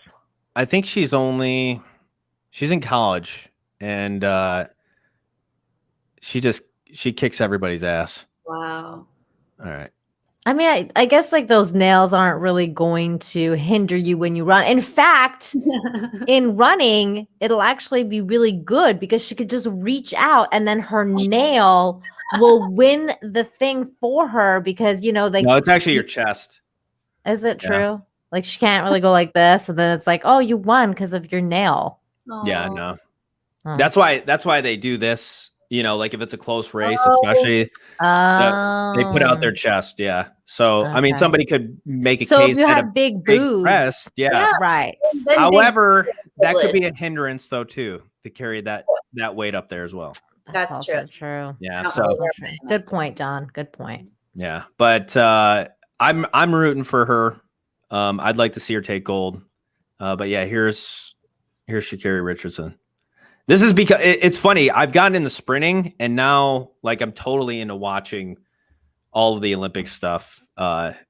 I think she's in college, and she kicks everybody's ass. Wow. All right. I mean, I guess like those nails aren't really going to hinder you when you run. In fact, in running, it'll actually be really good because she could just reach out and then her nail will win the thing for her because, no, it's actually your chest. Is it true? Yeah. Like she can't really go like this. And then it's like, oh, you won because of your nail. Aww. Yeah, no. Oh. That's why they do this. Like if it's a close race, especially they put out their chest. Yeah. So, okay. I mean, somebody could make a case. So if you have big boobs. Breast, yeah. Right. However, that could be a hindrance though, too, to carry that weight up there as well. That's true. Yeah. So good point, John. Good point. Yeah. But I'm rooting for her. I'd like to see her take gold. But yeah, here's Sha'Carri Richardson. This is because it's funny. I've gotten into sprinting and now like I'm totally into watching all of the Olympic stuff.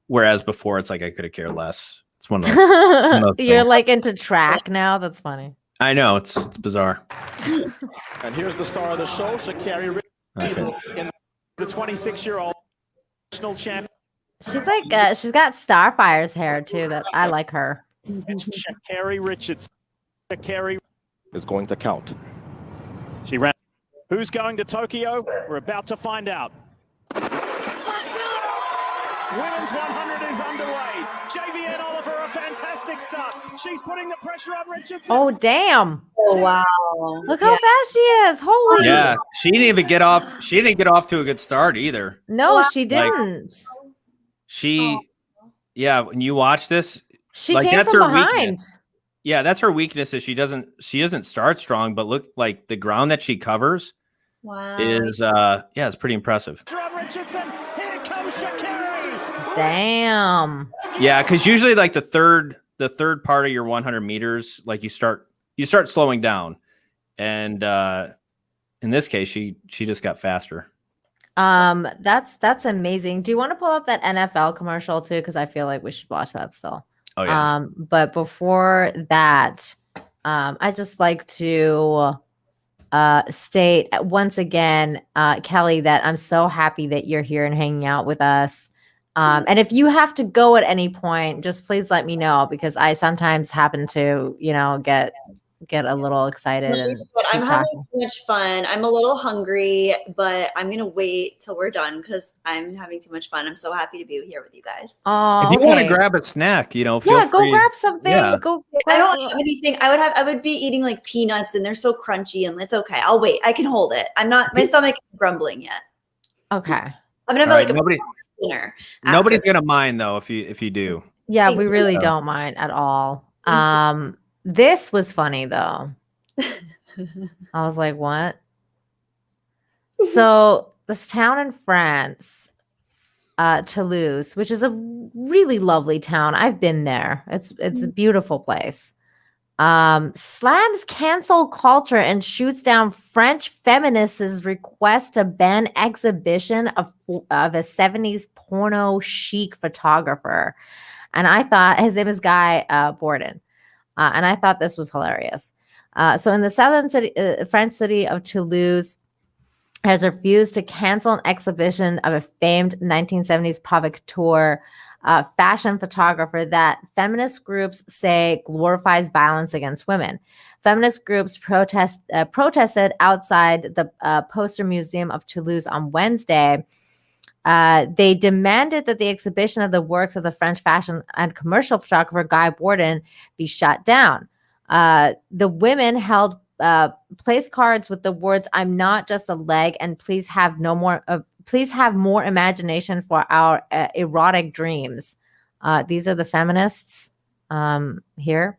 Whereas before it's like I could have cared less. It's one of those You're things. like into track now. That's funny. I know it's bizarre. And here's the star of the show, Sha'Carri Richardson, the 26-year-old national champion. She's like she's got Starfire's hair too. That I like her. It's Sha'Carri Richardson. Sha'Carri is going to count. She ran. Who's going to Tokyo? We're about to find out. Women's 100 is underway. JVN Oliver, a fantastic start. She's putting the pressure on Richardson. Oh, damn. Oh, wow. Look how fast she is. Holy. Yeah. She didn't even get off. She didn't get off to a good start either. No, she didn't. When you watch this, she came from behind. Weakness. Yeah, that's her weakness is she doesn't start strong, but look like the ground that she covers is it's pretty impressive. Richardson, here comes Sha'Carri. Damn. Yeah, because usually like the third part of your 100 meters, like you start slowing down, and in this case, she just got faster. That's amazing. Do you want to pull up that NFL commercial too? Because I feel like we should watch that still. Oh, yeah. But before that, I just like to state once again, Kelly, that I'm so happy that you're here and hanging out with us. And if you have to go at any point, just please let me know because I sometimes happen to, get a little excited. I'm having so much fun. I'm a little hungry, but I'm gonna wait till we're done because I'm having too much fun. I'm so happy to be here with you guys. Oh, if you want to grab a snack, feel go free. grab something. Yeah. I don't have anything. I would be eating like peanuts, and they're so crunchy, and it's okay. I'll wait. I can hold it. My stomach isn't grumbling yet. Okay. I'm gonna have a dinner. Nobody's gonna mind though if you do. Yeah, we really don't mind at all. This was funny though. I was like, what? So this town in France, Toulouse, which is a really lovely town. I've been there. It's a beautiful place. Slams cancel culture and shoots down French feminists' request to ban exhibition of a 70s porno chic photographer. And I thought his name is Guy Bourdin. And I thought this was hilarious. So in the southern French city of Toulouse, has refused to cancel an exhibition of a famed 1970s provocateur fashion photographer that feminist groups say glorifies violence against women. Feminist groups protested outside the Poster Museum of Toulouse on Wednesday. They demanded that the exhibition of the works of the French fashion and commercial photographer Guy Bourdin be shut down. The women held place cards with the words "I'm not just a leg," and please have more imagination for our erotic dreams. These are the feminists here,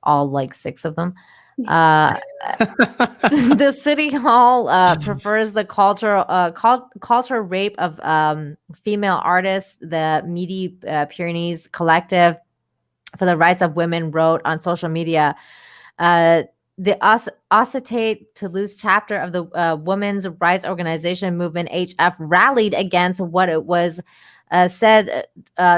all like 6 of them. The city hall prefers the culture rape of female artists. The Midi Pyrenees Collective for the Rights of Women wrote on social media. The Occitate Toulouse chapter of the women's rights organization movement HF rallied against what it was said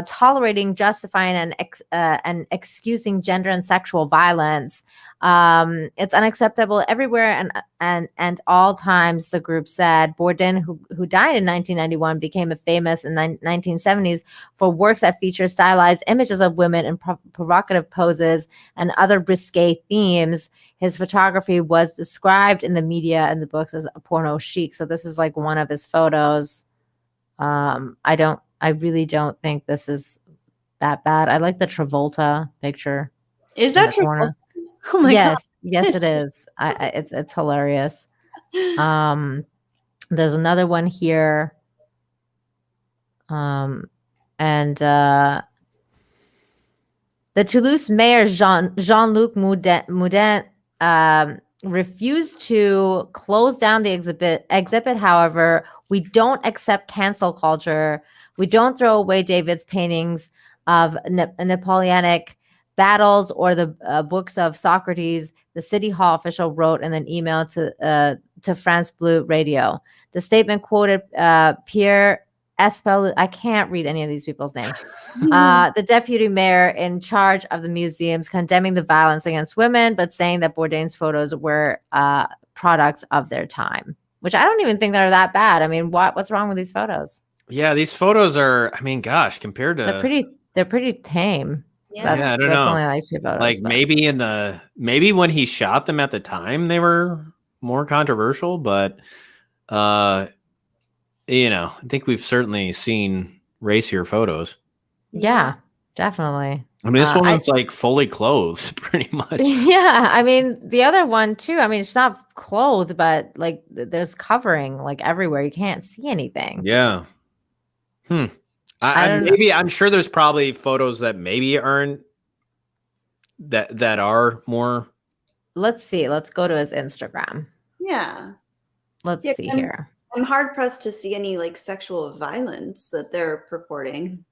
tolerating, justifying, and excusing gender and sexual violence. It's unacceptable everywhere and all times, the group said. Bourdin, who died in 1991, became famous in the 1970s for works that feature stylized images of women in provocative poses and other risque themes. His photography was described in the media and the books as a porno chic. So this is like one of his photos. I really don't think this is that bad. I like the Travolta picture. Is that Travolta? Oh my God. Yes, it is. It's hilarious. There's another one here. And the Toulouse mayor Jean-Luc Moudin refused to close down the exhibit. However, we don't accept cancel culture. We don't throw away David's paintings of Napoleonic battles or the books of Socrates, the city hall official wrote in an email to France Bleu Radio. The statement quoted Pierre Espel. I can't read any of these people's names. The deputy mayor in charge of the museums, condemning the violence against women, but saying that Bourdin's photos were products of their time, which I don't even think that are that bad. I mean, what's wrong with these photos? Yeah, these photos are, I mean, gosh, compared to they're pretty tame. Yeah, I don't know. Only like 2 photos. Like maybe when he shot them at the time, they were more controversial, but I think we've certainly seen racier photos. Yeah, definitely. I mean, this one's like fully clothed, pretty much. Yeah, I mean, the other one too. I mean, it's not clothed, but like there's covering like everywhere. You can't see anything. Yeah. I'm sure there's probably photos that maybe aren't that are more. Let's see. Let's go to his Instagram. Yeah. Let's see here. I'm hard pressed to see any like sexual violence that they're purporting.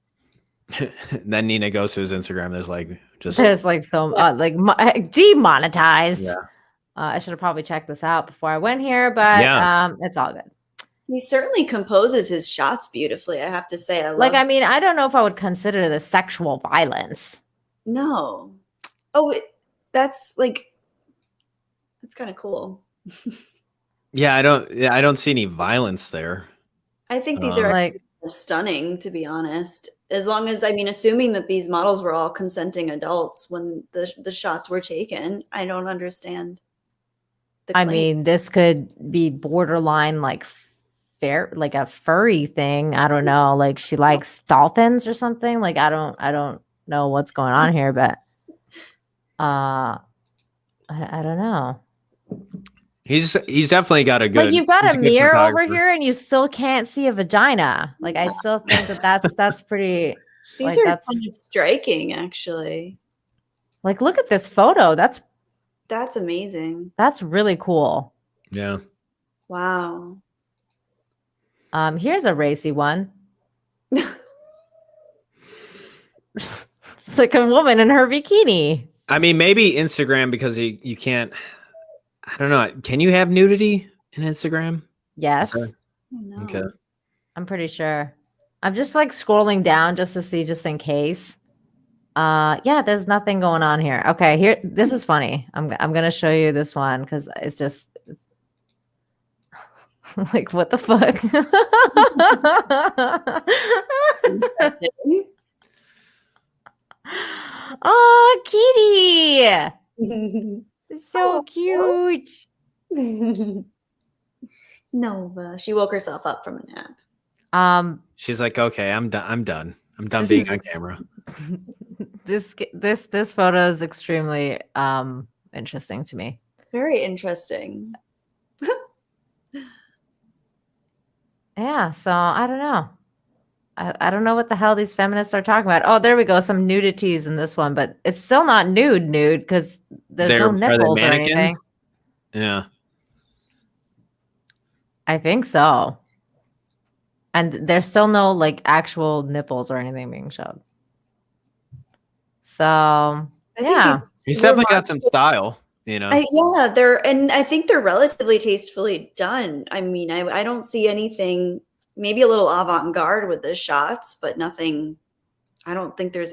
Then Nina goes to his Instagram. There's like so like demonetized. Yeah. I should have probably checked this out before I went here, but it's all good. He certainly composes his shots beautifully. I have to say, I mean, I don't know if I would consider this sexual violence. No. Oh, that's kind of cool. Yeah, I don't see any violence there. I think these are stunning, to be honest. As long as, assuming that these models were all consenting adults when the shots were taken, I don't understand. I mean, this could be borderline like like a furry thing. I don't know. Like she likes dolphins or something. Like I don't know what's going on here, but I don't know. He's definitely got a good. But you've got a mirror over here, and you still can't see a vagina. Like I still think that's pretty. These are kind of striking, actually. Like, look at this photo. That's amazing. That's really cool. Yeah. Wow. Here's a racy one. It's like a woman in her bikini. I mean, maybe Instagram, because you can't. I don't know. Can you have nudity in Instagram? Yes. Okay. I'm pretty sure. I'm just like scrolling down just to see, just in case. Yeah, there's nothing going on here. Okay, here, this is funny. I'm gonna show you this one because it's just like, what the fuck? Oh, kitty, so cute. Nova, she woke herself up from a nap. She's like, okay, I'm done. I'm done being on camera. This photo is extremely interesting to me. Very interesting. Yeah, so I don't know. I don't know what the hell these feminists are talking about. Oh, there we go. Some nudities in this one, but it's still not nude because there's no nipples or anything. Yeah. I think so. And there's still no like actual nipples or anything being shown. So yeah. He's definitely got some style, you know. Yeah, I think they're relatively tastefully done. I mean, I don't see anything, maybe a little avant-garde with the shots, but nothing. I don't think there's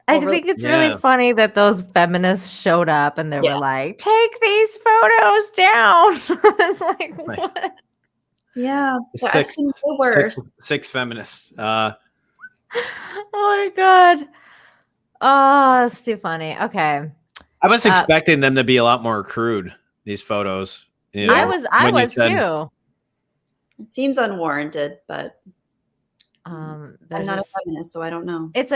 I think it's really funny that those feminists showed up and they were like, take these photos down. It's like, what? Yeah, six feminists. Oh my god. Oh, that's too funny. Okay. I was expecting them to be a lot more crude, these photos. You know, I was too. It seems unwarranted, but I'm not a feminist, so I don't know. It's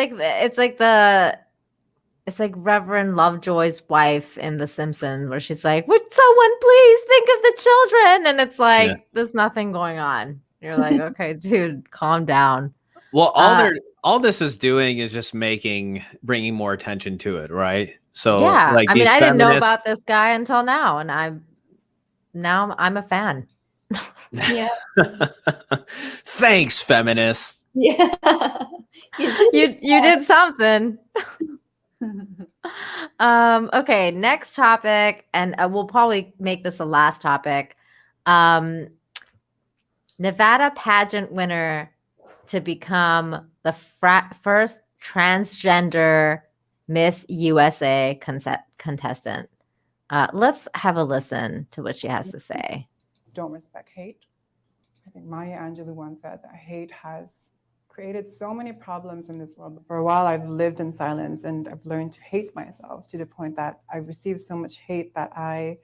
like Reverend Lovejoy's wife in The Simpsons, where she's like, "Would someone please think of the children?" And it's like, there's nothing going on. You're like, okay, dude, calm down. Well, all this is doing is just bringing more attention to it, right? So yeah, like, I mean, I didn't know about this guy until now, and I'm a fan. Yeah. Thanks, feminists. Yeah. You did something. Okay, next topic, and we'll probably make this the last topic. Nevada pageant winner to become the first transgender Miss USA contestant. Let's have a listen to what she has to say. Don't respect hate. I think Maya Angelou once said that hate has created so many problems in this world. But for a while, I've lived in silence, and I've learned to hate myself to the point that I received so much hate that I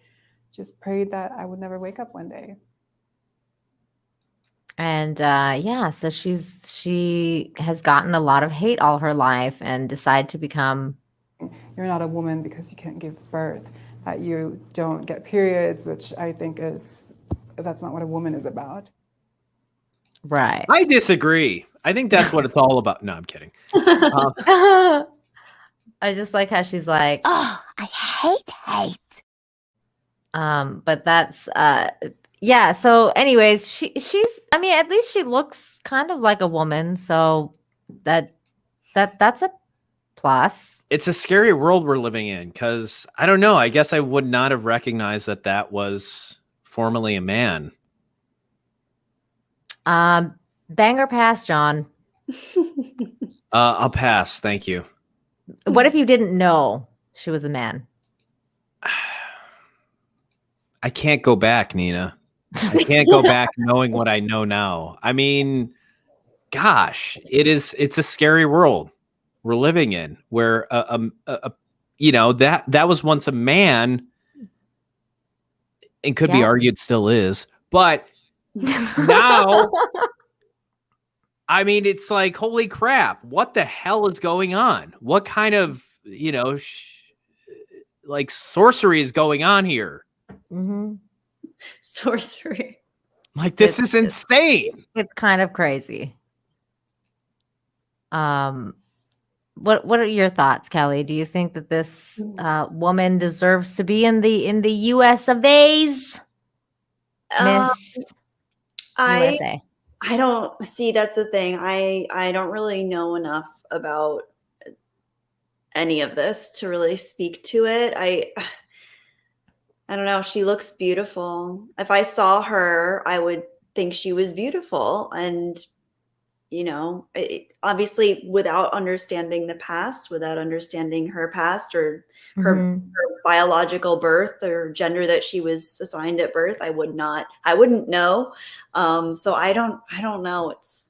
just prayed that I would never wake up one day. And so she has gotten a lot of hate all her life and decided to become. You're not a woman because you can't give birth. That you don't get periods, which I think that's not what a woman is about. Right. I disagree. I think that's what it's all about. No, I'm kidding. I just like how she's like, oh, I hate. But that's yeah. So, anyways, she's. I mean, at least she looks kind of like a woman. So that's a plus. It's a scary world we're living in because I don't know. I guess I would not have recognized that was formerly a man. Bang or pass, John? I'll pass. Thank you. What if you didn't know she was a man? I can't go back, Nina. I can't go back knowing what I know now. I mean, gosh, it's a scary world we're living in where that was once a man and could be argued still is, but now I mean, it's like, holy crap, what the hell is going on? What kind of, like sorcery is going on here? Mm-hmm. Sorcery. Like, this is insane. It's kind of crazy. What are your thoughts, Kelly? Do you think that this woman deserves to be in the US of A's? Miss USA. I don't see, that's the thing. I don't really know enough about any of this to really speak to it. I don't know. She looks beautiful. If I saw her, I would think she was beautiful. And you know, obviously without understanding the past, without understanding her past or her biological birth or gender that she was assigned at birth, I wouldn't know. So I don't know. It's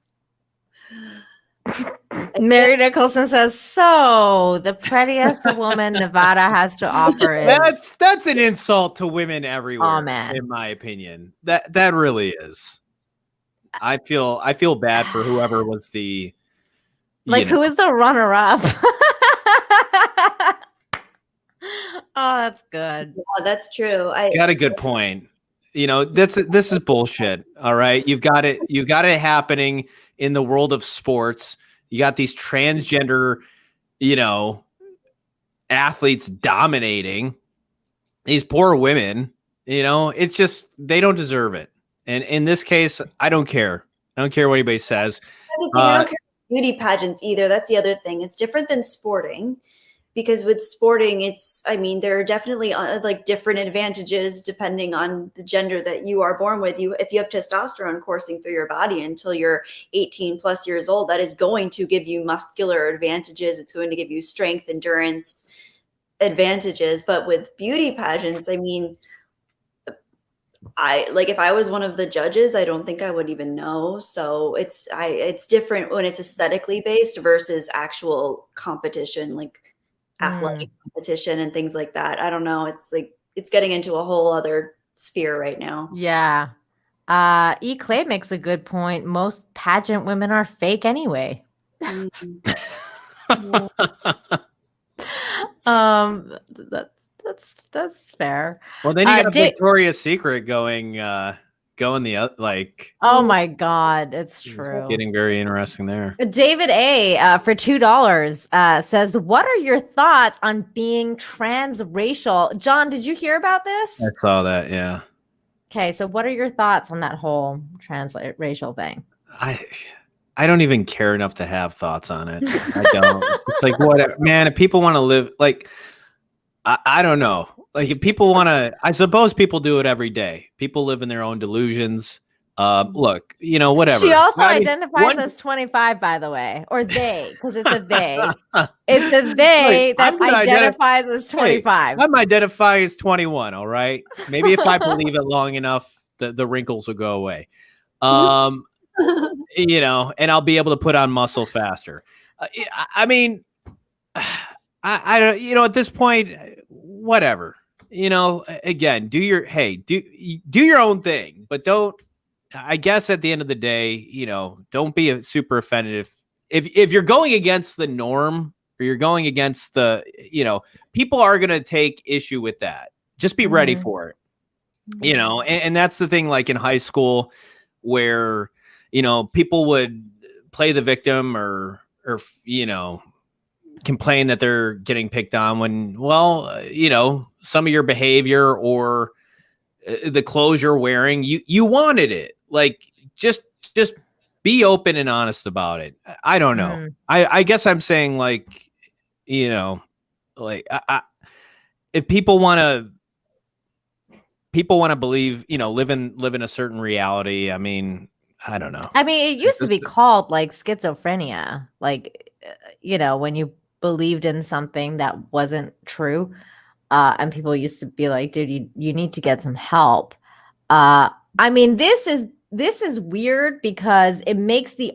Mary Nicholson says, so the prettiest woman Nevada has to offer is that's an insult to women everywhere. Oh, man. In my opinion, that really is. I feel bad for whoever was the who is the runner up? Oh, that's good. Yeah, that's true. Got a good point. You know, this is bullshit. All right. You've got it happening in the world of sports. You got these transgender, you know, athletes dominating these poor women. You know, it's just, they don't deserve it. And in this case, I don't care. I don't care what anybody says. I don't care about beauty pageants either. That's the other thing. It's different than sporting. Because with sporting, there are definitely like different advantages depending on the gender that you are born with. If you have testosterone coursing through your body until you're 18 plus years old, that is going to give you muscular advantages. It's going to give you strength, endurance advantages. But with beauty pageants, I mean, if I was one of the judges, I don't think I would even know. So it's different when it's aesthetically based versus actual competition, like athletic competition and things like that. I don't know. It's like it's getting into a whole other sphere right now. Yeah. E. Clay makes a good point. Most pageant women are fake anyway. That's fair. Well, then you got Victoria's Secret going the like. Oh my God, it's true. Getting very interesting there. David A. For $2 says, "What are your thoughts on being transracial?" John, did you hear about this? I saw that. Yeah. Okay, so what are your thoughts on that whole transracial thing? I don't even care enough to have thoughts on it. I don't. It's like whatever, man. If people want to live like. I don't know. Like if people want to, I suppose people do it every day. People live in their own delusions. Look, you know, whatever. She also identifies as 25, by the way, or they, because it's a they. It's a they that identifies as 25. I'm identifying as 21. All right. Maybe if I believe it long enough, the wrinkles will go away. You know, and I'll be able to put on muscle faster. I mean. I don't, you know, at this point, whatever, you know, again, do your own thing, but don't, I guess at the end of the day, you know, don't be super offended if you're going against the norm or you're going against the, you know, people are going to take issue with that. Just be ready for it, you know, and that's the thing, like in high school where, you know, people would play the victim or, you know, complain that they're getting picked on when, well, you know, some of your behavior or the clothes you're wearing, you wanted it. Like, just be open and honest about it. I don't know. I guess I'm saying, like, you know, like if people want to believe, you know, live in a certain reality. I mean, I don't know. I mean, it used to be called like schizophrenia, like, you know, when you believed in something that wasn't true, and people used to be like, dude, you need to get some help. I mean, this is weird because it makes the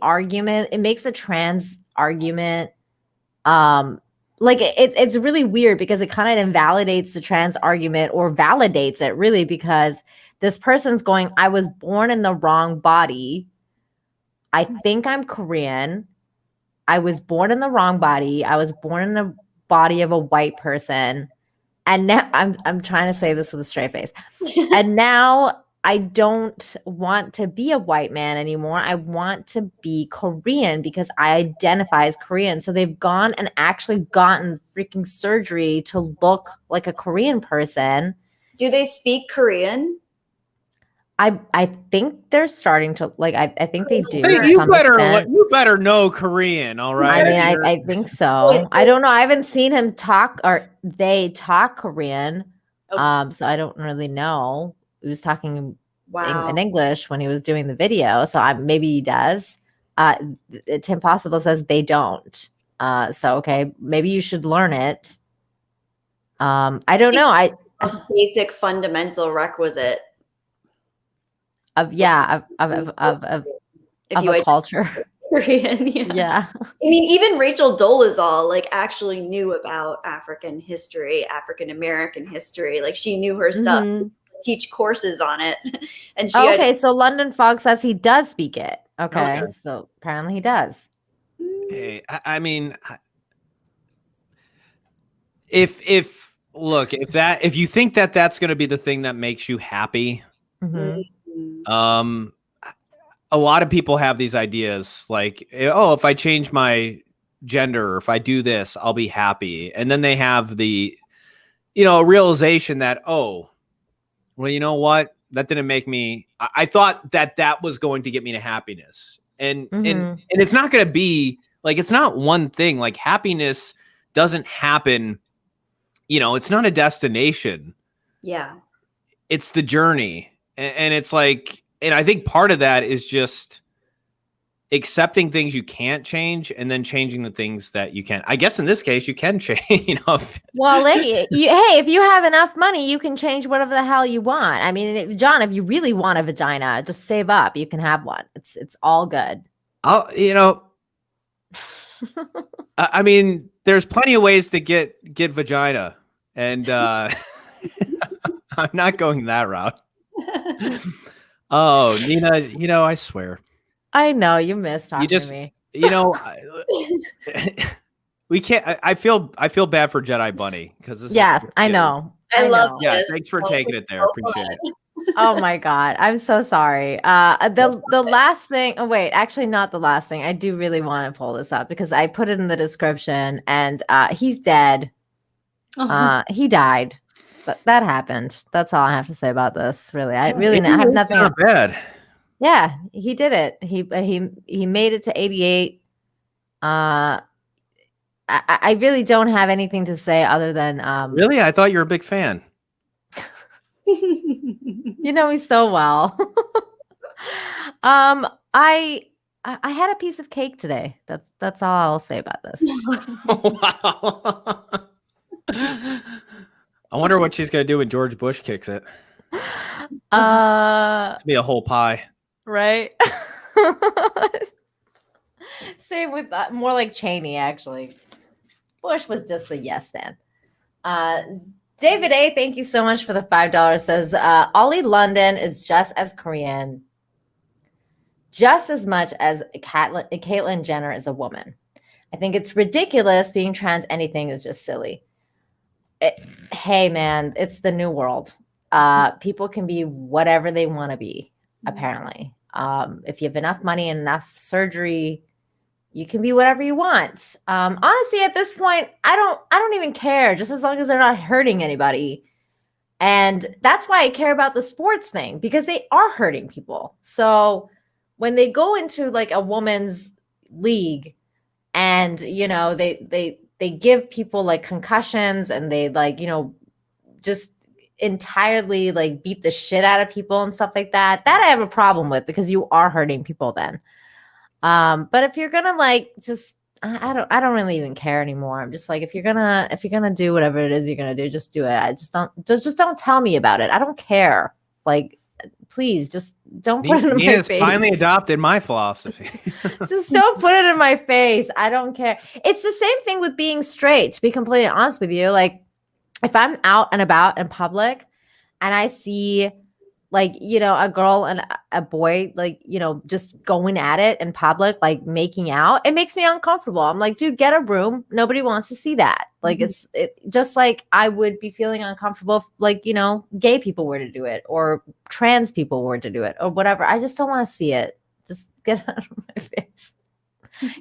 trans argument like it's really weird because it kind of invalidates the trans argument or validates it really, because this person's going, I was born in the wrong body. I think I'm Korean. I was born in the wrong body. I was born in the body of a white person. And now I'm trying to say this with a straight face. And now I don't want to be a white man anymore. I want to be Korean because I identify as Korean. So they've gone and actually gotten freaking surgery to look like a Korean person. Do they speak Korean? I think they're starting to, like, I think they do. Hey, you better know Korean, all right? I mean, I think so. I don't know. I haven't seen him talk or they talk Korean. So I don't really know. He was talking in English when he was doing the video. So maybe he does. Tim Possible says they don't. So okay, maybe you should learn it. I don't know. It's basic fundamental requisite of a culture. Korean, yeah. I mean, even Rachel Dolezal like actually knew about African history, African American history. Like she knew her stuff. Teach courses on it, and she. Okay, so London Fog says he does speak it. Okay, so apparently he does. Hey, I mean, if you think that that's going to be the thing that makes you happy, a lot of people have these ideas like, oh, if I change my gender, or if I do this, I'll be happy. And then they have the, realization that, oh, well, you know what? That didn't make me, I thought that was going to get me to happiness. And it's not going to be like, it's not one thing. Like happiness doesn't happen, it's not a destination. Yeah. It's the journey. And it's like, and I think part of that is just accepting things you can't change and then changing the things that you can. I guess in this case, you can change. Well, hey, if you have enough money, you can change whatever the hell you want. I mean, John, if you really want a vagina, just save up. You can have one. It's all good. I mean, there's plenty of ways to get vagina, and I'm not going that route. Oh, Nina, I swear. I know you miss talking to me. We can't. I feel bad for Jedi Bunny because this. Yeah, I know. I love. Yeah, thanks for taking it there. Appreciate it. Oh my God, I'm so sorry. The last thing. Oh wait, actually not the last thing. I do really want to pull this up because I put it in the description, and he's dead. He died. But that happened. That's all I have to say about this. Really, I have nothing. Not bad. Yeah, he did it. He made it to 88. I really don't have anything to say other than Really, I thought you were a big fan. You know me so well. I had a piece of cake today. That's all I'll say about this. Wow. I wonder what she's gonna do when George Bush kicks it. It's gonna be a whole pie. Right. Same with more like Cheney, actually. Bush was just a yes man. David A, thank you so much for the $5. Says Ollie London is just as Korean, just as much as Caitlyn Jenner is a woman. I think it's ridiculous. Being trans anything is just silly. Hey man, it's the new world. People can be whatever they want to be, apparently. If you have enough money and enough surgery, you can be whatever you want. Honestly, at this point, I don't even care, just as long as they're not hurting anybody. And that's why I care about the sports thing, because they are hurting people. So when they go into like a woman's league and, they give people like concussions and they like, just entirely like beat the shit out of people and stuff like that I have a problem with, because you are hurting people then. But if you're gonna like just I don't really even care anymore. I'm just like, if you're gonna do whatever it is you're gonna do, just do it. I just don't tell me about it. I don't care. Like, please just don't put it in my face. Finally adopted my philosophy. Just don't put it in my face. I don't care. It's the same thing with being straight, to be completely honest with you. Like, if I'm out and about in public and I see like, a girl and a boy, like, just going at it in public, like making out, it makes me uncomfortable. I'm like, dude, get a room. Nobody wants to see that. Like, it's just like I would be feeling uncomfortable if, like, gay people were to do it or trans people were to do it or whatever. I just don't want to see it. Just get out of my face.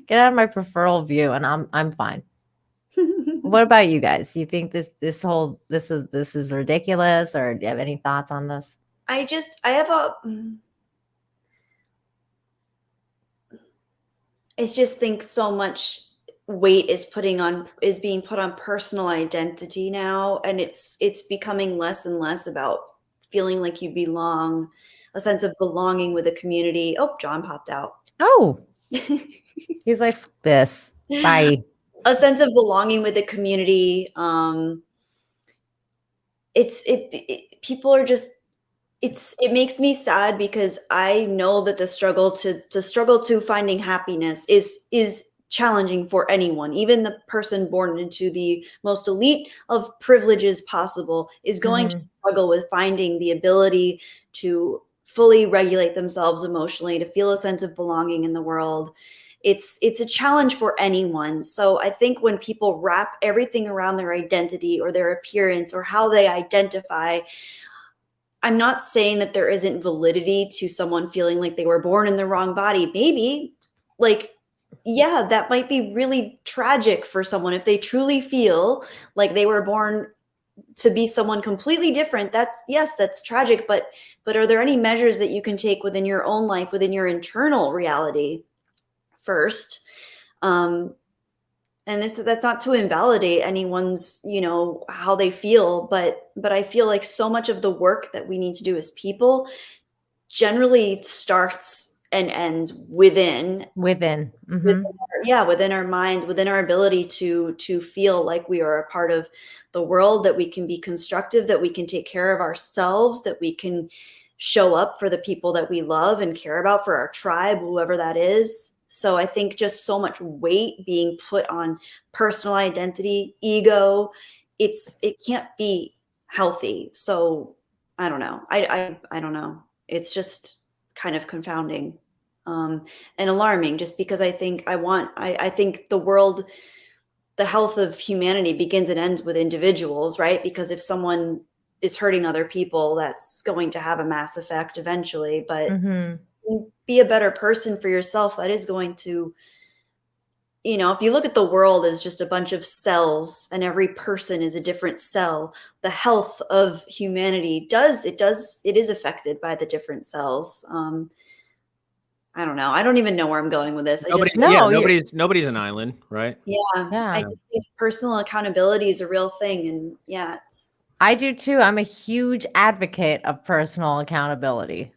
Get out of my peripheral view, and I'm fine. What about you guys? You think this is ridiculous, or do you have any thoughts on this? I just think so much weight is being put on personal identity now, and it's becoming less and less about feeling like you belong, a sense of belonging with a community. Oh, John popped out. Oh, He's like, "F this, bye." A sense of belonging with the community. People are just, it makes me sad because I know that the struggle to finding happiness is challenging for anyone. Even the person born into the most elite of privileges possible is going to struggle with finding the ability to fully regulate themselves emotionally, to feel a sense of belonging in the world. It's a challenge for anyone. So I think when people wrap everything around their identity or their appearance or how they identify, I'm not saying that there isn't validity to someone feeling like they were born in the wrong body. Maybe, like, yeah, that might be really tragic for someone if they truly feel like they were born to be someone completely different. That's tragic. But are there any measures that you can take within your own life, within your internal reality first? And that's not to invalidate anyone's, how they feel, but I feel like so much of the work that we need to do as people generally starts and ends within our minds, within our ability to feel like we are a part of the world, that we can be constructive, that we can take care of ourselves, that we can show up for the people that we love and care about, for our tribe, whoever that is. So I think just so much weight being put on personal identity, ego, it can't be healthy. So I don't know. I don't know. It's just kind of confounding and alarming, just because I think the world, the health of humanity begins and ends with individuals, right? Because if someone is hurting other people, that's going to have a mass effect eventually. But be a better person for yourself. That is going to, if you look at the world as just a bunch of cells and every person is a different cell, the health of humanity it is affected by the different cells. I don't know. I don't even know where I'm going with this. Nobody's an island, right? Yeah. I just think personal accountability is a real thing. And yeah, I do too. I'm a huge advocate of personal accountability,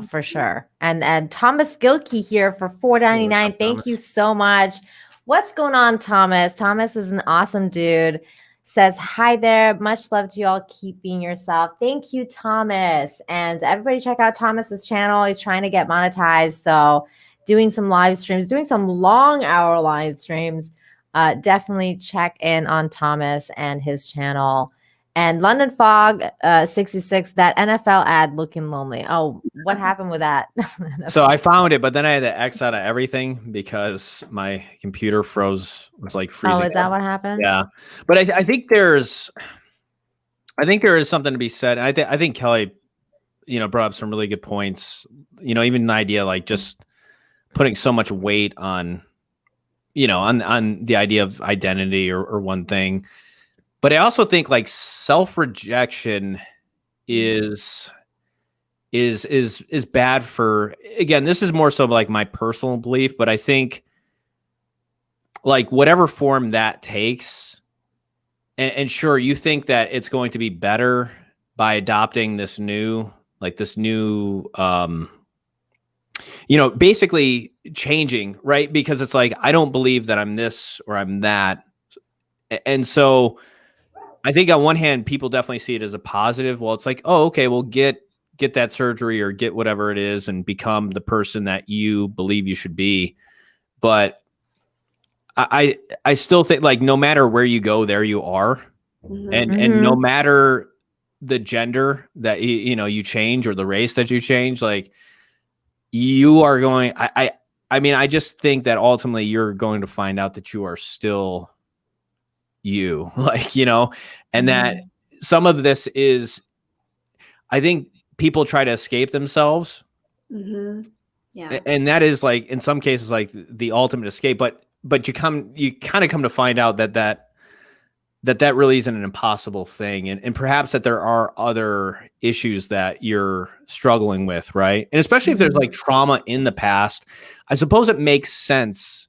for sure. And Thomas Gilkey here for $4.99. Thank you so much. What's going on, Thomas? Thomas is an awesome dude. Says, hi there. Much love to you all. Keep being yourself. Thank you, Thomas. And everybody check out Thomas's channel. He's trying to get monetized. So doing some live streams, doing some long hour live streams. Definitely check in on Thomas and his channel. And London Fog 66, that NFL ad looking lonely. Oh, what happened with that? So I found it, but then I had to X out of everything because my computer froze. It was like freezing. Oh, is that what happened? Yeah, but I think there is something to be said. I think Kelly, brought up some really good points. Even the idea like just putting so much weight on, on the idea of identity or one thing. But I also think like self-rejection is bad for, again, this is more so like my personal belief, but I think like whatever form that takes, and sure, you think that it's going to be better by adopting this new, basically changing, right? Because it's like, I don't believe that I'm this or I'm that. And so I think on one hand, people definitely see it as a positive. Well, it's like, oh, okay, well, get that surgery or get whatever it is and become the person that you believe you should be. But I still think like no matter where you go, there you are. And no matter the gender that you change or the race that you change, like you are going, I mean, I just think that ultimately you're going to find out that you are still you, and that some of this is, I think people try to escape themselves. Yeah. And that is like, in some cases, like the ultimate escape, but you kind of come to find out that really isn't an impossible thing. And perhaps that there are other issues that you're struggling with. Right. And especially if there's like trauma in the past, I suppose it makes sense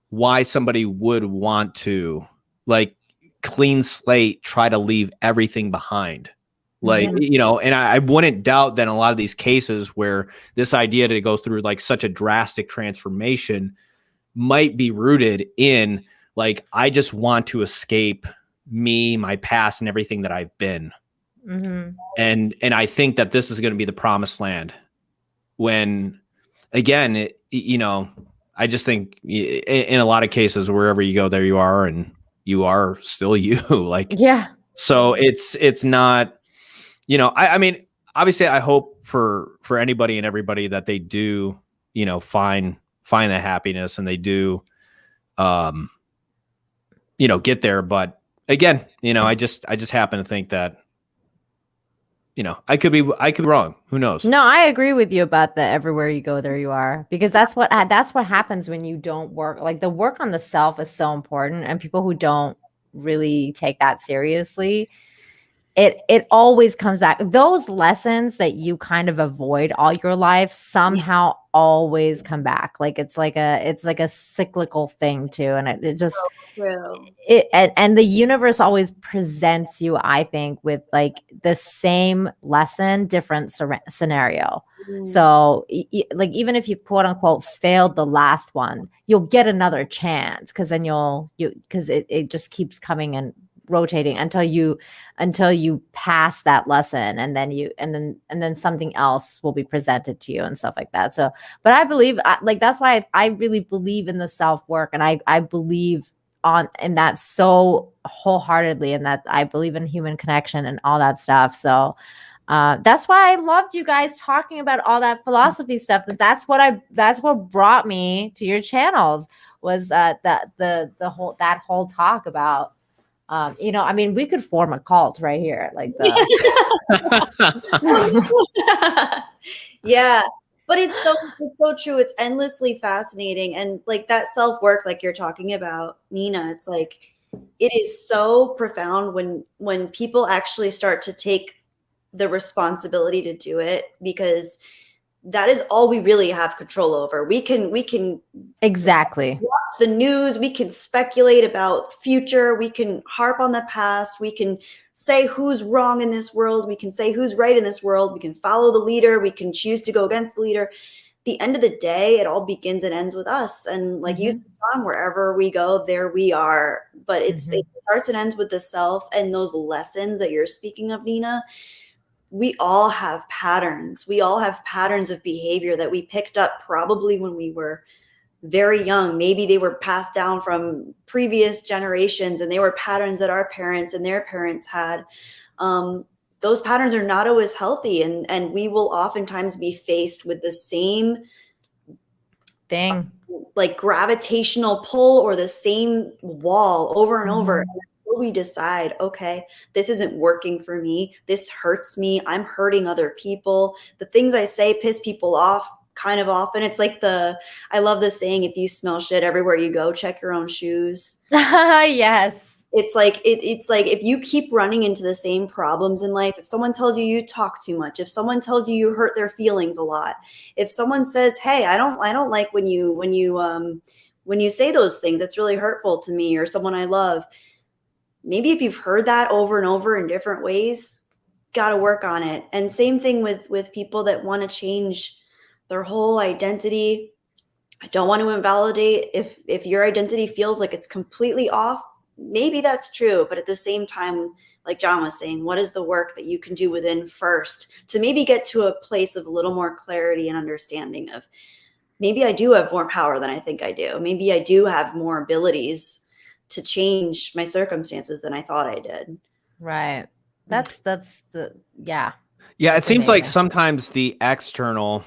why somebody would want to like clean slate, try to leave everything behind. Like, and I wouldn't doubt that in a lot of these cases where this idea to go through like such a drastic transformation, might be rooted in like, I just want to escape me, my past, and everything that I've been. And I think that this is going to be the promised land when, again, I just think in a lot of cases, wherever you go, there you are, and you are still you. Like, yeah. So it's not, I mean, obviously I hope for anybody and everybody that they do, find the happiness and they do, get there. But again, I just happen to think that, I could be wrong. Who knows? No, I agree with you about the everywhere you go, there you are, because that's what happens when you don't work. Like the work on the self is so important, and people who don't really take that seriously, it always comes back. Those lessons that you kind of avoid all your life somehow always come back. Like it's like a cyclical thing too, and it just and the universe always presents you, I think, with like the same lesson, different scenario. So like even if you quote unquote failed the last one, you'll get another chance, because then because it just keeps coming and rotating until you pass that lesson, and then something else will be presented to you and stuff like that. So, but I believe like that's why I really believe in the self work, and I believe in that so wholeheartedly, and that I believe in human connection and all that stuff. So that's why I loved you guys talking about all that philosophy stuff. That's what brought me to your channels, was the whole talk about. I mean, we could form a cult right here, like yeah, but it's so true. It's endlessly fascinating, and like that self-work, like you're talking about, Nina, it's like it is so profound when people actually start to take the responsibility to do it, because that is all we really have control over. We can exactly watch the news, we can speculate about future, we can harp on the past, we can say who's wrong in this world, we can say who's right in this world, we can follow the leader, we can choose to go against the leader. At the end of the day, it all begins and ends with us. And like you said, John, wherever we go, there we are. But it starts and ends with the self, and those lessons that you're speaking of, Nina. We all have patterns. We all have patterns of behavior that we picked up probably when we were very young. Maybe they were passed down from previous generations, and they were patterns that our parents and their parents had. Those patterns are not always healthy, and we will oftentimes be faced with the same thing, like gravitational pull or the same wall over and over. We decide, okay, this isn't working for me. This hurts me. I'm hurting other people. The things I say piss people off kind of often. It's like I love the saying, if you smell shit everywhere you go, check your own shoes. Yes. It's like if you keep running into the same problems in life, if someone tells you you talk too much, if someone tells you you hurt their feelings a lot, if someone says, hey, I don't like when you say those things, it's really hurtful to me or someone I love. Maybe if you've heard that over and over in different ways, got to work on it. And same thing with people that want to change their whole identity. I don't want to invalidate if your identity feels like it's completely off. Maybe that's true. But at the same time, like John was saying, what is the work that you can do within first to maybe get to a place of a little more clarity and understanding of maybe I do have more power than I think I do. Maybe I do have more abilities to change my circumstances than I thought I did. Right. That's yeah. Yeah. It seems like sometimes the external,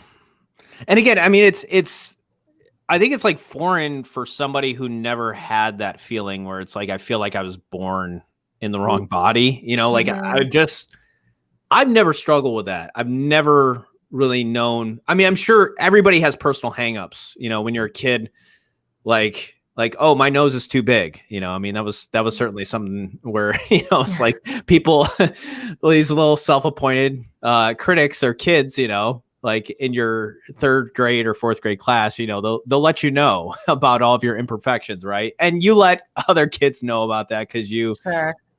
and again, I mean, I think it's like foreign for somebody who never had that feeling where it's like, I feel like I was born in the wrong body, like I've never struggled with that. I've never really known. I mean, I'm sure everybody has personal hangups, when you're a kid, like, oh, my nose is too big. I mean, that was certainly something where, it's like people, these little self-appointed critics or kids, like in your third grade or fourth grade class, they'll let you know about all of your imperfections. Right. And you let other kids know about that because you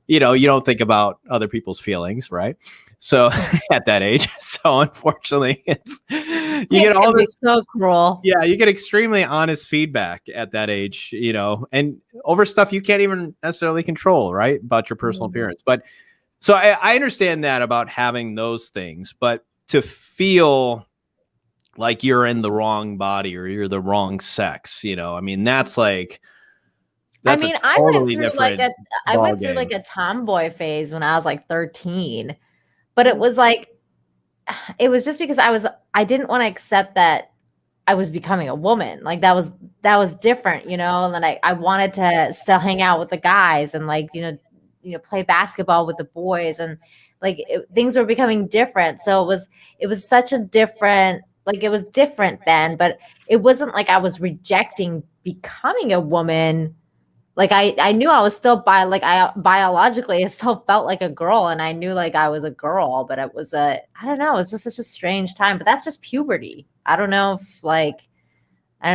don't think about other people's feelings. Right. So at that age, so unfortunately, you get all this so cruel. Yeah, you get extremely honest feedback at that age, and over stuff you can't even necessarily control, right? About your personal appearance. But so I understand that about having those things, but to feel like you're in the wrong body or you're the wrong sex, I mean, that's like. I went through like a tomboy phase when I was like 13, but it was just because I didn't want to accept that I was becoming a woman. Like that was different, and then I wanted to still hang out with the guys and play basketball with the boys, and things were becoming different. So it was such a different, it was different then, but it wasn't like I was rejecting becoming a woman. Like I knew I was still biologically, I still felt like a girl, and I knew like I was a girl, but it was I don't know, it was just such a strange time. But that's just puberty. I don't know,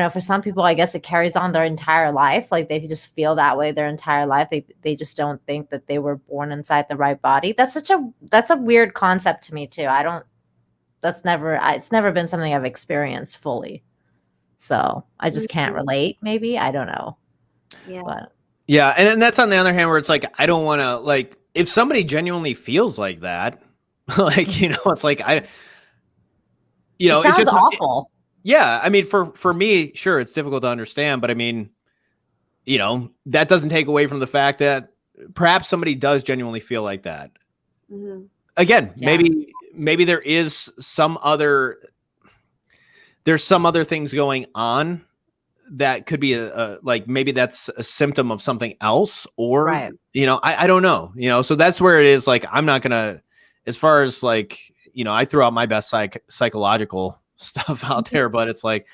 for some people, I guess it carries on their entire life. Like they just feel that way their entire life. They just don't think that they were born inside the right body. That's a weird concept to me too. It's never been something I've experienced fully. So I just can't relate. Maybe, I don't know. Yeah. But. Yeah. And that's on the other hand where it's like, I don't want to if somebody genuinely feels like that, it's like, it sounds it's just awful. Yeah. I mean, for me, sure. It's difficult to understand, but I mean, that doesn't take away from the fact that perhaps somebody does genuinely feel like that. Mm-hmm. Again, maybe there is some other things going on that could be maybe that's a symptom of something else, or, right. I don't know, so that's where it is. Like, I'm not gonna, as far as I threw out my best psychological stuff out there, but it's like,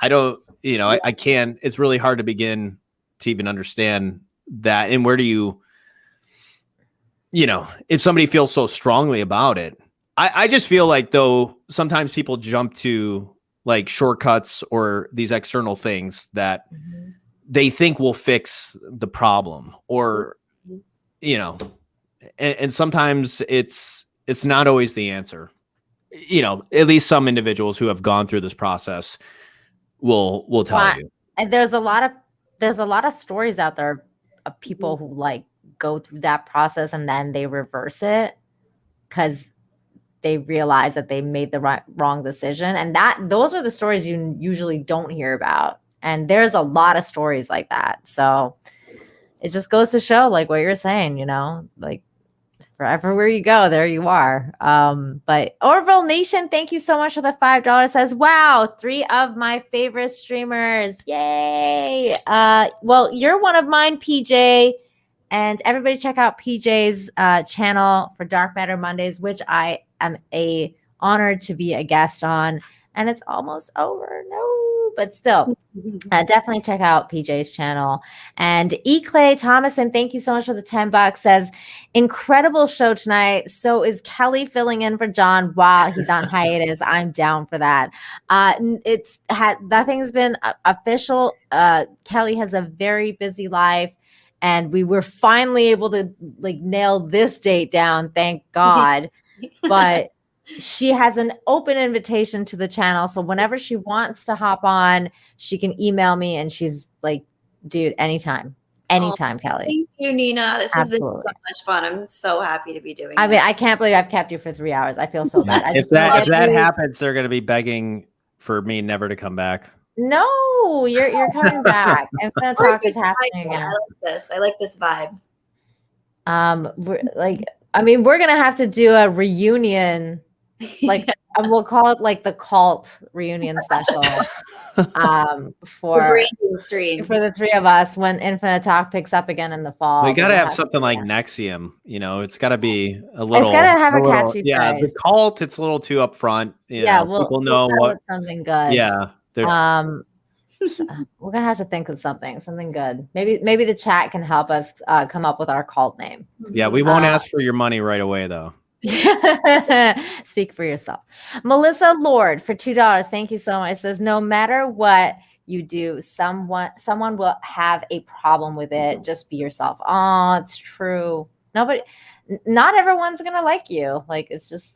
I don't, I can't, it's really hard to begin to even understand that. And where do you, if somebody feels so strongly about it, I just feel like though, sometimes people jump to shortcuts or these external things that they think will fix the problem, or, and sometimes it's not always the answer. At least some individuals who have gone through this process will tell you. And there's a lot of stories out there of people who go through that process and then they reverse it because they realize that they made the wrong decision. And those are the stories you usually don't hear about. And there's a lot of stories like that. So it just goes to show what you're saying, for everywhere you go, there you are. But Orville Nation, thank you so much for the $5. Says, wow, 3 of my favorite streamers. Yay. Well, you're one of mine, PJ. And everybody check out PJ's channel for Dark Matter Mondays, which I am honored to be a guest on. And it's almost over. No, but still, definitely check out PJ's channel. And E. Clay Thomason, thank you so much for the $10. Says, incredible show tonight. So is Kelly filling in for John while he's on hiatus. I'm down for that. Nothing's been official. Kelly has a very busy life. And we were finally able to nail this date down, thank God. But she has an open invitation to the channel. So whenever she wants to hop on, she can email me. And she's like, dude, anytime, Kelly. Thank you, Nina. This has been so much fun. I'm so happy to be doing I mean, I can't believe I've kept you for 3 hours. I feel so bad. If that happens, they're going to be begging for me never to come back. No, you're coming back. Infinite Talk is happening again. I like this vibe. We're gonna have to do a reunion, and we'll call it the cult reunion special. For the 3 of us when Infinite Talk picks up again in the fall. We gotta have something like NXIVM. It's gotta be a little. It's gotta have a catchy phrase. The cult. It's a little too upfront. People know what something good. Yeah. We're gonna have to think of something good. Maybe the chat can help us come up with our cult name. Yeah, we won't ask for your money right away though. Speak for yourself. Melissa Lord for $2. Thank you so much. It says, no matter what you do, someone will have a problem with it. Just be yourself. Oh, it's true. Nobody. not everyone's gonna like you. Like it's just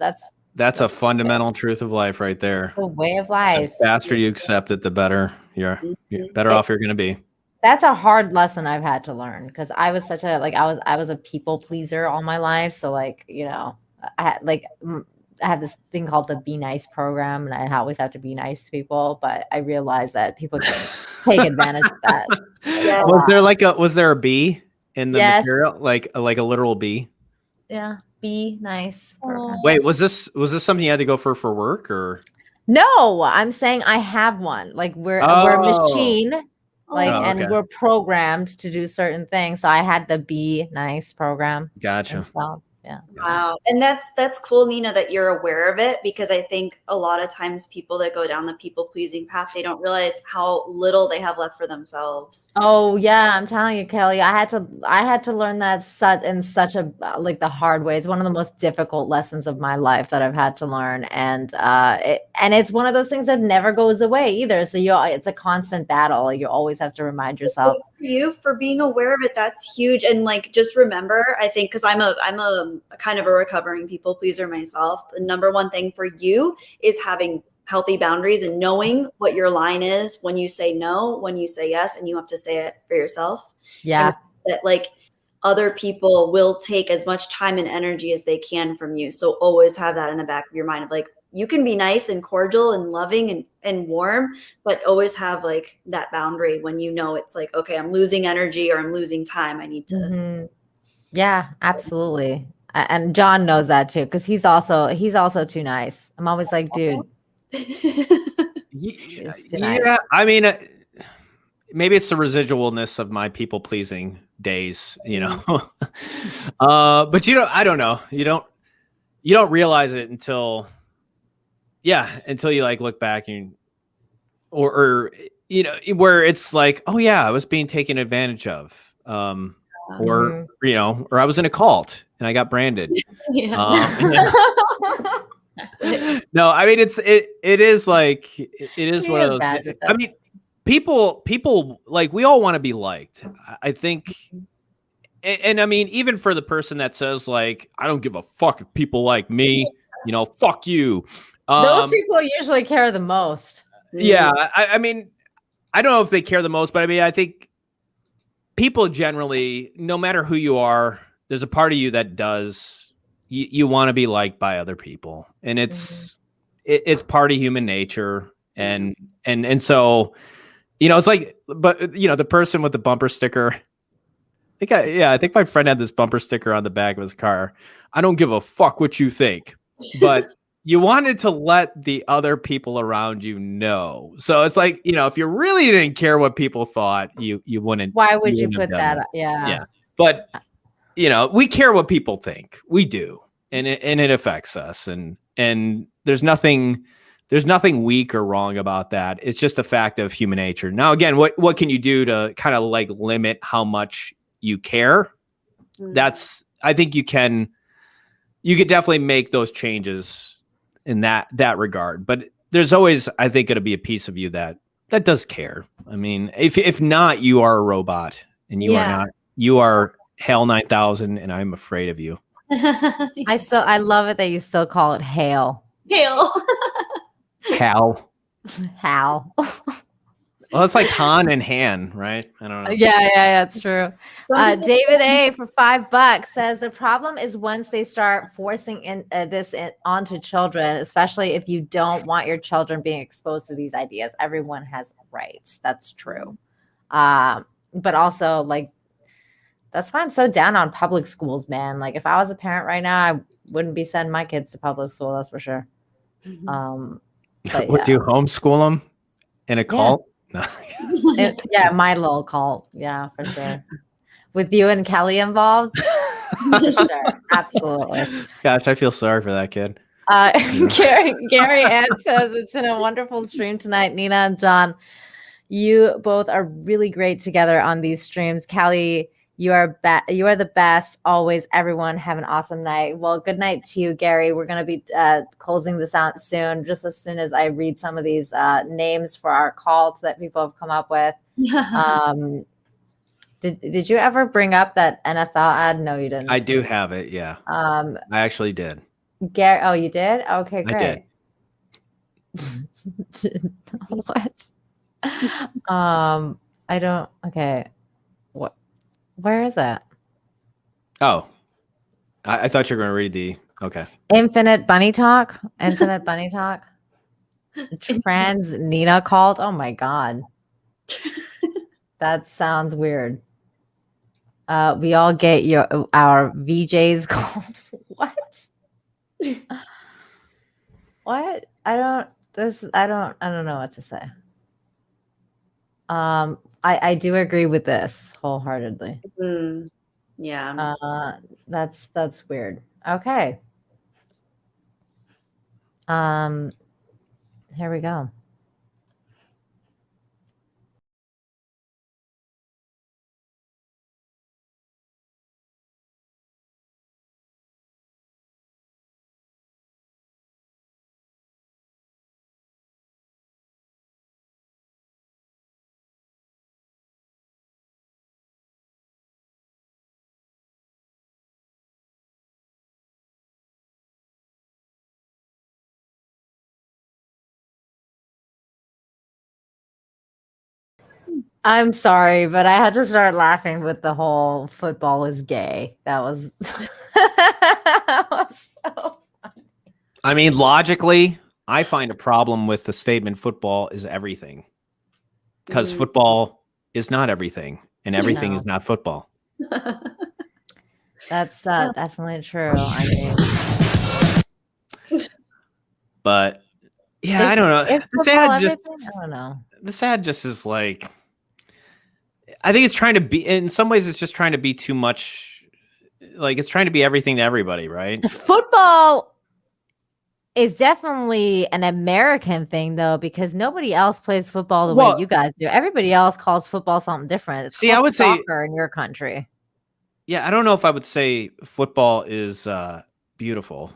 that's a fundamental truth of life right there. the way of life. The faster you accept it, the better you're better off you're going to be. That's a hard lesson I've had to learn because I was such a I was a people pleaser all my life. So like, you know, I had this thing called the Be Nice program, and I always have to be nice to people. But I realized that people can take advantage of that. Yeah. Was there a bee in the material, like a literal bee? Yeah, be nice. Program. Wait, was this something you had to go for work or? No, I'm saying I have one. Like we're a machine. And we're programmed to do certain things. So I had the Be Nice program. Gotcha. Yeah. Wow. And that's cool, Nina, that you're aware of it, because I think a lot of times people that go down the people pleasing path, they don't realize how little they have left for themselves. Oh yeah, I'm telling you, Kelly, I had to learn that in such a the hard way. It's one of the most difficult lessons of my life that I've had to learn, and it's one of those things that never goes away either. So it's a constant battle. You always have to remind yourself. Well, for you, for being aware of it, that's huge. And like, just remember, I think, because I'm a kind of a recovering people pleaser myself, the number one thing for you is having healthy boundaries and knowing what your line is when you say no, when you say yes, and you have to say it for yourself. Yeah. And that like other people will take as much time and energy as they can from you. So always have that in the back of your mind of like, you can be nice and cordial and loving and warm, but always have like that boundary when you know it's like, okay, I'm losing energy or I'm losing time. I need to. Mm-hmm. Yeah, absolutely. And John knows that too, because he's also too nice. I'm always like, dude. Yeah, I mean, maybe it's the residualness of my people pleasing days, you know. But I don't know. You don't realize it until you like look back and or you know, where it's like, oh yeah, I was being taken advantage of. Or or I was in a cult and I got branded. Yeah. No, I mean it is like it is one of those things. I mean, people like, we all want to be liked. I think, and I mean, even for the person that says like, I don't give a fuck if people like me, you know, fuck you. Those people usually care the most. Yeah, I mean, I don't know if they care the most, but I mean, I think people generally, no matter who you are, there's a part of you that does. You want to be liked by other people, and it's part of human nature, and so, you know, it's like, but you know, the person with the bumper sticker. I think my friend had this bumper sticker on the back of his car. I don't give a fuck what you think, but you wanted to let the other people around you know. So it's like, you know, if you really didn't care what people thought, you wouldn't. Why would you put that? Yeah. But you know, we care what people think. We do, and it affects us. And there's nothing weak or wrong about that. It's just a fact of human nature. Now, again, what can you do to kind of like limit how much you care? That's, I think you could definitely make those changes in that regard, but there's always, I think, going to be a piece of you that does care. I mean, if not, you are a robot, and you are not. You are Hale 9000, and I'm afraid of you. I love it that you still call it Hale. Hale. Hal. Well, it's like Han and Han, right? I don't know. Yeah, it's true. David A for $5 says the problem is once they start forcing this onto children, especially if you don't want your children being exposed to these ideas. Everyone has rights. That's true. But also, like, that's why I'm so down on public schools, man. Like, if I was a parent right now, I wouldn't be sending my kids to public school. That's for sure. Would you homeschool them in a cult? No. My little cult. Yeah, for sure. With you and Kelly involved? For sure. Absolutely. Gosh, I feel sorry for that kid. Gary Ann says it's been a wonderful stream tonight. Nina and John, you both are really great together on these streams. Kelly, you are the best always. Everyone have an awesome night. Well, good night to you, Gary. We're going to be closing this out soon, just as soon as I read some of these names for our cults that people have come up with. Did you ever bring up that NFL ad? No, you didn't. I do have it. Yeah. I actually did. Oh, you did? Okay, great. I did. What? I don't. Okay. What? Where is that? Oh, I thought you were going to read the. Okay. Infinite Bunny Talk. Infinite Bunny Talk. Trans Nina called. Oh my God. That sounds weird. We all get our VJs called. What? What? I don't know what to say. I do agree with this wholeheartedly. Yeah. That's weird. Okay. Here we go. I'm sorry, but I had to start laughing with the whole football is gay. That was, that was so funny. I mean, logically, I find a problem with the statement football is everything. Because football is not everything, and everything is not football. That's definitely true. I mean, but yeah, I don't know. The ad just is like, I think it's trying to be, in some ways, it's just trying to be too much. Like, it's trying to be everything to everybody, right? Football is definitely an American thing, though, because nobody else plays football the way you guys do. Everybody else calls football something different. It's I would say soccer in your country. Yeah, I don't know if I would say football is beautiful.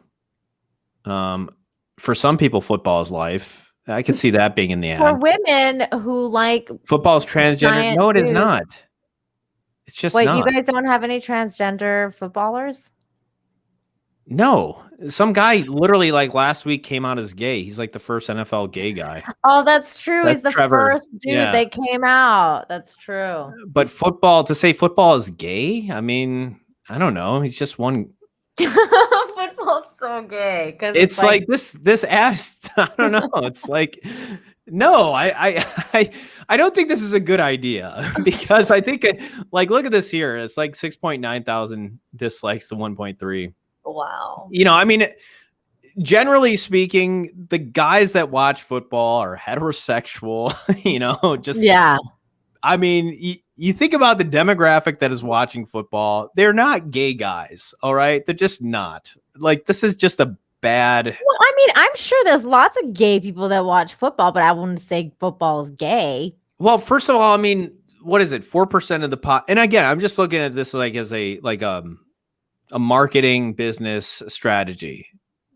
For some people, football is life. I could see that being in the ad. For women who like football is transgender. No, it is not. It's just not. You guys don't have any transgender footballers? No. Some guy literally like last week came out as gay. He's like the first NFL gay guy. Oh, that's true. He's the Trevor. first dude that came out. That's true. But to say football is gay, I mean, I don't know. He's just one. Football's so gay because it's like this ad. I don't know. It's like, no, I don't think this is a good idea because I think like look at this here. It's like 6.9 thousand dislikes to 1.3. Wow. I mean, generally speaking, the guys that watch football are heterosexual. I mean, you think about the demographic that is watching football. They're not gay guys. All right. They're just not. Like, this is just a bad. Well, I mean, I'm sure there's lots of gay people that watch football, but I wouldn't say football is gay. Well, first of all, I mean, what is it? 4% of the pot. And again, I'm just looking at this like as a marketing business strategy,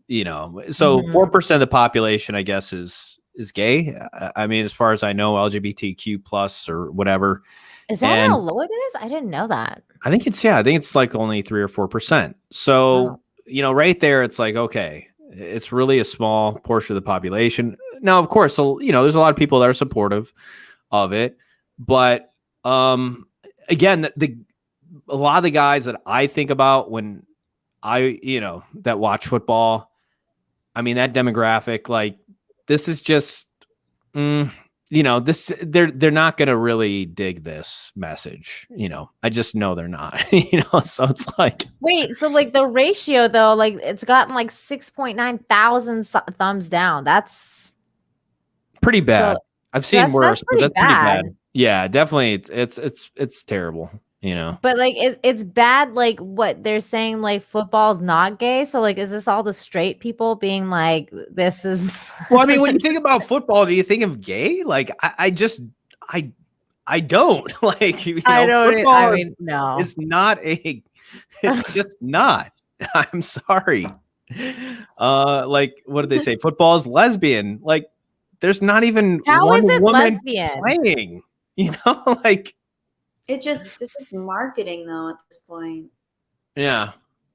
so 4% of the population, I guess, is gay. I mean, as far as I know, LGBTQ plus or whatever. Is that how low it is? I didn't know that. I think it's like only 3 or 4%. So, right there, it's like, okay, it's really a small portion of the population. Now, of course, there's a lot of people that are supportive of it, but again, a lot of the guys that I think about when that watch football, I mean, that demographic, like, this is just, they're not going to really dig this message. I just know they're not, so it's like. Wait, so like the ratio though, like it's gotten like 6.9 thousand thumbs down. That's pretty bad. So, I've seen worse, but that's pretty bad. Yeah, definitely. It's terrible. But like it's bad, like what they're saying, like football's not gay. So like, is this all the straight people being like, this is well, I mean, when you think about football, do you think of gay? Like I don't like, I don't, I mean, no, it's just not. I'm sorry. Like, what did they say? Football is lesbian. Like, there's not even one woman lesbian playing, like. it's just marketing though at this point. Yeah.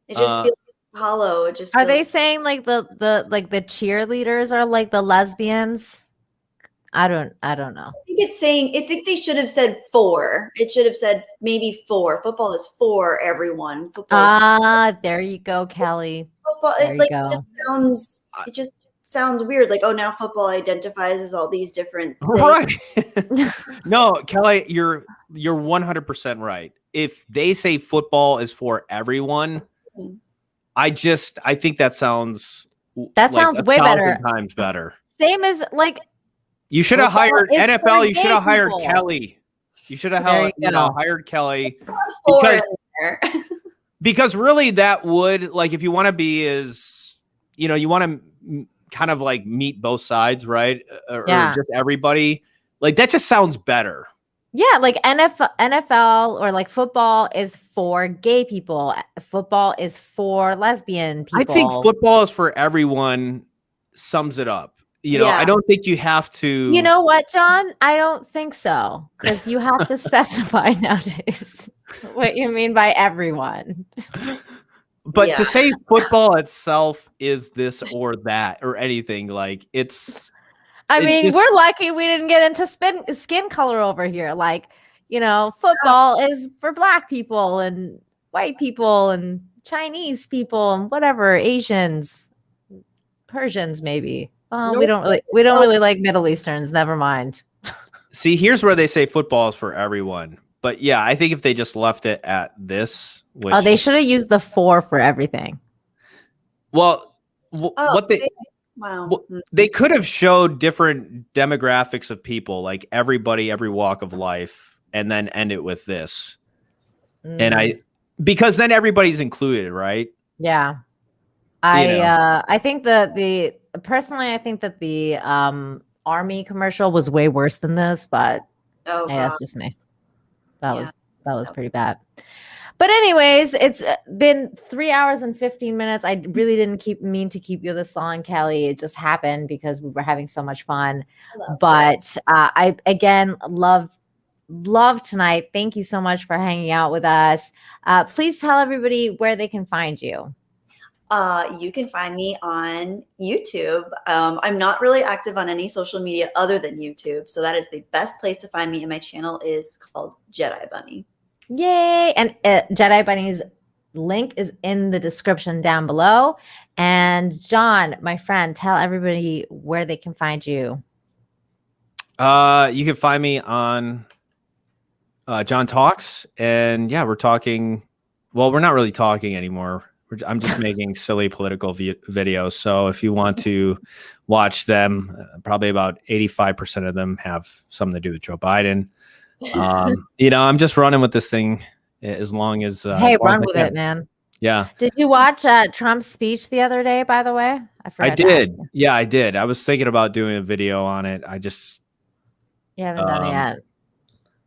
It just feels hollow. It just Are feels... they saying like the cheerleaders are like the lesbians? I don't know. I think they should have said 4. It should have said maybe 4. Football is for everyone. There you go, Kelly. Football, there you go. It just sounds weird. Like, oh, now football identifies as all these different things. Right. No, Kelly, you're 100% right. If they say football is for everyone, I think that sounds way better. Times better. Same as like you should have hired NFL. You should have hired Kelly. You should have hired Kelly because really that would, like, if you want to be you want to kind of like meet both sides, right? Or just everybody. Like that just sounds better. Yeah, like NFL or like football is for gay people. Football is for lesbian people. I think football is for everyone sums it up. I don't think you have to. You know what, John? I don't think so. Because you have to specify nowadays what you mean by everyone. But to say football itself is this or that or anything, like we're lucky we didn't get into skin color over here. Like, football is for Black people and white people and Chinese people and whatever, Asians, Persians, maybe. We don't really like Middle Easterns. Never mind. See, here's where they say football is for everyone. But yeah, I think if they just left it at this, they should have used the 4 for everything. Well, they could have showed different demographics of people, like everybody, every walk of life, and then end it with this. And because then everybody's included, right? Yeah. I think personally, I think that the Army commercial was way worse than this, but that's just me. That was pretty bad. But anyways, it's been 3 hours and 15 minutes. I really didn't mean to keep you this long, Kelly. It just happened because we were having so much fun. But I again love tonight. Thank you so much for hanging out with us. Please tell everybody where they can find you. You can find me on YouTube. I'm not really active on any social media other than YouTube. So that is the best place to find me. And my channel is called Jedi Bunny. Yay. And Jedi Bunny's link is in the description down below. And John, my friend, tell everybody where they can find you. You can find me on John Talks. And yeah, we're talking. Well, we're not really talking anymore. I'm just making silly political videos. So if you want to watch them, probably about 85% of them have something to do with Joe Biden. I'm just running with this thing as long as. Hey, run with it, man. Yeah. Did you watch Trump's speech the other day, by the way? I did. Yeah, I did. I was thinking about doing a video on it. You haven't done it yet.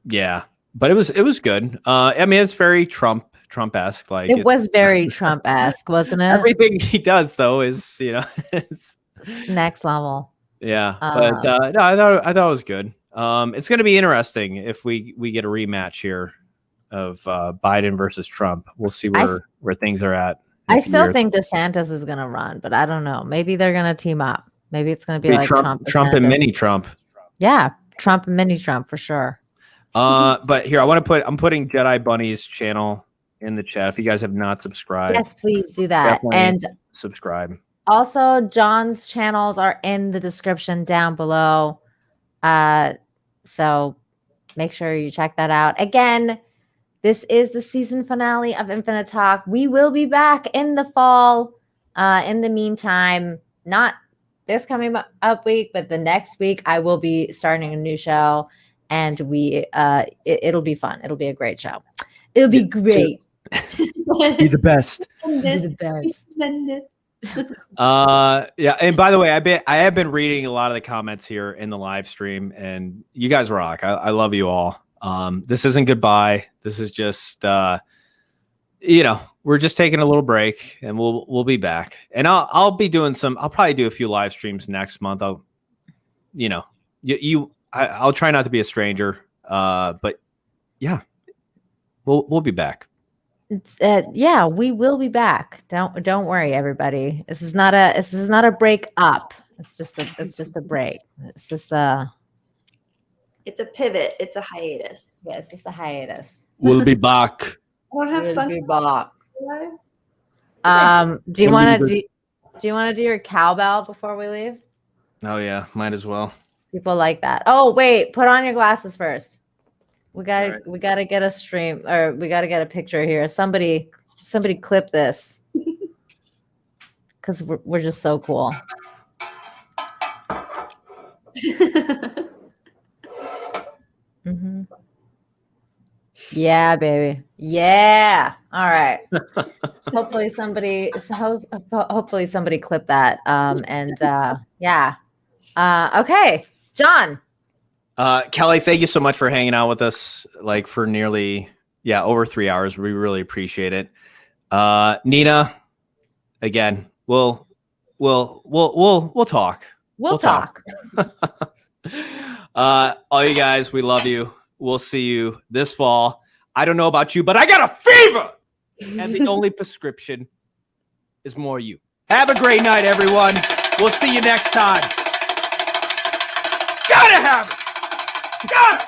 Yeah, but it was good. It's very Trump-esque. Like it was very Trump-esque, wasn't it? Everything he does, though, is it's next level. Yeah, but no, I thought it was good. It's going to be interesting if we get a rematch here of Biden versus Trump. We'll see where things are at. I still think DeSantis is going to run, but I don't know. Maybe they're going to team up. Maybe it's going to be like Trump and mini Trump. Yeah, Trump and mini Trump for sure. But here I'm putting Jedi Bunny's channel in the chat. If you guys have not subscribed, yes, please do that. And subscribe. Also, John's channels are in the description down below. So make sure you check that out. Again, this is the season finale of Infinite Talk. We will be back in the fall. In the meantime, not this coming up week, but the next week, I will be starting a new show, and it'll be fun. It'll be a great show. It'll be great. Be the best. Be the best. Yeah, and by the way, I have been reading a lot of the comments here in the live stream, and you guys rock. I love you all. This isn't goodbye. This is just we're just taking a little break, and we'll be back. And I'll be doing I'll probably do a few live streams next month. I'll try not to be a stranger. But yeah, We'll be back. It's yeah, we will be back. Don't worry, everybody. This is not a break up. It's just a break. It's just It's a pivot. It's a hiatus. Yeah, it's just a hiatus. We'll be back. I don't have We'll be back. What? Do you want to do your cowbell before we leave? Oh yeah, might as well. People like that. Oh wait, put on your glasses first. We gotta get a stream, or we gotta get a picture here. Somebody clip this, because we're just so cool. Mm-hmm. Yeah, baby. Yeah. All right. Hopefully somebody clip that. Yeah. Okay, John. Kelly, thank you so much for hanging out with us, like for nearly over 3 hours. We really appreciate it. Nina, again, we'll talk. We'll talk. All you guys, we love you. We'll see you this fall. I don't know about you, but I got a fever, and the only prescription is more you. Have a great night, everyone. We'll see you next time. Gotta have it. Gotta.